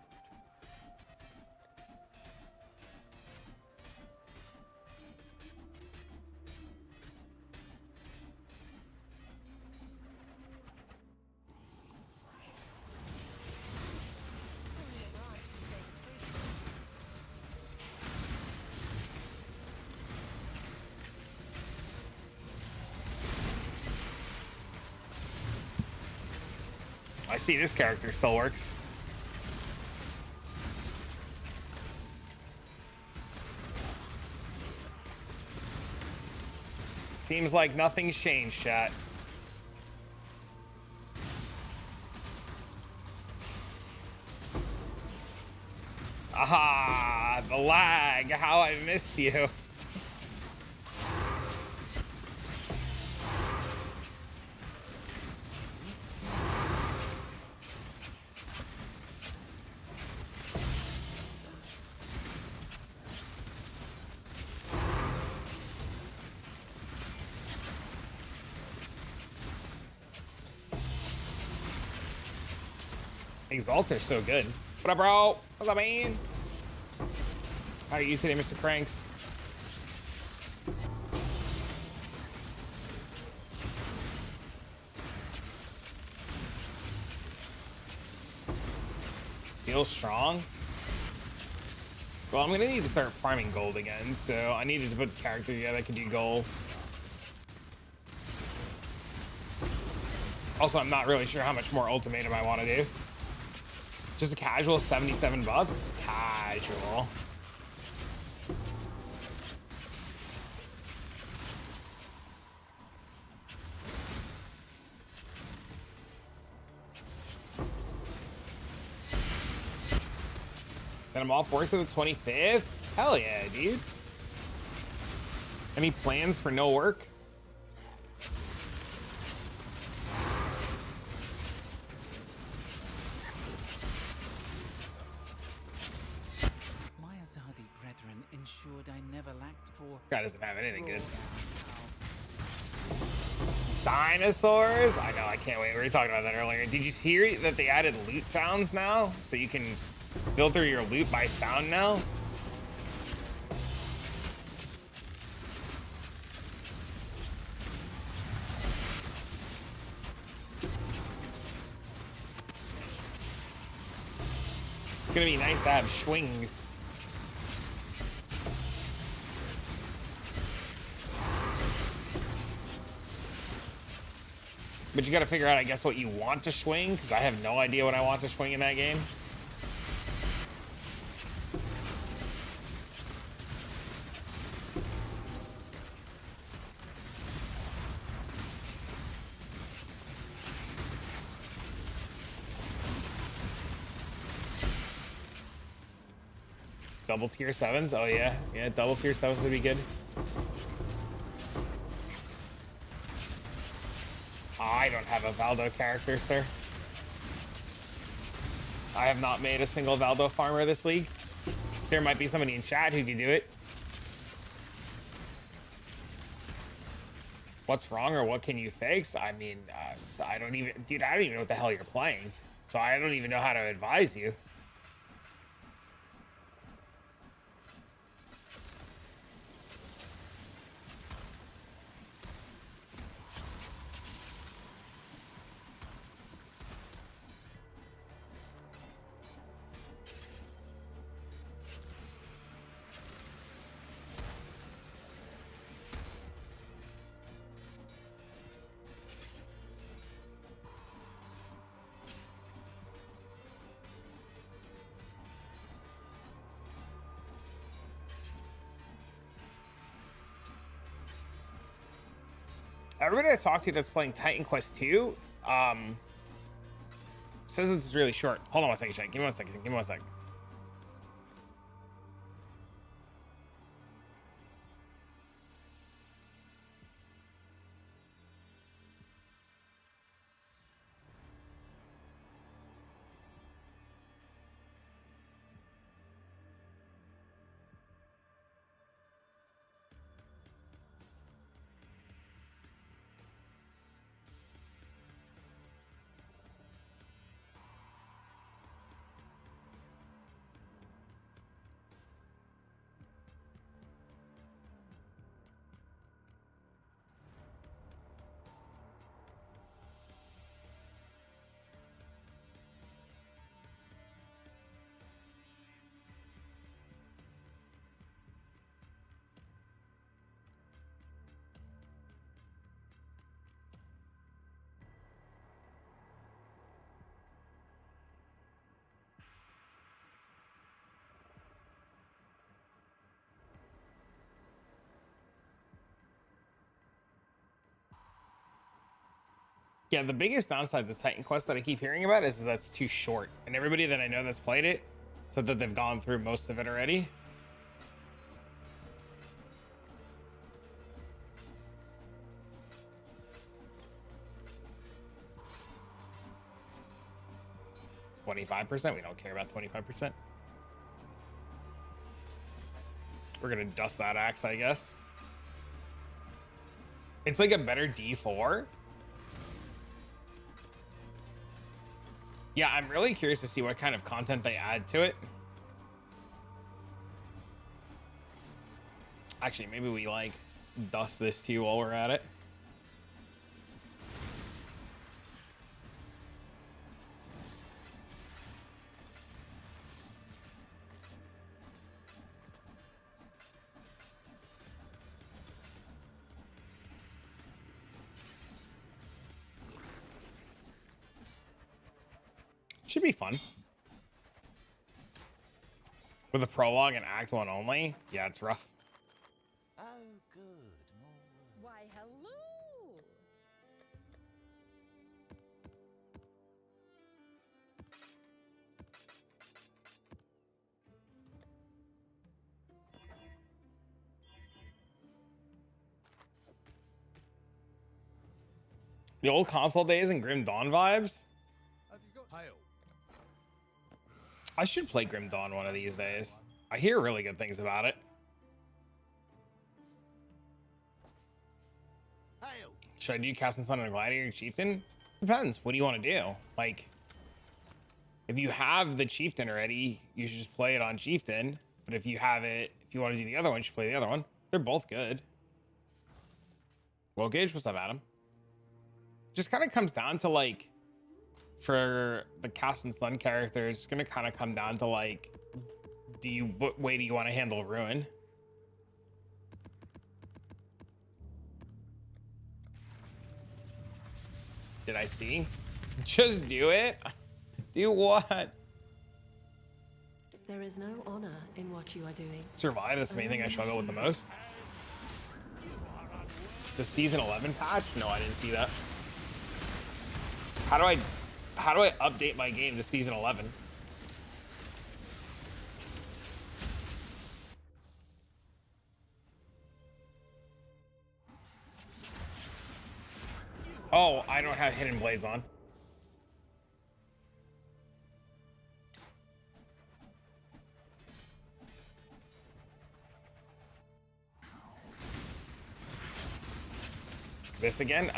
Speaker 1: I see this character still works. Seems like nothing's changed, chat. Aha! The lag! How I missed you. Exalts are so good. What up, bro? What's up, man? How are you today, Mr. Cranks? Feel strong? Well, I'm gonna need to start farming gold again, so I needed to put a character together that could do gold. Also, I'm not really sure how much more ultimatum I want to do. Just a casual 77 bucks? Casual. Then I'm off work to the 25th? Hell yeah, dude. Any plans for no work?
Speaker 7: My Azadi brethren ensured I never lacked for
Speaker 1: Guy doesn't have anything good.
Speaker 7: Thralldown.
Speaker 1: Dinosaurs? I know, I can't wait. We were talking about that earlier. Did you hear that they added loot sounds now? So you can filter your loot by sound now? It's gonna be nice to have swings. But you gotta figure out, I guess, what you want to swing, because I have no idea what I want to swing in that game. Double tier 7s? Oh yeah. Yeah, double tier 7s would be good. I don't have a Valdo character, sir. I have not made a single Valdo farmer this league. There might be somebody in chat who can do it. What's wrong or what can you fix? I mean, I don't even, dude, I don't even know what the hell you're playing. So I don't even know how to advise you. Everybody I talked to that's playing Titan Quest 2 says it's really short. Hold on one second, Shane. Give me 1 second. Give me 1 second. Yeah, the biggest downside to Titan Quest that I keep hearing about is that it's too short. And everybody that I know that's played it said that they've gone through most of it already. %? We don't care about 25%. We're gonna dust that axe, I guess. It's like a better D4. Yeah, I'm really curious to see what kind of content they add to it. Actually, maybe we like dust this too while we're at it. Should be fun. With a prologue and Act 1 only? Yeah, it's rough.
Speaker 3: Oh, good. More work.
Speaker 8: Why, hello!
Speaker 1: The old console days and Grim Dawn vibes?
Speaker 3: Have you got
Speaker 4: Hail.
Speaker 1: I should play Grim Dawn one of these days. I hear really good things about it.
Speaker 3: hail?
Speaker 1: Should I do Castle Sun and Gladiator Chieftain? Depends. What do you want to do? Like, if you have the Chieftain already, you should just play it on Chieftain. But if you have it, if you want to do the other one, you should play the other one. They're both good. Well, Gage, what's up, Adam? Just kind of comes down to like, for the Cast and Sun character, it's gonna kind of come down to like, what way do you want to handle Ruin? Did I see? Just do it. Do what?
Speaker 6: There is no honor in what you are doing.
Speaker 1: Survive. That's the main thing I struggle with the most. The season 11 patch? No, I didn't see that. How do I update my game to season 11? Oh, I don't have Hidden Blades on. This again?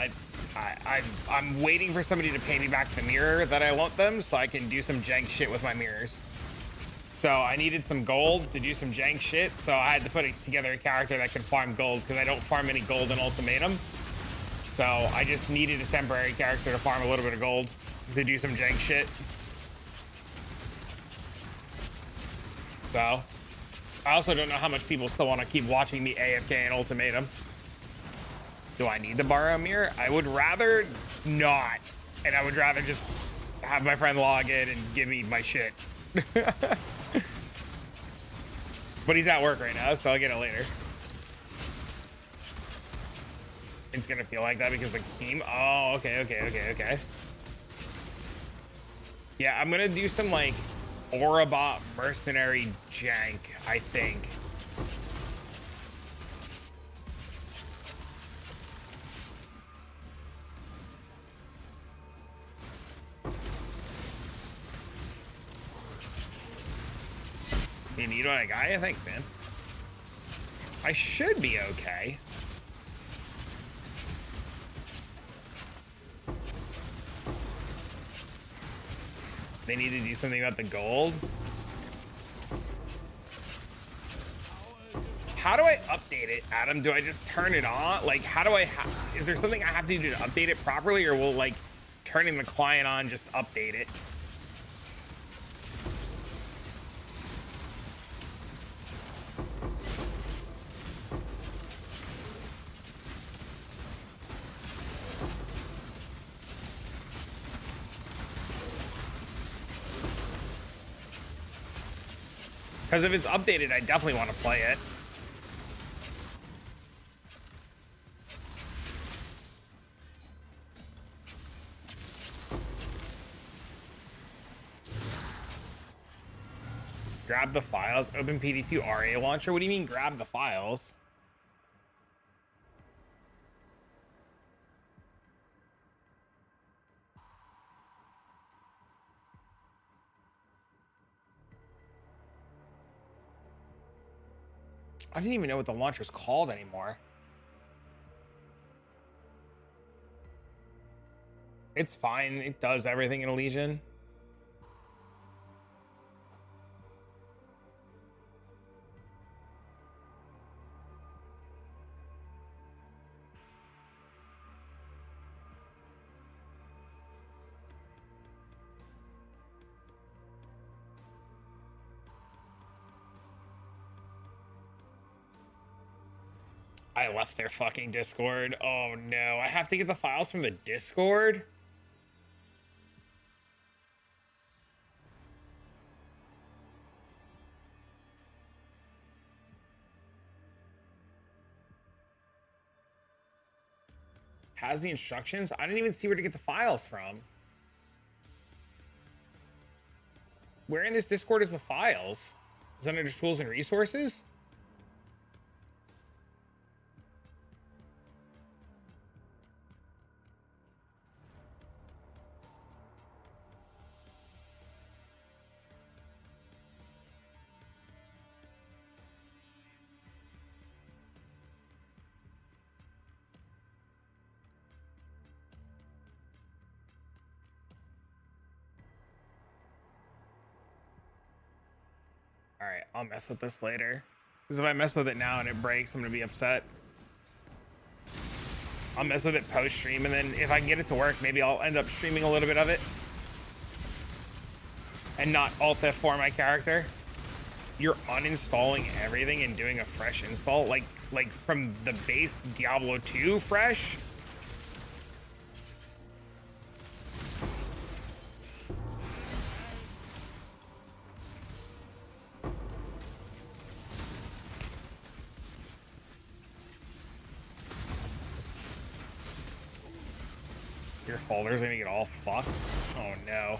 Speaker 1: I'm waiting for somebody to pay me back the mirror that I want them so I can do some jank shit with my mirrors. So I needed some gold to do some jank shit, so I had to put together a character that could farm gold because I don't farm any gold in Ultimatum. So I just needed a temporary character to farm a little bit of gold to do some jank shit. So I also don't know how much people still want to keep watching me AFK in Ultimatum. Do I need to borrow a mirror? I would rather not. And I would rather just have my friend log in and give me my shit. But he's at work right now, so I'll get it later. It's gonna feel like that because the team. Oh, okay. Yeah, I'm gonna do some like Orabot mercenary jank, I think. You need one, guy? Thanks, man. I should be okay. They need to do something about the gold. How do I update it, Adam? Do I just turn it on? Like, how do I, is there something I have to do to update it properly, or will like turning the client on just update it? Because if it's updated, I definitely want to play it. Grab the files, open PD2 RA launcher. What do you mean grab the files? I didn't even know what the launcher's called anymore. It's fine. It does everything in Elysian. I left their fucking Discord. Oh no, I have to get the files from the Discord? Has the instructions? I didn't even see where to get the files from. Where in this Discord is the files? Is it under tools and resources? All right, I'll mess with this later. Because if I mess with it now and it breaks, I'm gonna be upset. I'll mess with it post stream, and then if I can get it to work, maybe I'll end up streaming a little bit of it and not alt F4 my character. You're uninstalling everything and doing a fresh install, like from the base Diablo 2 fresh. Your folder's gonna get all fucked. Oh no.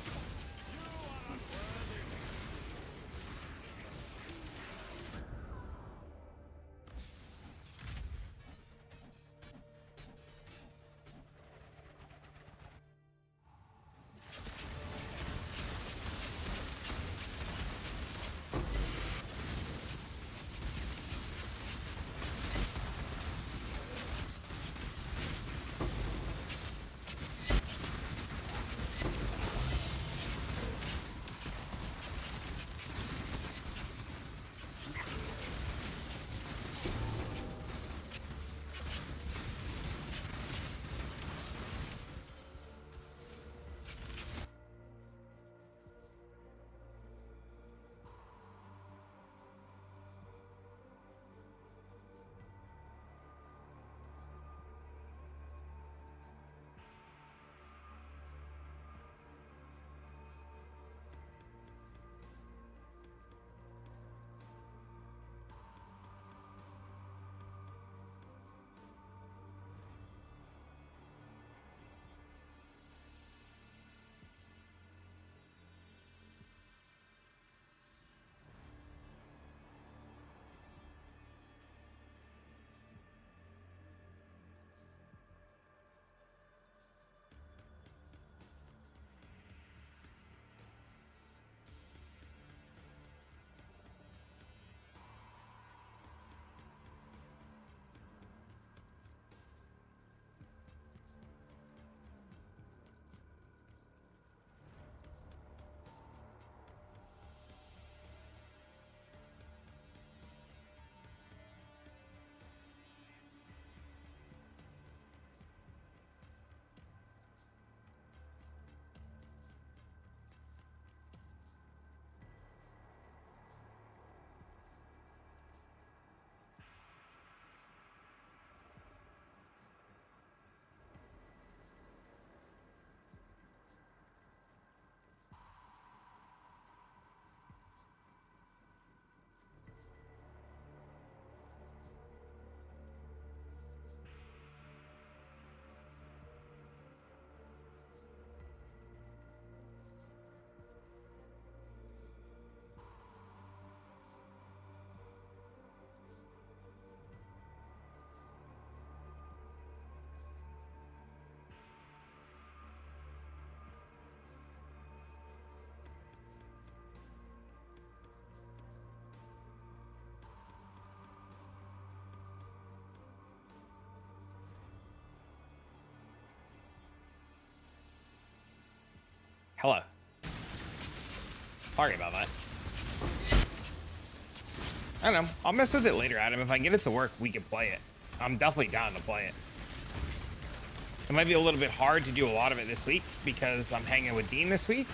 Speaker 1: Hello. Sorry about that. I don't know. I'll mess with it later, Adam. If I get it to work, we can play it. I'm definitely down to play it. It might be a little bit hard to do a lot of it this week because I'm hanging with Dean this week,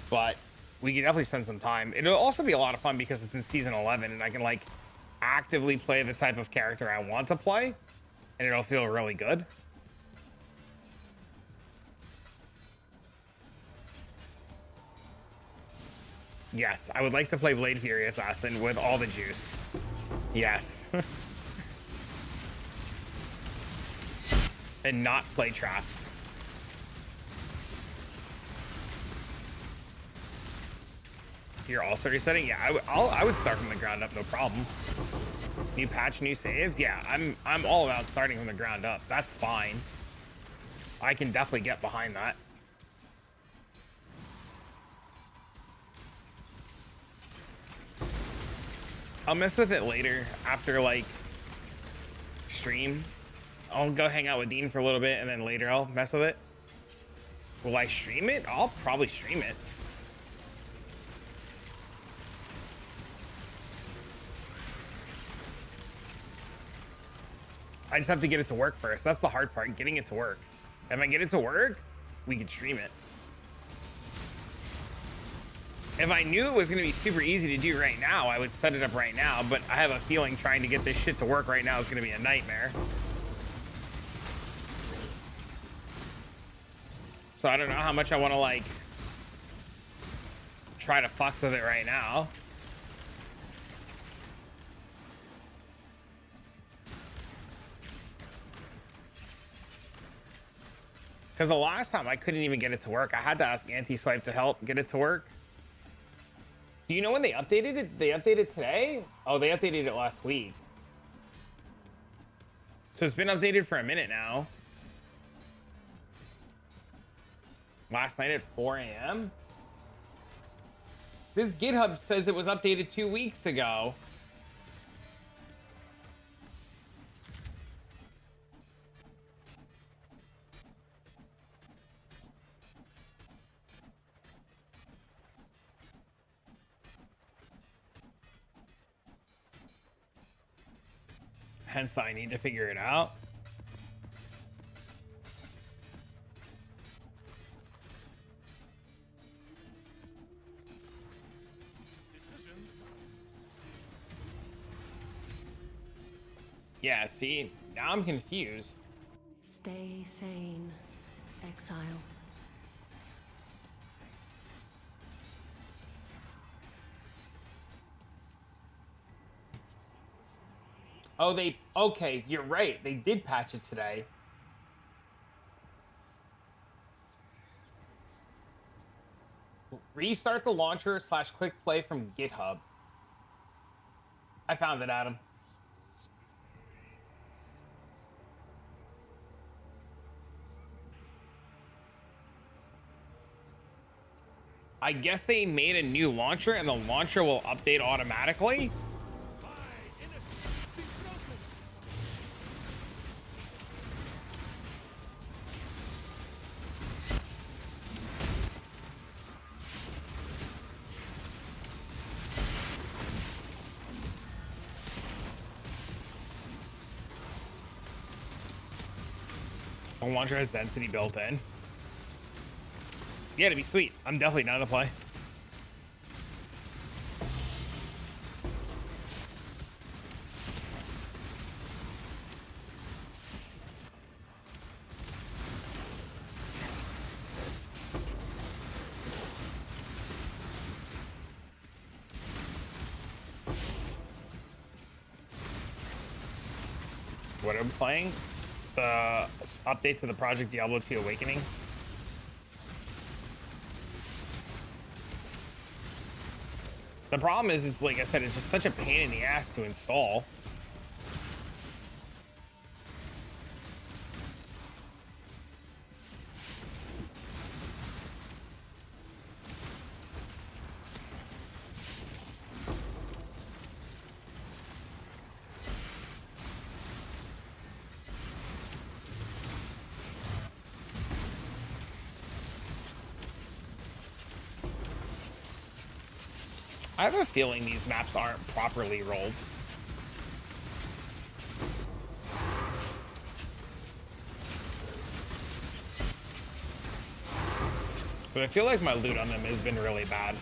Speaker 1: but we can definitely spend some time. It'll also be a lot of fun because it's in season 11 and I can like actively play the type of character I want to play and it'll feel really good. Yes, I would like to play Blade Fury Assassin with all the juice. Yes. And not play traps. You're also resetting? Yeah, I would start from the ground up, no problem. New patch, new saves? Yeah, I'm all about starting from the ground up. That's fine. I can definitely get behind that. I'll mess with it later after like stream. I'll go hang out with Dean for a little bit and then later I'll mess with it. Will I stream it? I'll probably stream it. I just have to get it to work first. That's the hard part, getting it to work. If I get it to work, we can stream it. If I knew it was going to be super easy to do right now, I would set it up right now, but I have a feeling trying to get this shit to work right now is going to be a nightmare. So I don't know how much I want to like try to fucks with it right now. Because the last time I couldn't even get it to work. I had to ask Anti-Swipe to help get it to work. Do you know when they updated it? They updated today? Oh, they updated it last week. So it's been updated for a minute now. Last night at 4 a.m.? This GitHub says it was updated 2 weeks ago. Hence, I need to figure it out. Yeah, see, now I'm confused.
Speaker 6: Stay sane, exile.
Speaker 1: Oh, okay, you're right. They did patch it today. Restart the launcher / quick play from GitHub. I found it, Adam. I guess they made a new launcher and the launcher will update automatically. The launcher has density built in. Yeah, it'd be sweet. I'm definitely down to play. What I'm playing? The update to the Project Diablo 2 Awakening. The problem is, it's like I said, it's just such a pain in the ass to install. I have a feeling these maps aren't properly rolled. But I feel like my loot on them has been really bad.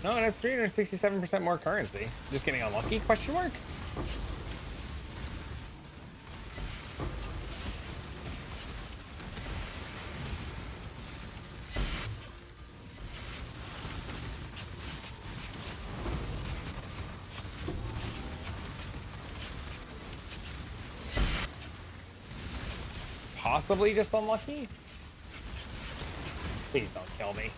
Speaker 1: No, it has 367% more currency. Just getting unlucky? Question mark? Possibly just unlucky? Please don't kill me.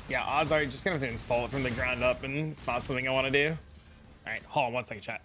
Speaker 1: Yeah, odds are you're just gonna have to install it from the ground up, and it's not something I want to do. All right, hold on one second, chat.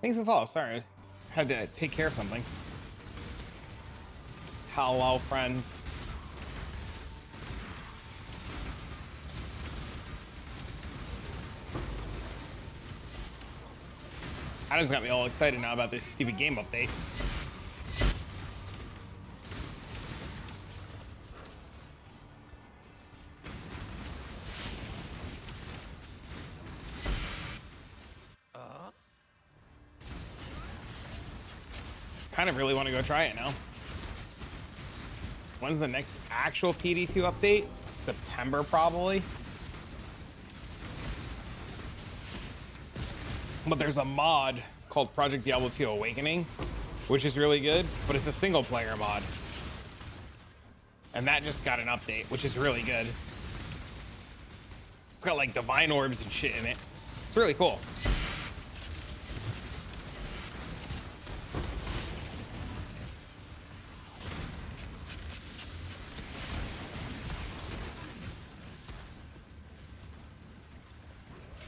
Speaker 1: Thanks for the follow. Sorry, I had to take care of something. Hello, friends. Adam's got me all excited now about this stupid game update. Kind of really want to go try it now. When's the next actual PD2 update? September, probably. But there's a mod called Project Diablo 2 Awakening, which is really good, but it's a single player mod. And that just got an update, which is really good. It's got like divine orbs and shit in it. It's really cool.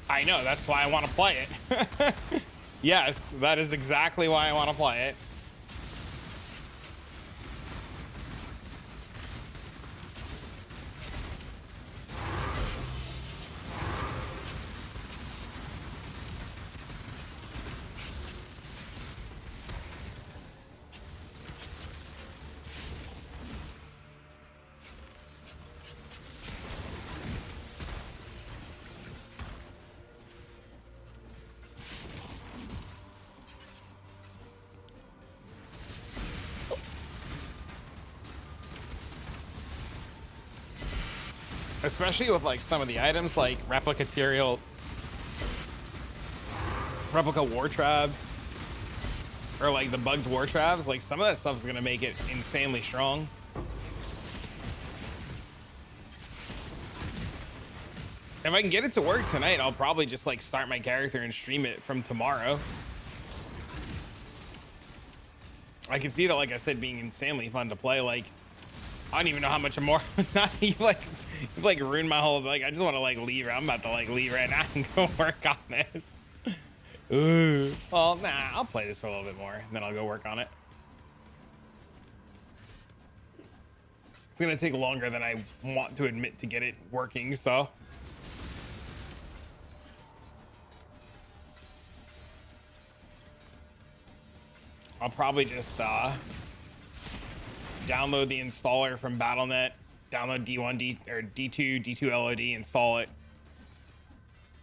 Speaker 1: I know, that's why I want to play it. Yes, that is exactly why I want to play it. Especially with like some of the items like replica materials, replica war trabs, or like the bugged war trabs, like some of that stuff is gonna make it insanely strong. If I can get it to work tonight, I'll probably just like start my character and stream it from tomorrow. I can see that, like I said, being insanely fun to play. Like, I don't even know how much more. You've like ruined my whole, like, I just want to like leave. I'm about to like leave right now and go work on this. Ooh. Well, nah, I'll play this for a little bit more, and then I'll go work on it. It's gonna take longer than I want to admit to get it working, so. I'll probably just download the installer from Battle.net, download D1, or D2, D2 LOD, install it,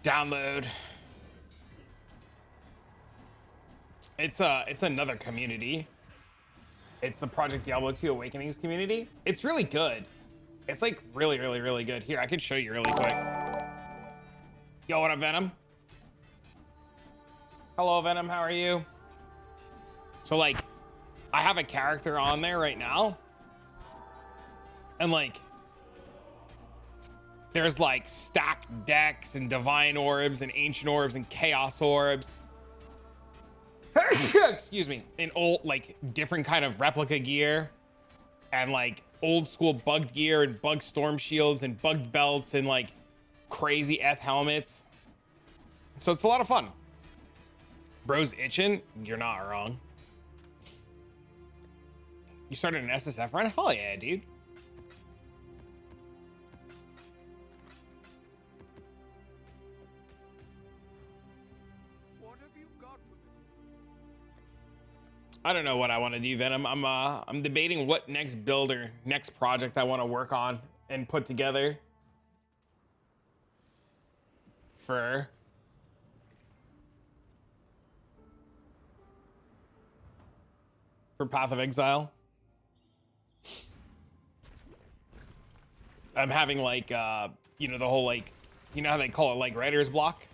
Speaker 1: download. It's another community. It's the Project Diablo 2 Awakenings community. It's really good. It's like really, really, really good. Here, I can show you really quick. Yo, what up, Venom? Hello, Venom, how are you? So like, I have a character on there right now, and like, there's like stacked decks and divine orbs and ancient orbs and chaos orbs. Excuse me. And old, like, different kind of replica gear, and like old school bugged gear and bugged storm shields and bugged belts and like crazy F helmets. So it's a lot of fun. Bro's itching. You're not wrong. You started an SSF run? Hell yeah, dude.
Speaker 3: What have you got for me?
Speaker 1: I don't know what I want to do, Venom. I'm debating what next build or next project I want to work on and put together for Path of Exile. I'm having like you know, the whole like, you know how they call it like writer's block?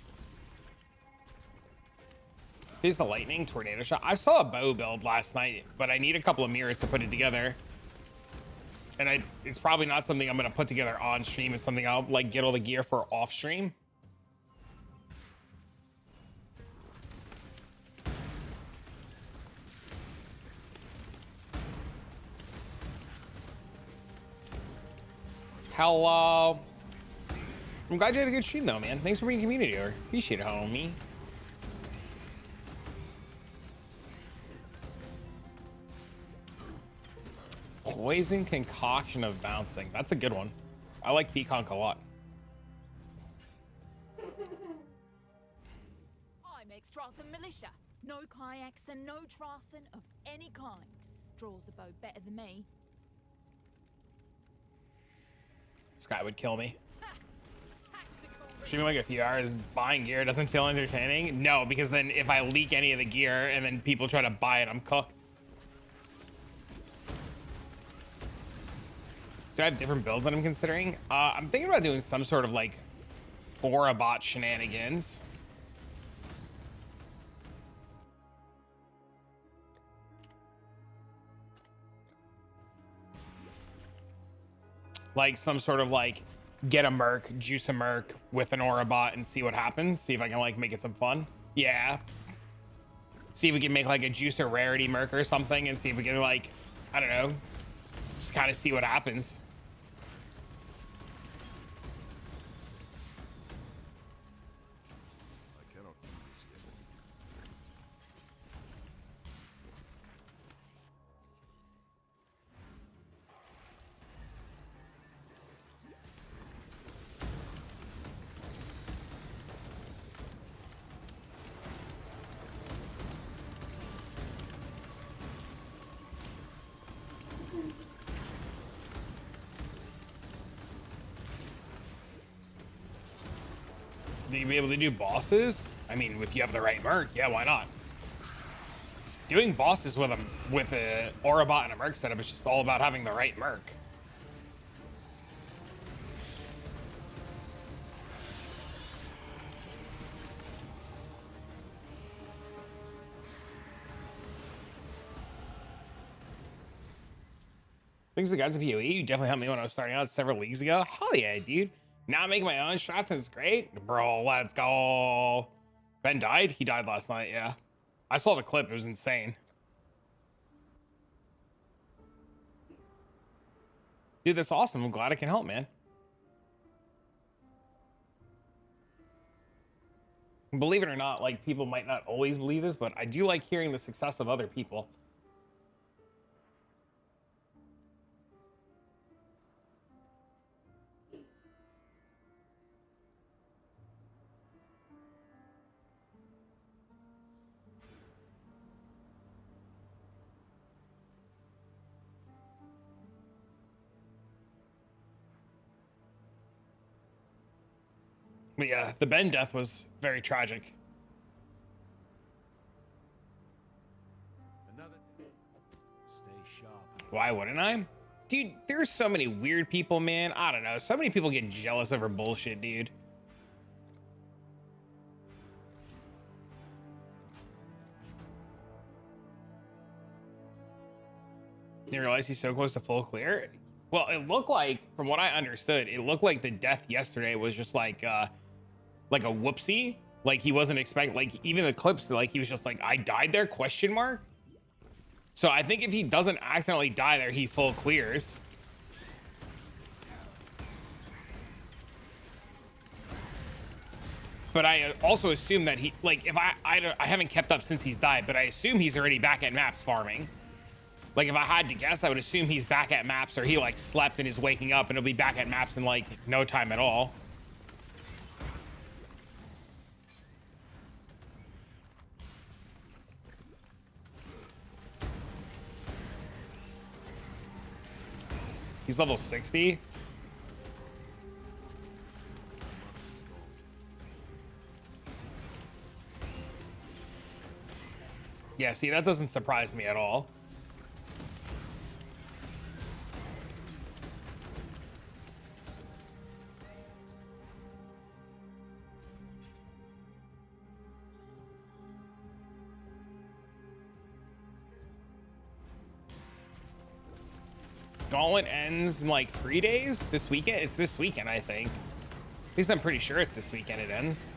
Speaker 1: Here's the lightning tornado shot. I saw a bow build last night, but I need a couple of mirrors to put it together. And it's probably not something I'm gonna put together on stream. It's something I'll like get all the gear for off stream. Hello. I'm glad you had a good stream though, man. Thanks for being community, or appreciate it, homie. Poison concoction of bouncing. That's a good one. I like Peaconk a lot.
Speaker 8: I'm ex-Strathen militia. No kayaks and no Strathen of any kind. Draws a bow better than me.
Speaker 1: This guy would kill me.
Speaker 8: Tactical.
Speaker 1: Streaming like a few hours buying gear doesn't feel entertaining. No, because then if I leak any of the gear and then people try to buy it, I'm cooked. Do I have different builds that I'm considering? I'm thinking about doing some sort of like Aura bot shenanigans. Like some sort of like get a merc, juice a merc with an Aura bot and see what happens. See if I can like make it some fun. Yeah. See if we can make like a juice or rarity merc or something and see if we can like, I don't know, just kind of see what happens.
Speaker 3: I cannot do this yet.
Speaker 1: Do you be able to do bosses? I mean, if you have the right merc, yeah, why not? Doing bosses with a Aura bot and a merc setup is just all about having the right merc. Thanks to the guys at PoE. You definitely helped me when I was starting out several leagues ago. Hell yeah, dude. Now I'm making my own shots and it's great. Bro, let's go. Ben died? He died last night, yeah. I saw the clip. It was insane. Dude, that's awesome. I'm glad I can help, man. Believe it or not, like, people might not always believe this, but I do like hearing the success of other people. But yeah, the Ben death was very tragic.
Speaker 3: Another day. Stay sharp.
Speaker 1: Why wouldn't I? Dude, there's so many weird people, man. I don't know. So many people get jealous over bullshit, dude. Didn't realize he's so close to full clear. Well, it looked like, from what I understood, it looked like the death yesterday was just like a whoopsie. Like he wasn't expecting, like even the clips, like he was just like, I died there, question mark. So I think if he doesn't accidentally die there, he full clears. But I also assume that he, like, if I haven't kept up since he's died, but I assume he's already back at maps farming. Like if I had to guess, I would assume he's back at maps, or he like slept and is waking up and he'll be back at maps in like no time at all. He's level 60. Yeah, see, that doesn't surprise me at all. Gauntlet ends in like 3 days this weekend. It's this weekend, I think. At least I'm pretty sure it's this weekend it ends.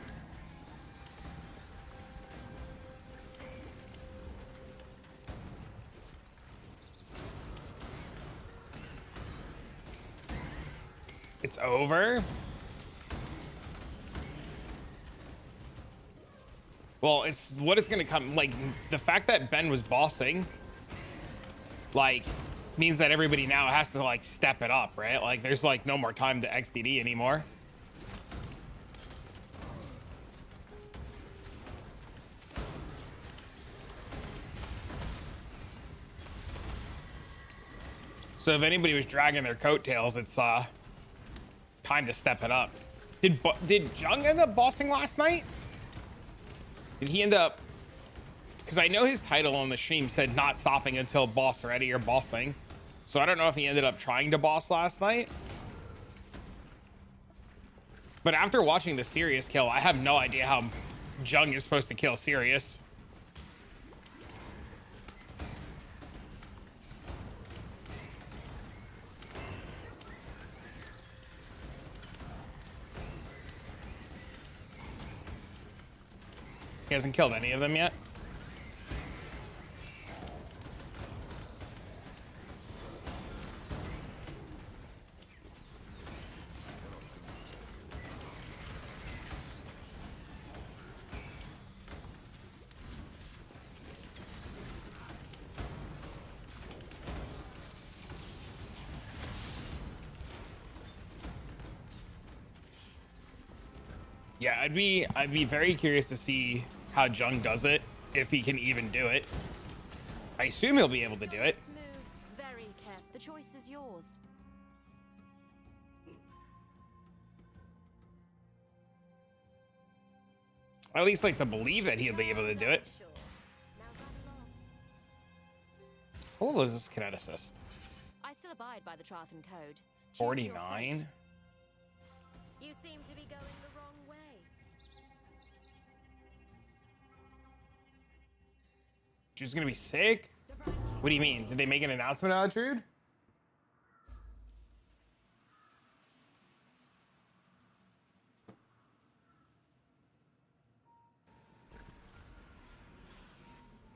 Speaker 1: It's over. Well, it's what it's gonna come like the fact that Ben was bossing, like means that everybody now has to like step it up, right? Like there's like no more time to XDD anymore. So if anybody was dragging their coattails, it's time to step it up. Did Jung end up bossing last night? Did he end up? Because I know his title on the stream said not stopping until boss ready or bossing. So I don't know if he ended up trying to boss last night. But after watching the Sirius kill, I have no idea how Jung is supposed to kill Sirius. He hasn't killed any of them yet. Yeah, I'd be very curious to see how Jung does it, if he can even do it. I assume he'll be able to do it.
Speaker 6: Move very careful. The choice is yours.
Speaker 1: I at least like to believe that he'll be able to do it.
Speaker 6: Sure. Now run along.
Speaker 1: What was this kineticist?
Speaker 6: I still abide by the Trathan Code. Choose your
Speaker 1: 49.
Speaker 6: fate. You seem to be going the wrong way.
Speaker 1: She's gonna be sick? What do you mean? Did they make an announcement out of Druid?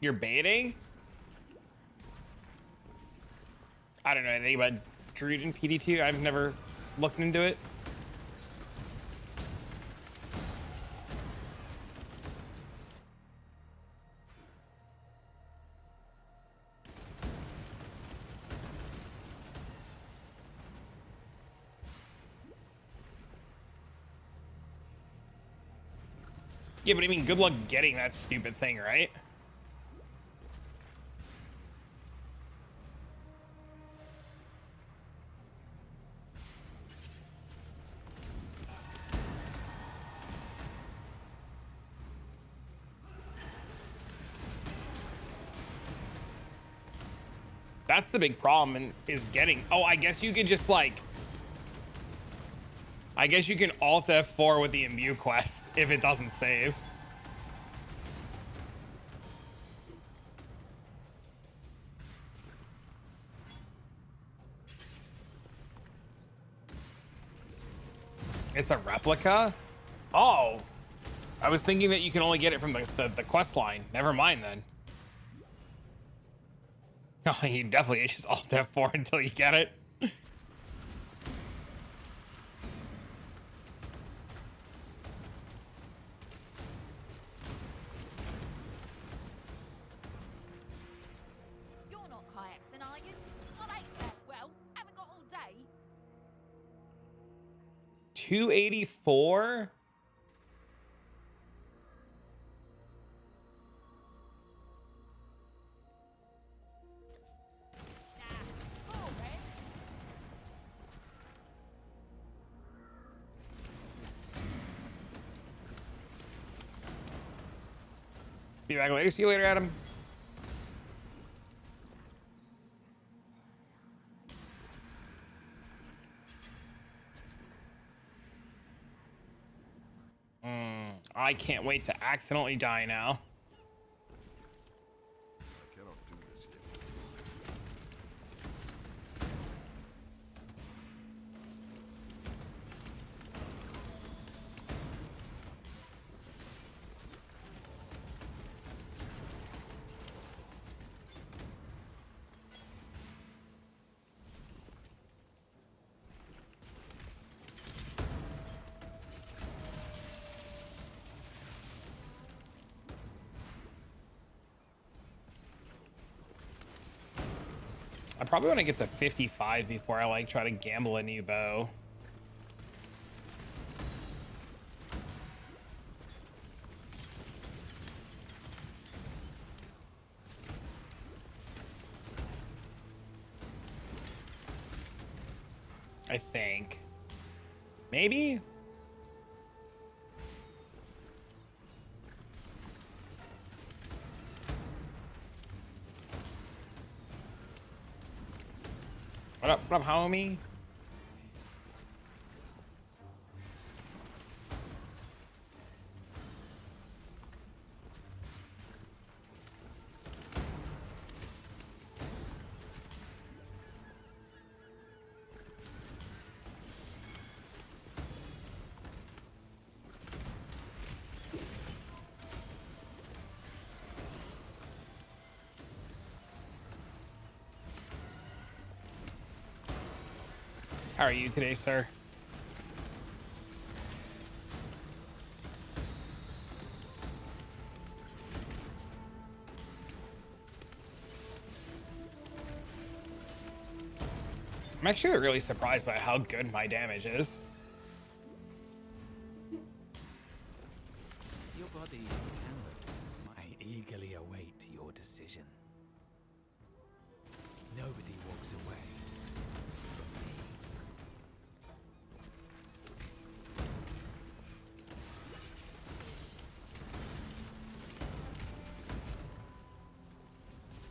Speaker 1: You're baiting? I don't know anything about Druid and PD2. I've never looked into it. Yeah, but I mean, good luck getting that stupid thing, right? That's the big problem, and is getting... Oh, I guess you could just, like... I guess you can Alt F4 with the Imbue quest if it doesn't save. It's a replica? Oh! I was thinking that you can only get it from the quest line. Never mind then. No, you definitely it's just Alt F4 until you get it.
Speaker 8: You're not kayaks, are you? I ain't that well. Haven't got all day.
Speaker 1: 284? Be back later. See you later, Adam. I can't wait to accidentally die now.
Speaker 3: I cannot do this yet.
Speaker 1: probably want to get to 55 before I like try to gamble a new bow. I think. Maybe? What up, homie? How are you today, sir? I'm actually really surprised by how good my damage is.
Speaker 7: Your body is the canvas. I eagerly await your decision. Nobody walks away from me.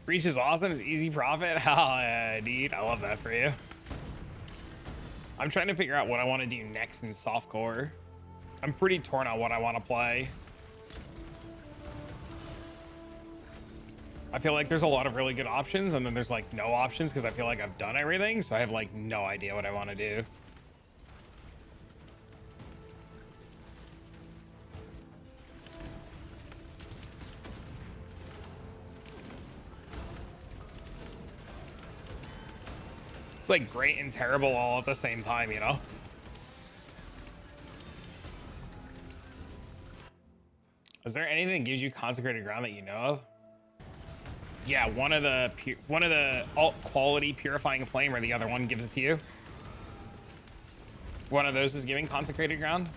Speaker 1: Reach is awesome. It's easy profit. Oh, yeah, dude. I love that for you. I'm trying to figure out what I want to do next in softcore. I'm pretty torn on what I want to play. I feel like there's a lot of really good options, and then there's like no options because I feel like I've done everything. So I have like no idea what I want to do. It's like great and terrible all at the same time, you know? Is there anything that gives you consecrated ground that you know of? Yeah, one of the alt quality purifying flame, or the other one gives it to you. One of those is giving consecrated ground.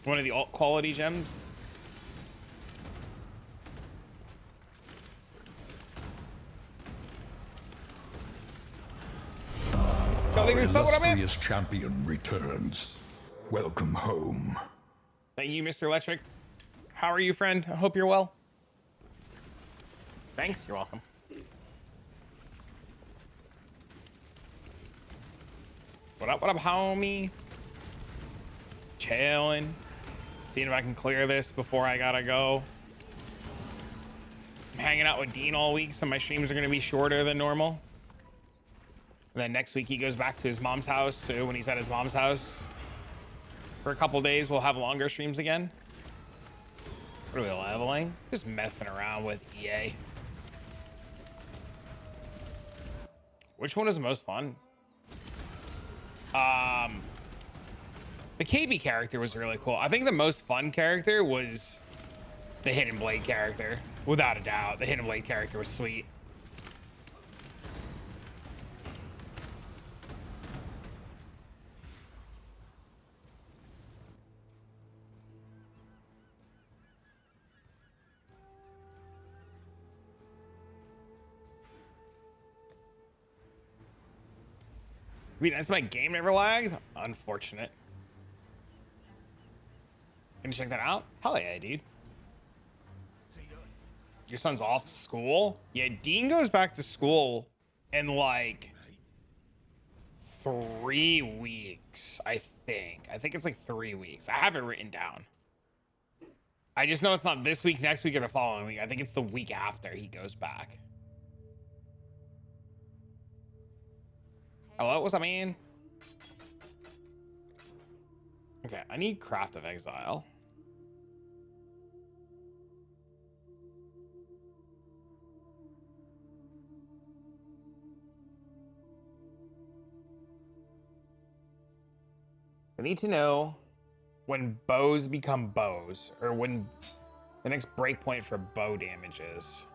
Speaker 1: One of the alt quality gems.
Speaker 3: Our
Speaker 1: think that's not what I meant.
Speaker 3: illustrious champion returns. Welcome home.
Speaker 1: Thank you, Mr. Electric. How are you, friend? I hope you're well. Thanks, you're welcome. What up, homie? Chillin'. Seeing if I can clear this before I gotta go. I'm hanging out with Dean all week, so my streams are gonna be shorter than normal. And then next week he goes back to his mom's house, so when he's at his mom's house for a couple days, we'll have longer streams again. What are we leveling? Just messing around with EA. Which one is the most fun? The KB character was really cool. I think the most fun character was the Hidden Blade character. Without a doubt, the Hidden Blade character was sweet. I mean, that's my game never lagged. Unfortunate. Can you check that out? Hell yeah, dude. Your son's off school? Yeah, Dean goes back to school in like 3 weeks, I think. I think it's like 3 weeks. I have it written down. I just know it's not this week, next week, or the following week. I think it's the week after he goes back. Hello, what's up, man? Okay, I need Craft of Exile. I need to know when bows become bows, or when the next breakpoint for bow damage is.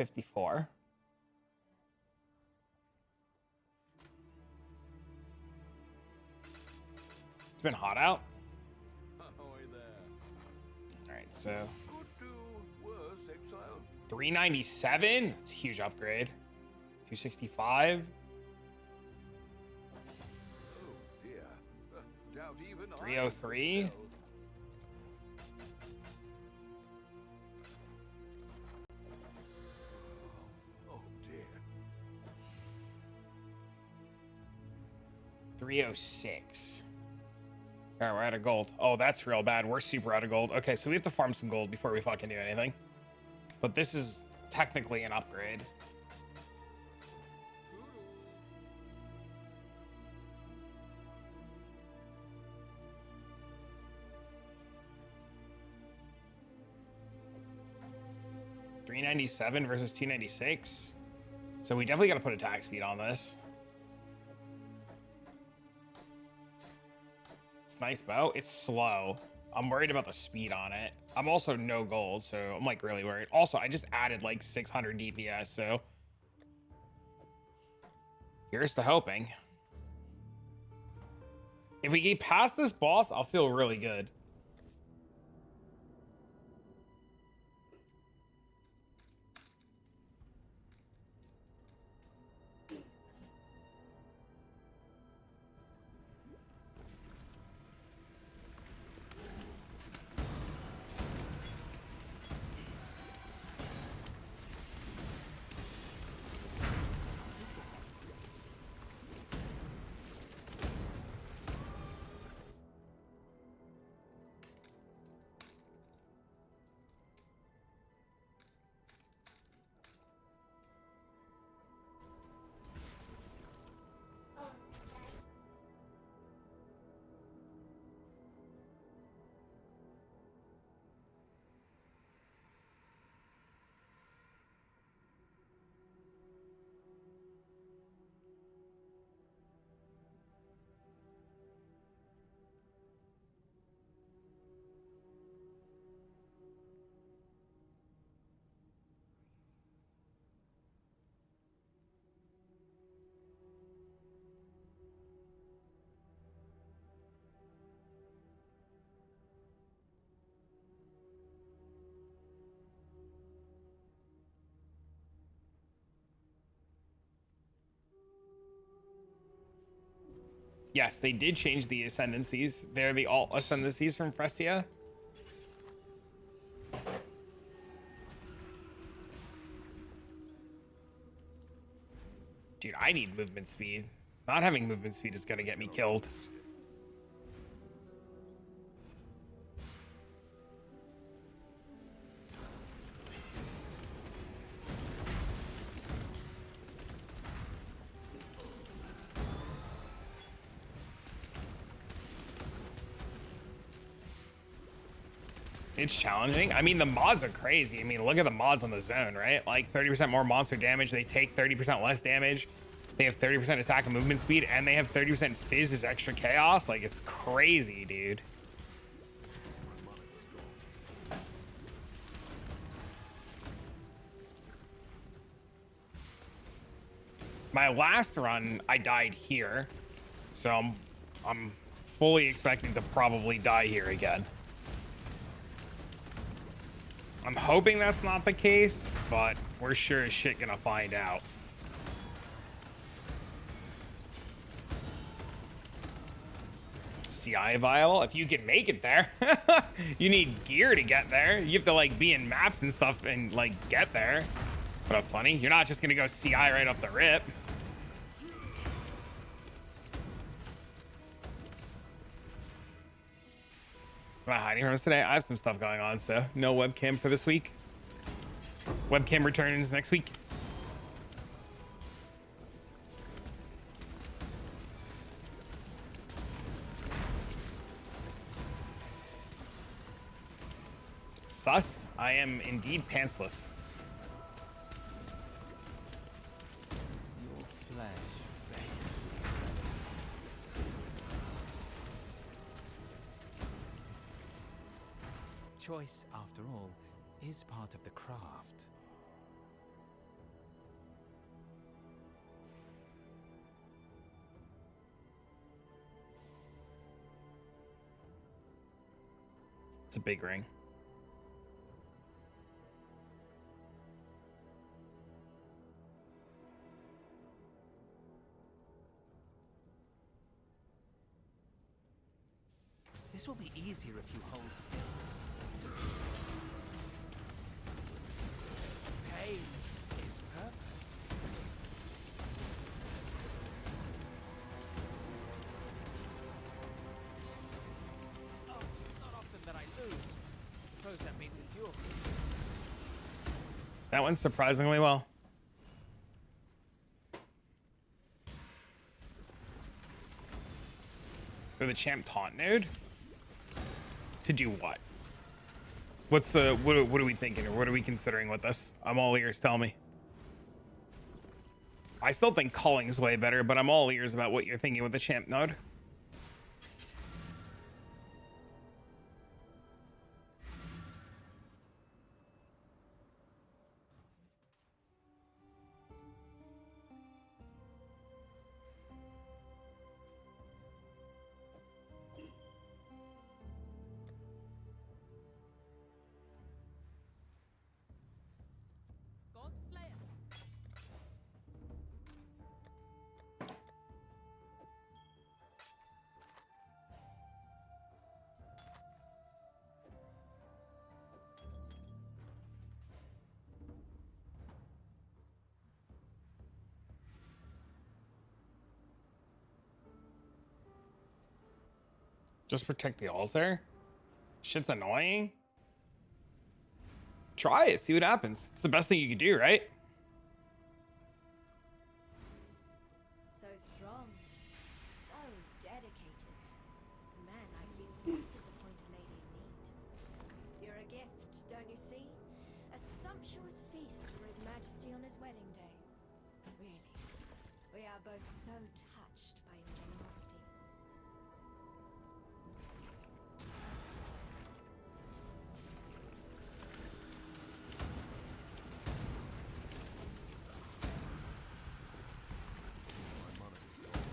Speaker 1: 54. It's been hot out.
Speaker 3: Ahoy there.
Speaker 1: All right, so
Speaker 3: Could do worse, exile.
Speaker 1: 397. That's a huge upgrade. 265.
Speaker 3: Oh dear. Doubt even I
Speaker 1: 303.
Speaker 3: could tell. Oh dear.
Speaker 1: 306. All right, we're out of gold. Oh, that's real bad. We're super out of gold. Okay, so we have to farm some gold before we fucking do anything. But this is technically an upgrade. $397 versus 296. So we definitely got to put attack speed on this. It's nice bow. It's slow. I'm worried about the speed on it. I'm also no gold, so I'm like really worried. Also, I just added like 600 DPS, so here's to hoping. If we get past this boss, I'll feel really good. Yes, they did change the ascendancies. They're the alt ascendancies from Frestia. Dude, I need movement speed. Not having movement speed is gonna get me killed. It's challenging. I mean, the mods are crazy. I mean, look at the mods on the zone, right? Like 30% more monster damage. They take 30% less damage. They have 30% attack and movement speed, and they have 30% fizz as extra chaos. Like, it's crazy, dude. My last run, I died here. So I'm fully expecting to probably die here again. I'm hoping that's not the case, but we're sure as shit gonna find out. CI vial, if you can make it there. You need gear to get there. You have to like be in maps and stuff and like get there. But funny, you're not just gonna go CI right off the rip. Am I hiding from us today? I have some stuff going on, so no webcam for this week. Webcam returns next week. Sus, I am indeed pantsless.
Speaker 7: Your flesh begs. Choice, after all, is part of the craft.
Speaker 1: It's a big ring.
Speaker 7: This will be easier if you hold still. Pain is purpose. Oh, not often that I lose. I suppose that means it's yours.
Speaker 1: That went surprisingly well. For the champ taunt node? To do what? What's the what are we thinking, or what are we considering with this? I'm all ears, tell me. I still think calling's way better, but I'm all ears about what you're thinking with the champ node.
Speaker 8: Godslayer.
Speaker 1: Just protect the altar? Shit's annoying. Try it, see what happens. It's the best thing you can do, right?
Speaker 6: So strong, so dedicated. A man like you would not disappoint a lady in need. You're a gift, don't you see? A sumptuous feast for His Majesty on his wedding day. Really, we are both so touched by your generosity.
Speaker 3: My money is gone.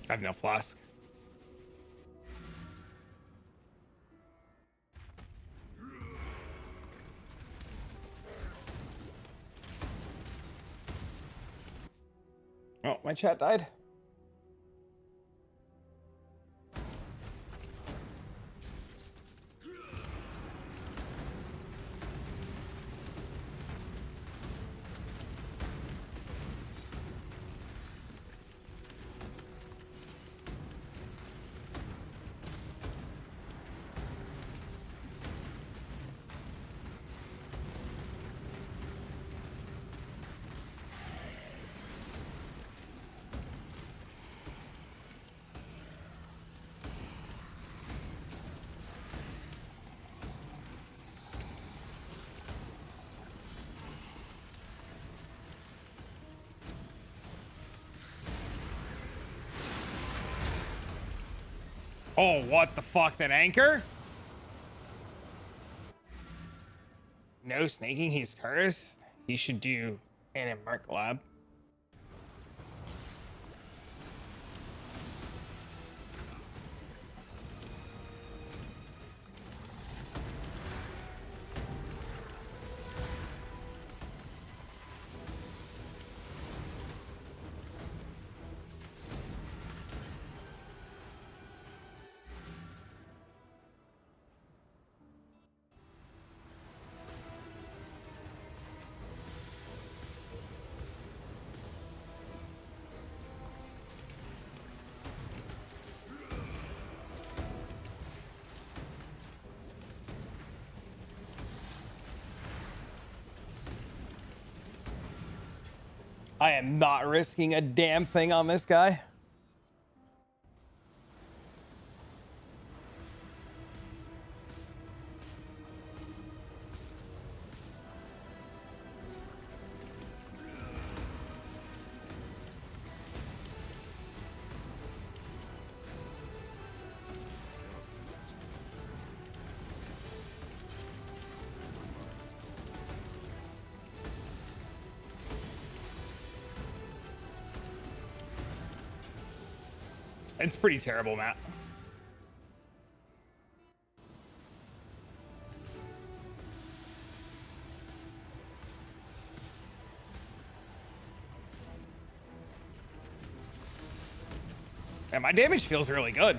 Speaker 1: I have no flask. Oh, my chat died. Oh, what the fuck? That anchor? No snaking, he's cursed. He should do an Mark Lab. I am not risking a damn thing on this guy. It's pretty terrible, Matt. And my damage feels really good.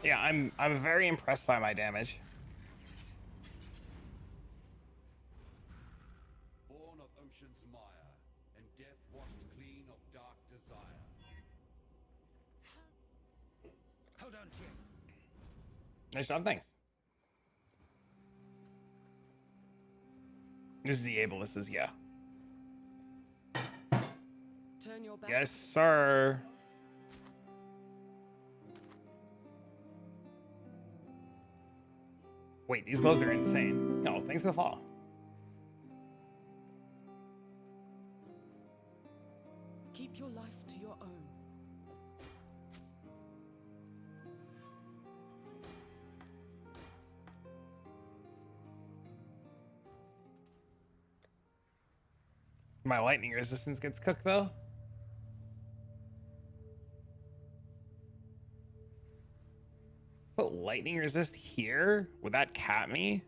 Speaker 1: Yeah, I'm very impressed by my damage.
Speaker 3: Born of ocean's mire, and death washed clean of dark desire.
Speaker 7: Hold on, Jim.
Speaker 1: Nice job, thanks. This is the ableist, is yeah.
Speaker 6: Turn your back.
Speaker 1: Yes, sir. Wait, these gloves are insane. No, thanks for the follow.
Speaker 6: Keep your life to your own.
Speaker 1: My lightning resistance gets cooked though. Put lightning resist here? Would that cap me?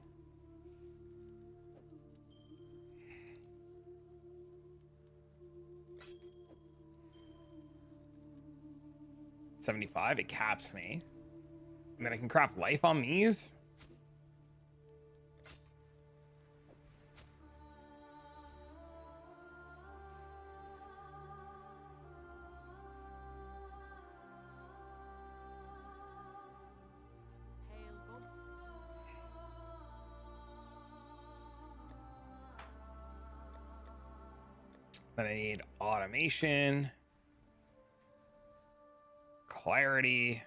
Speaker 1: $75, it caps me. And then I can craft life on these.
Speaker 8: Hail gods.
Speaker 1: Then I need automation, clarity.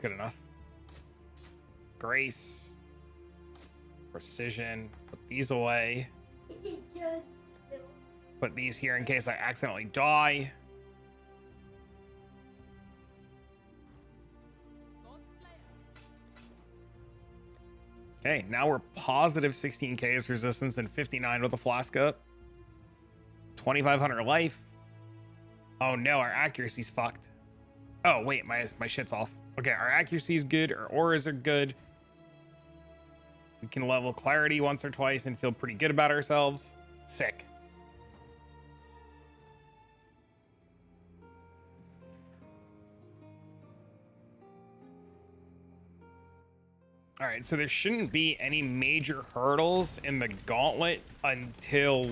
Speaker 1: Good enough. Grace, precision. Put these away. Put these here in case I accidentally die. Okay, now we're positive 16k as resistance and 59 with a flask up. 2500 life. Oh no, our accuracy's fucked. Oh wait, my shit's off. Okay, our accuracy's good, our auras are good. We can level clarity once or twice and feel pretty good about ourselves. Sick. All right, so there shouldn't be any major hurdles in the gauntlet until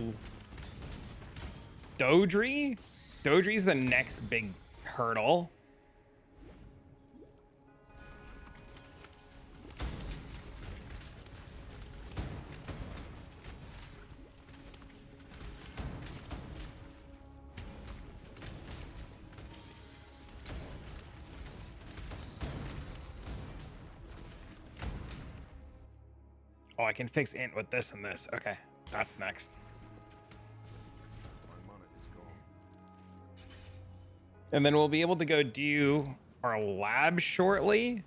Speaker 1: Dodri. Dodri's the next big hurdle. Oh, I can fix int with this and this. Okay, that's next.
Speaker 3: My mana is gone.
Speaker 1: And then we'll be able to go do our lab shortly.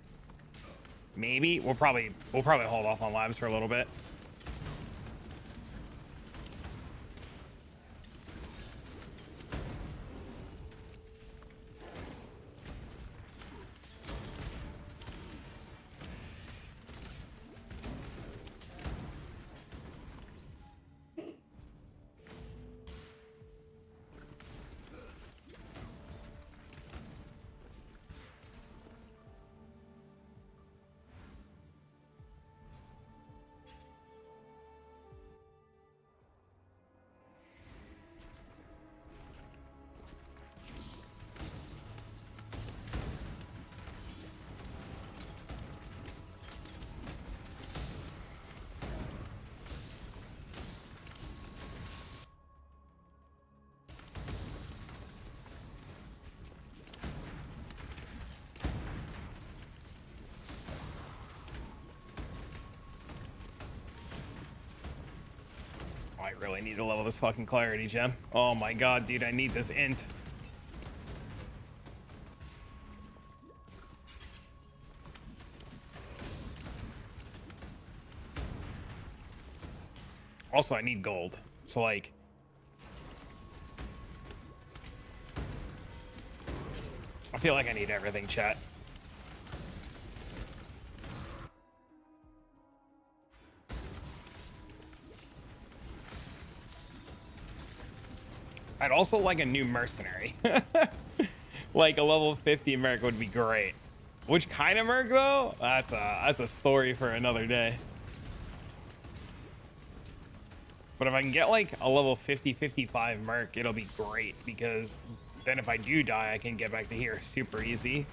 Speaker 1: Maybe we'll probably hold off on labs for a little bit. really need to level this fucking clarity gem. Oh my god, dude, I need this int. Also, I need gold. So, like... I feel like I need everything, chat. I'd also like a new mercenary. Like a level 50 merc would be great. Which kind of merc though? That's a story for another day. But if I can get like a level 50, 55 merc, it'll be great because then if I do die, I can get back to here super easy.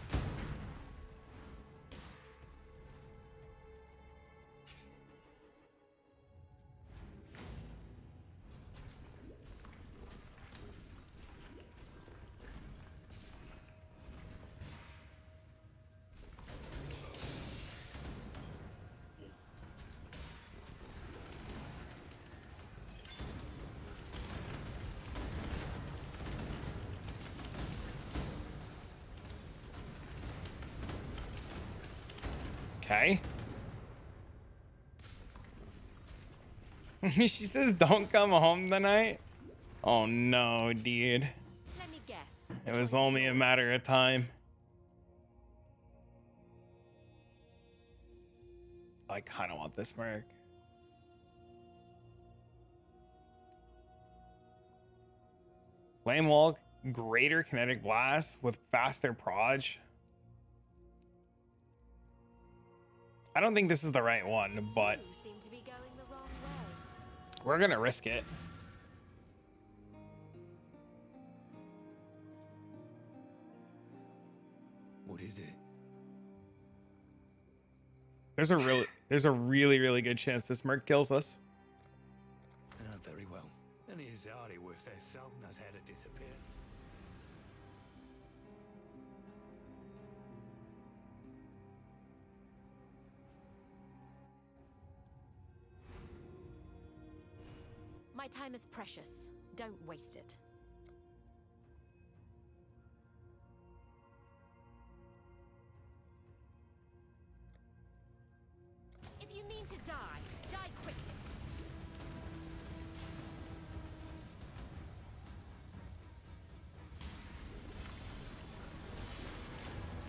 Speaker 1: Okay. She says, don't come home tonight. Oh no, dude.
Speaker 6: Let me guess.
Speaker 1: It was only a matter of time. I kind of want this merc. Flame Wall, greater kinetic blast with faster proj. I don't think this is the right one, but
Speaker 6: You seem to be going the wrong way.
Speaker 1: we're gonna risk it.
Speaker 3: What is it?
Speaker 1: There's a really good chance this merc kills us.
Speaker 3: Very well. Any Azari worth their salt knows how to disappear.
Speaker 6: My time is precious. Don't waste it. If you mean to die, die quickly.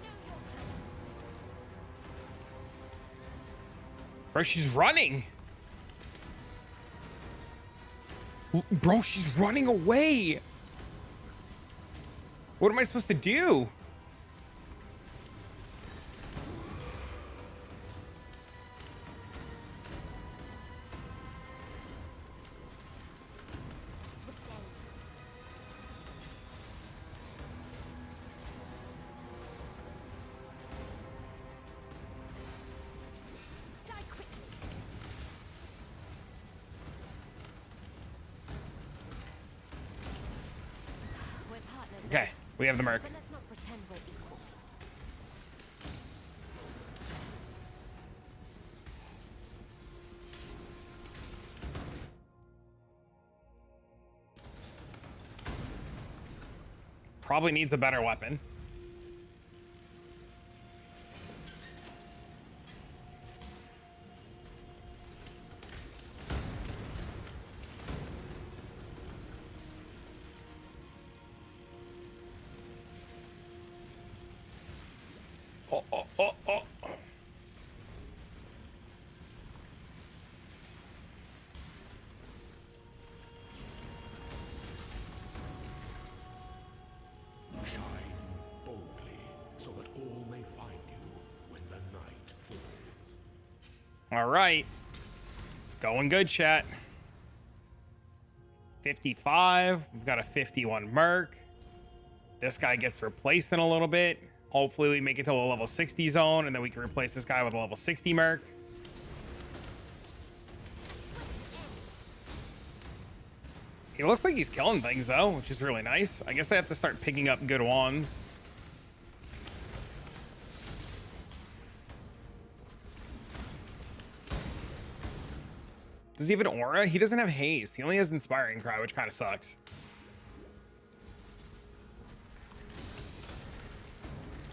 Speaker 6: Know your place.
Speaker 1: Bro, she's running. Bro, she's running away. What am I supposed to do?
Speaker 6: Swift end. Die quickly. We're partners now,
Speaker 1: Okay, we have the merc.
Speaker 6: but let's not pretend we're equals.
Speaker 1: Probably needs a better weapon. Oh.
Speaker 3: Shine boldly, so that all may find you when the night falls.
Speaker 1: All right. It's going good, chat. 55. We've got a 51 merc. This guy gets replaced in a little bit. Hopefully we make it to a level 60 zone and then we can replace this guy with a level 60 merc. He looks like he's killing things though, which is really nice. I guess I have to start picking up good wands. Does he have an aura? He doesn't have haste. He only has inspiring cry, which kind of sucks.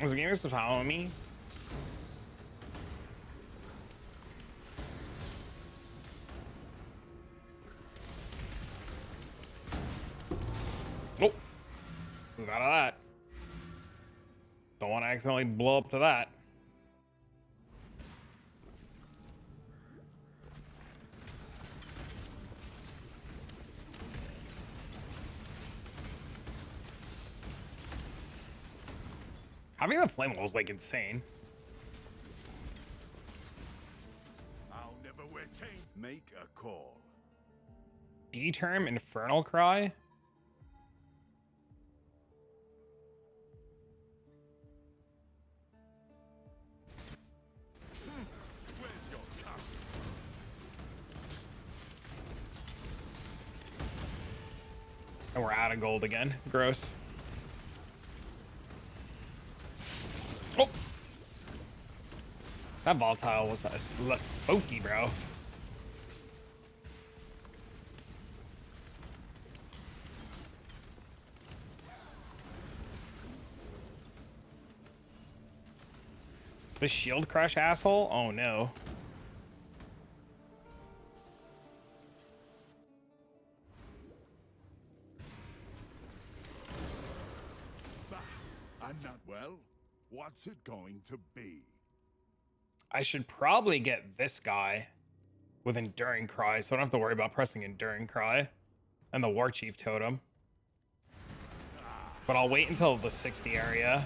Speaker 1: Is the game supposed to follow me? Nope. Move out of that. Don't want to accidentally blow up to that. Having the flame wall is like insane.
Speaker 3: I'll never wear chains. Make a call.
Speaker 1: D-term Infernal Cry?
Speaker 3: Where's your cup?
Speaker 1: And we're out of gold again. Gross. Oh! That volatile was less spooky, bro. The shield crush asshole? Oh no.
Speaker 3: Bah, I'm not well. What's it going to be?
Speaker 1: I should probably get this guy with Enduring Cry, so I don't have to worry about pressing Enduring Cry and the War Chief Totem. But I'll wait until the 60 area.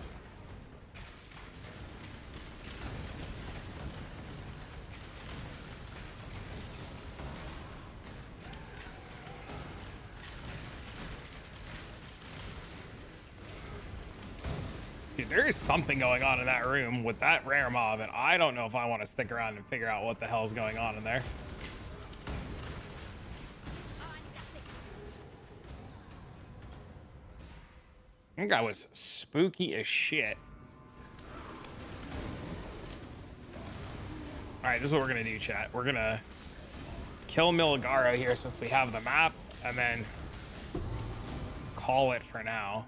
Speaker 1: Dude, there is something going on in that room with that rare mob, and I don't know if I want to stick around and figure out what the hell's going on in there. That guy was spooky as shit. Alright, this is what we're gonna do, chat. We're gonna kill Milagaro here since we have the map, and then call it for now.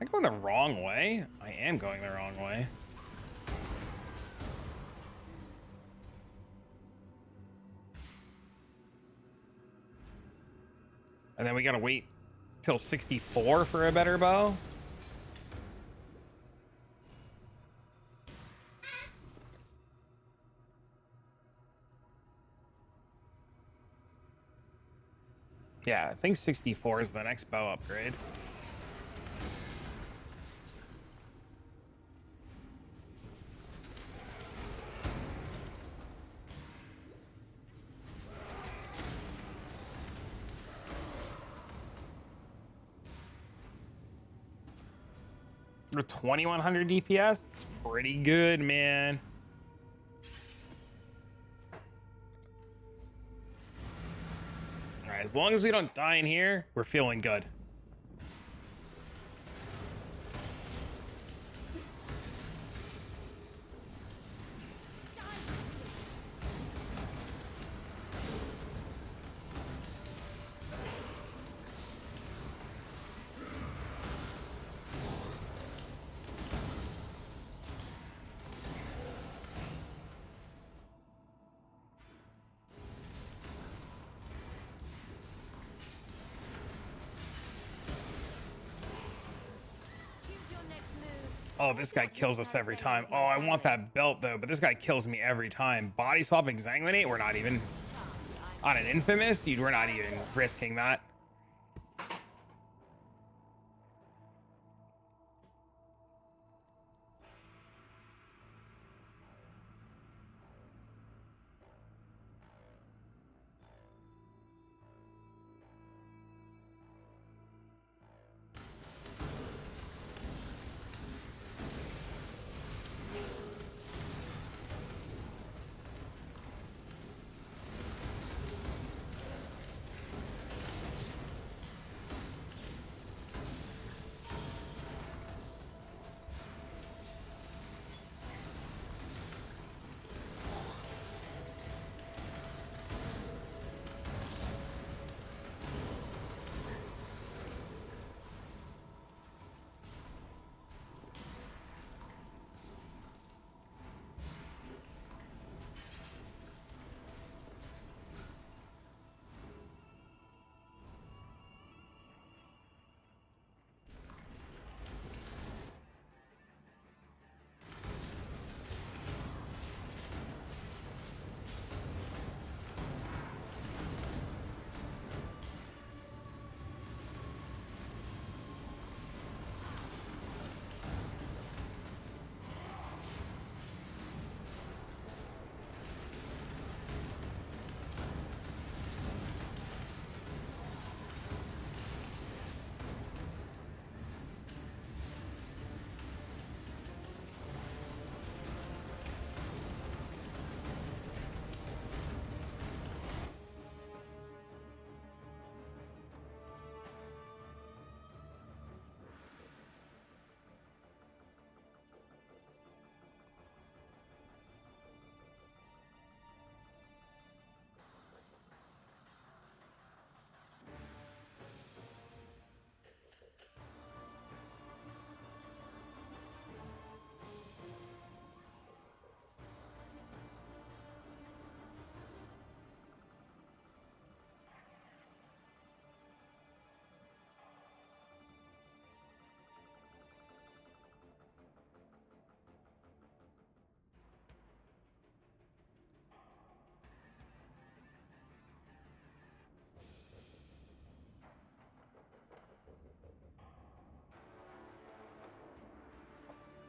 Speaker 1: Am I going the wrong way? I am going the wrong way. And then we gotta wait till 64 for a better bow. Yeah, I think 64 is the next bow upgrade. For 2100 DPS, it's pretty good, man. All right, as long as we don't die in here, we're feeling good. Oh, this guy kills us every time. Oh, I want that belt though, but this guy kills me every time. Body swap Exsanguinate, we're not even on an Infamous, dude. We're not even risking that.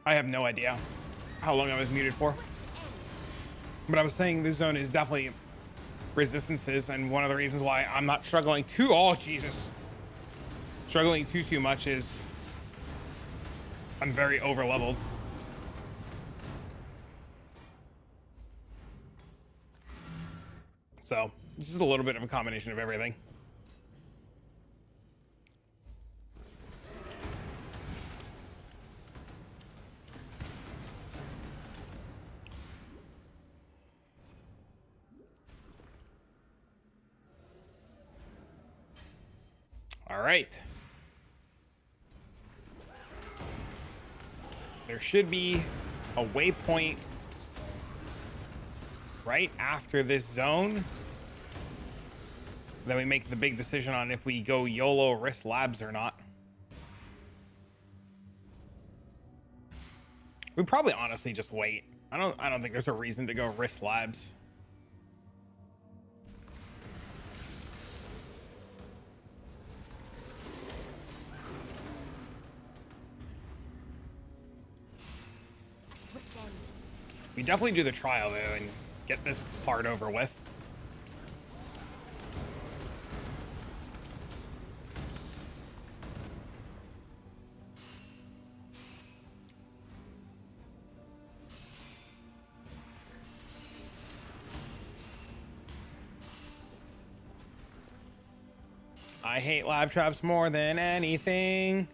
Speaker 1: I have no idea how long I was muted for. But I was saying this zone is definitely resistances, and one of the reasons why I'm not struggling too, oh Jesus, struggling too much is I'm very over leveled. So it's just a little bit of a combination of everything. All right. There should be a waypoint right after this zone. Then we make the big decision on if we go YOLO risk labs or not. We probably honestly just wait. I don't think there's a reason to go risk labs. We definitely do the trial though and get this part over with. I hate lab traps more than anything.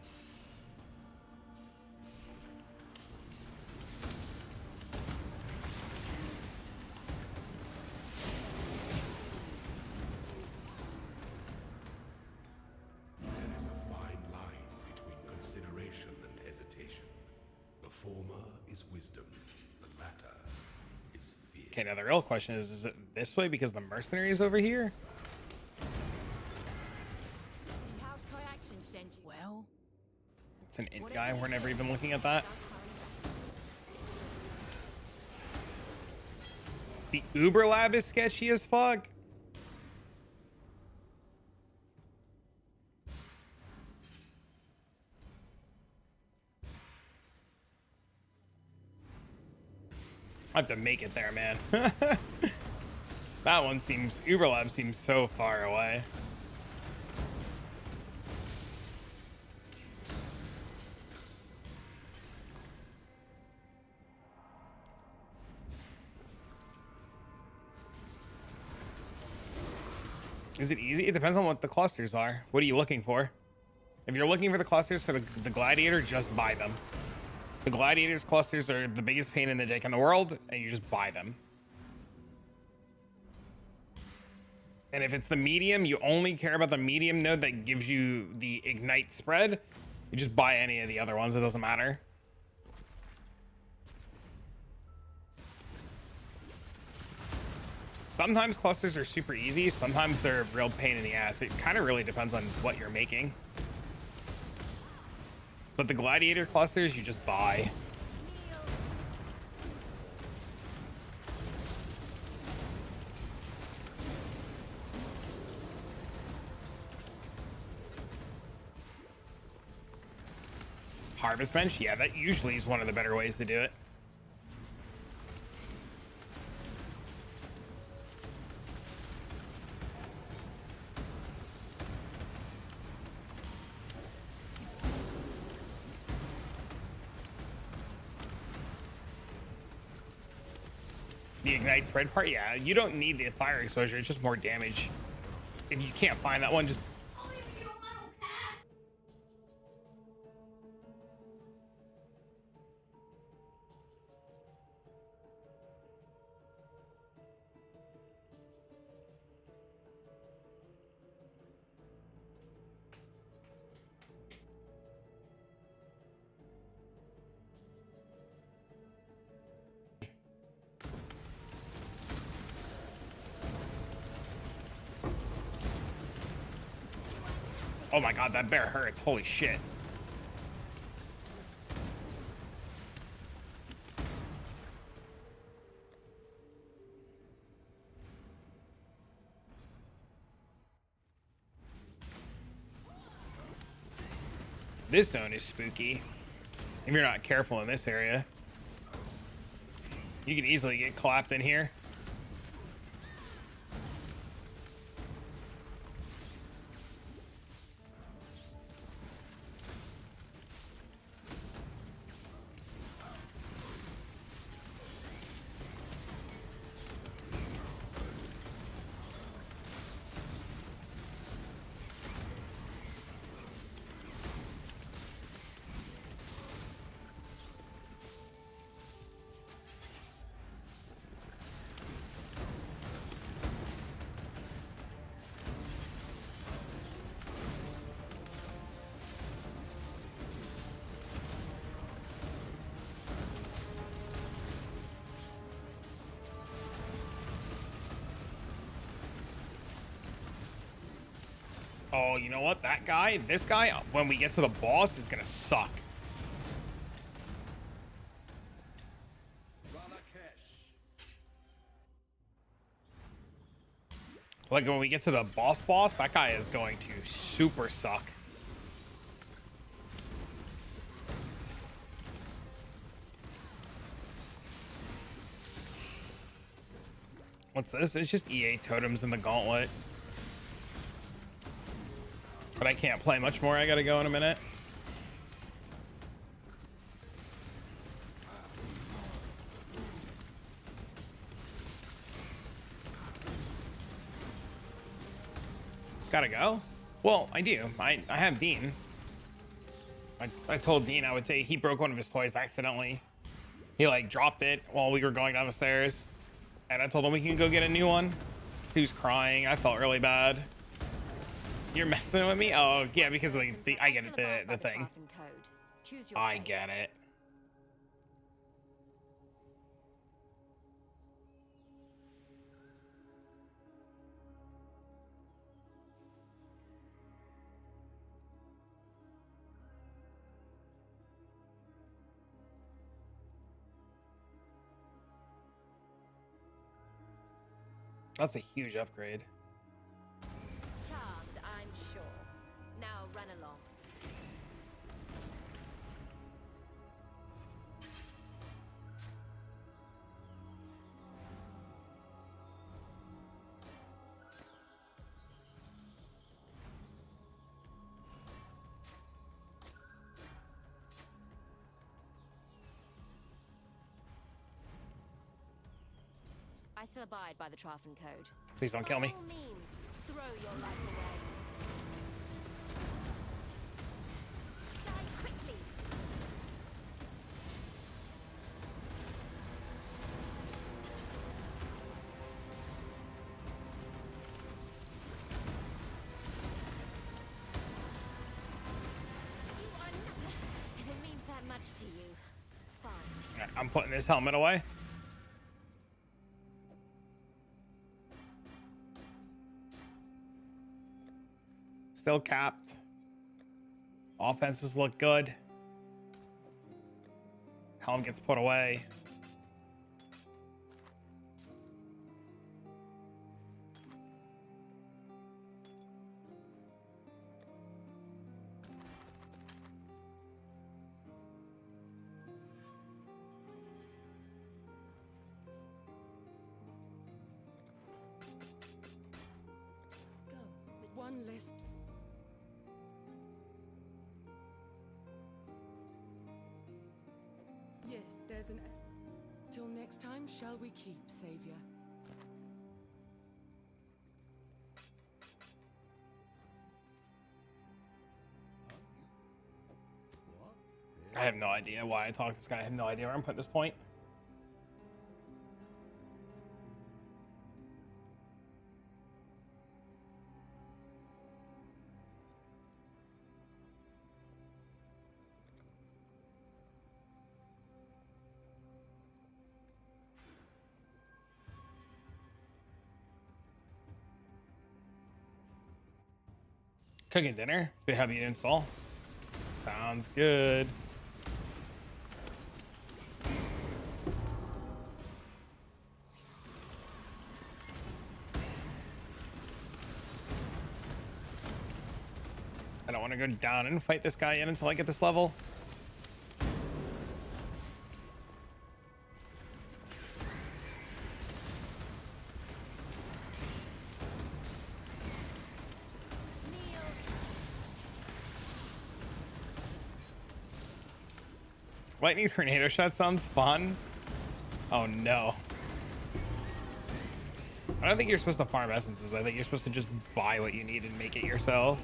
Speaker 1: Okay, now the real question is it this way because the mercenary is over here?
Speaker 8: How's Kyaxin send you? Well,
Speaker 1: It's an int guy. We're never even looking at that. The Uber lab is sketchy as fuck. I have to make it there, man. That one seems, Uber lab seems so far away. Is it easy? It depends on what the clusters are. What are you looking for? If you're looking for the clusters for the gladiator, just buy them. The gladiators clusters are the biggest pain in the dick in the world, and you just buy them. And if it's the medium, you only care about the medium node that gives you the ignite spread. You just buy any of the other ones. It doesn't matter. Sometimes clusters are super easy. Sometimes they're a real pain in the ass. It kind of really depends on what you're making. But the gladiator clusters, you just buy. Harvest bench? Yeah, that usually is one of the better ways to do it. The ignite spread part, yeah, you don't need the fire exposure. It's just more damage. If you can't find that one, just oh my god, that bear hurts. Holy shit. This zone is spooky. if you're not careful in this area. You could easily get clapped in here. Oh, you know what? That guy, this guy, when we get to the boss, is gonna suck. Like when we get to the boss, that guy is going to super suck. What's this? It's just EA totems in the gauntlet. But I can't play much more. I gotta go in a minute. Gotta go? Well, I do. I have Dean. I told Dean I would say he broke one of his toys accidentally. He like dropped it while we were going down the stairs. And I told him we can go get a new one. He was crying. I felt really bad. You're messing with me? Oh, yeah, because of the I get it, the thing. I get it. That's a huge upgrade.
Speaker 6: Charmed, I'm sure. Now run along. I still abide by the Trafen Code.
Speaker 1: Please don't kill me.
Speaker 6: By all means, throw your life away. Die quickly. You are not. If it means that much to you, fine.
Speaker 1: I'm putting this helmet away. Still capped. Offenses look good. Helm gets put away.
Speaker 9: Go with one less. Yes, there's an... Till next time, shall we keep, Savior?
Speaker 1: I have no idea why I talked to this guy. I have no idea where I'm putting this point. Cooking dinner. Be happy to install. Sounds good. I don't want to go down and fight this guy yet until I get this level. Lightning tornado shot sounds fun. Oh no. I don't think you're supposed to farm essences. I think you're supposed to just buy what you need and make it yourself.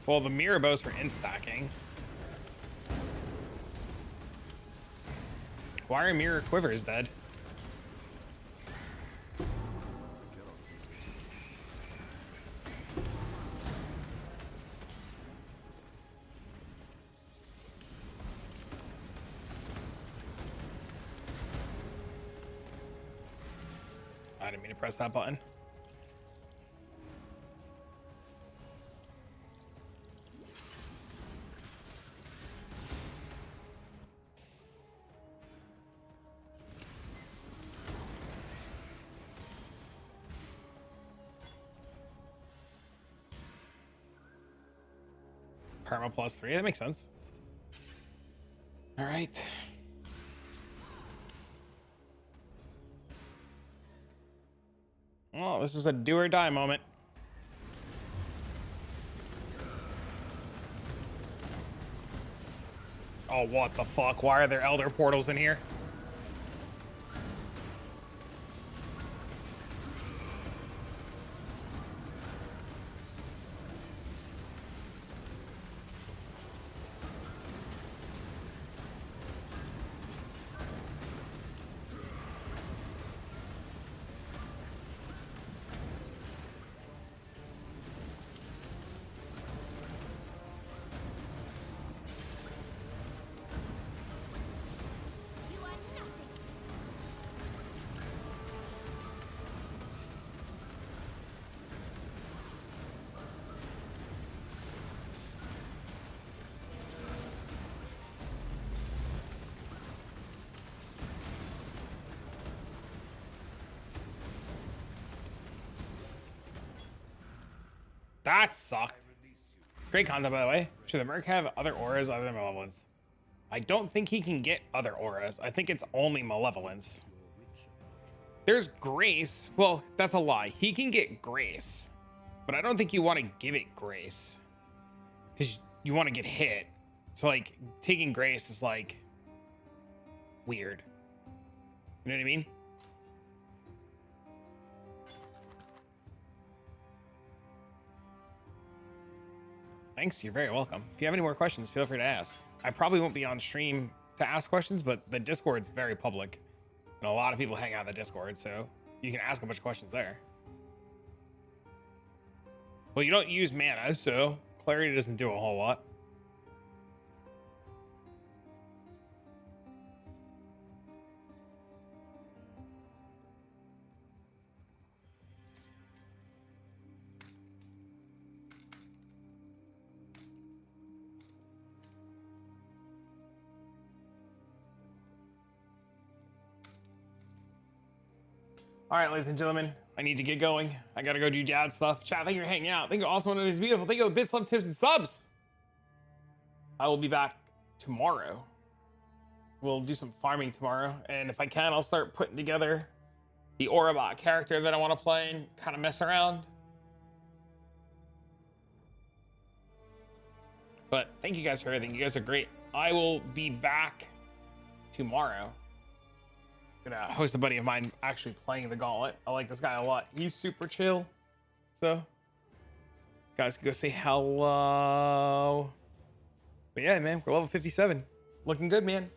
Speaker 1: Well, the mirror bows for instacking. Why are mirror quivers dead? I didn't mean to press that button. Perma +3, that makes sense. All right. Well, this is a do or die moment. Oh, what the fuck? Why are there elder portals in here? That sucked. Great content, by the way. Should the Merc have other auras other than Malevolence? I don't think he can get other auras. I think it's only Malevolence. There's Grace. Well, that's a lie. He can get Grace, but I don't think you want to give it Grace because you want to get hit. So, like, taking Grace is, like, weird. You know what I mean? Thanks, you're very welcome. If you have any more questions, feel free to ask. I probably won't be on stream to ask questions, but the Discord's very public. And a lot of people hang out in the Discord, so you can ask a bunch of questions there. Well, you don't use mana, so clarity doesn't do a whole lot. All right, ladies and gentlemen, I need to get going. I gotta go do dad stuff. Chat, thank you for hanging out. Thank you also, one is beautiful. Thank you for bits, love, tips, and subs. I will be back tomorrow. We'll do some farming tomorrow, and if I can, I'll start putting together the Orabot character that I want to play and kind of mess around. But thank you guys for everything. You guys are great. I will be back tomorrow. Gonna host a buddy of mine actually playing the Gauntlet. I like this guy a lot. He's super chill. So, guys, can go say hello. But yeah, man, we're level 57. Looking good, man.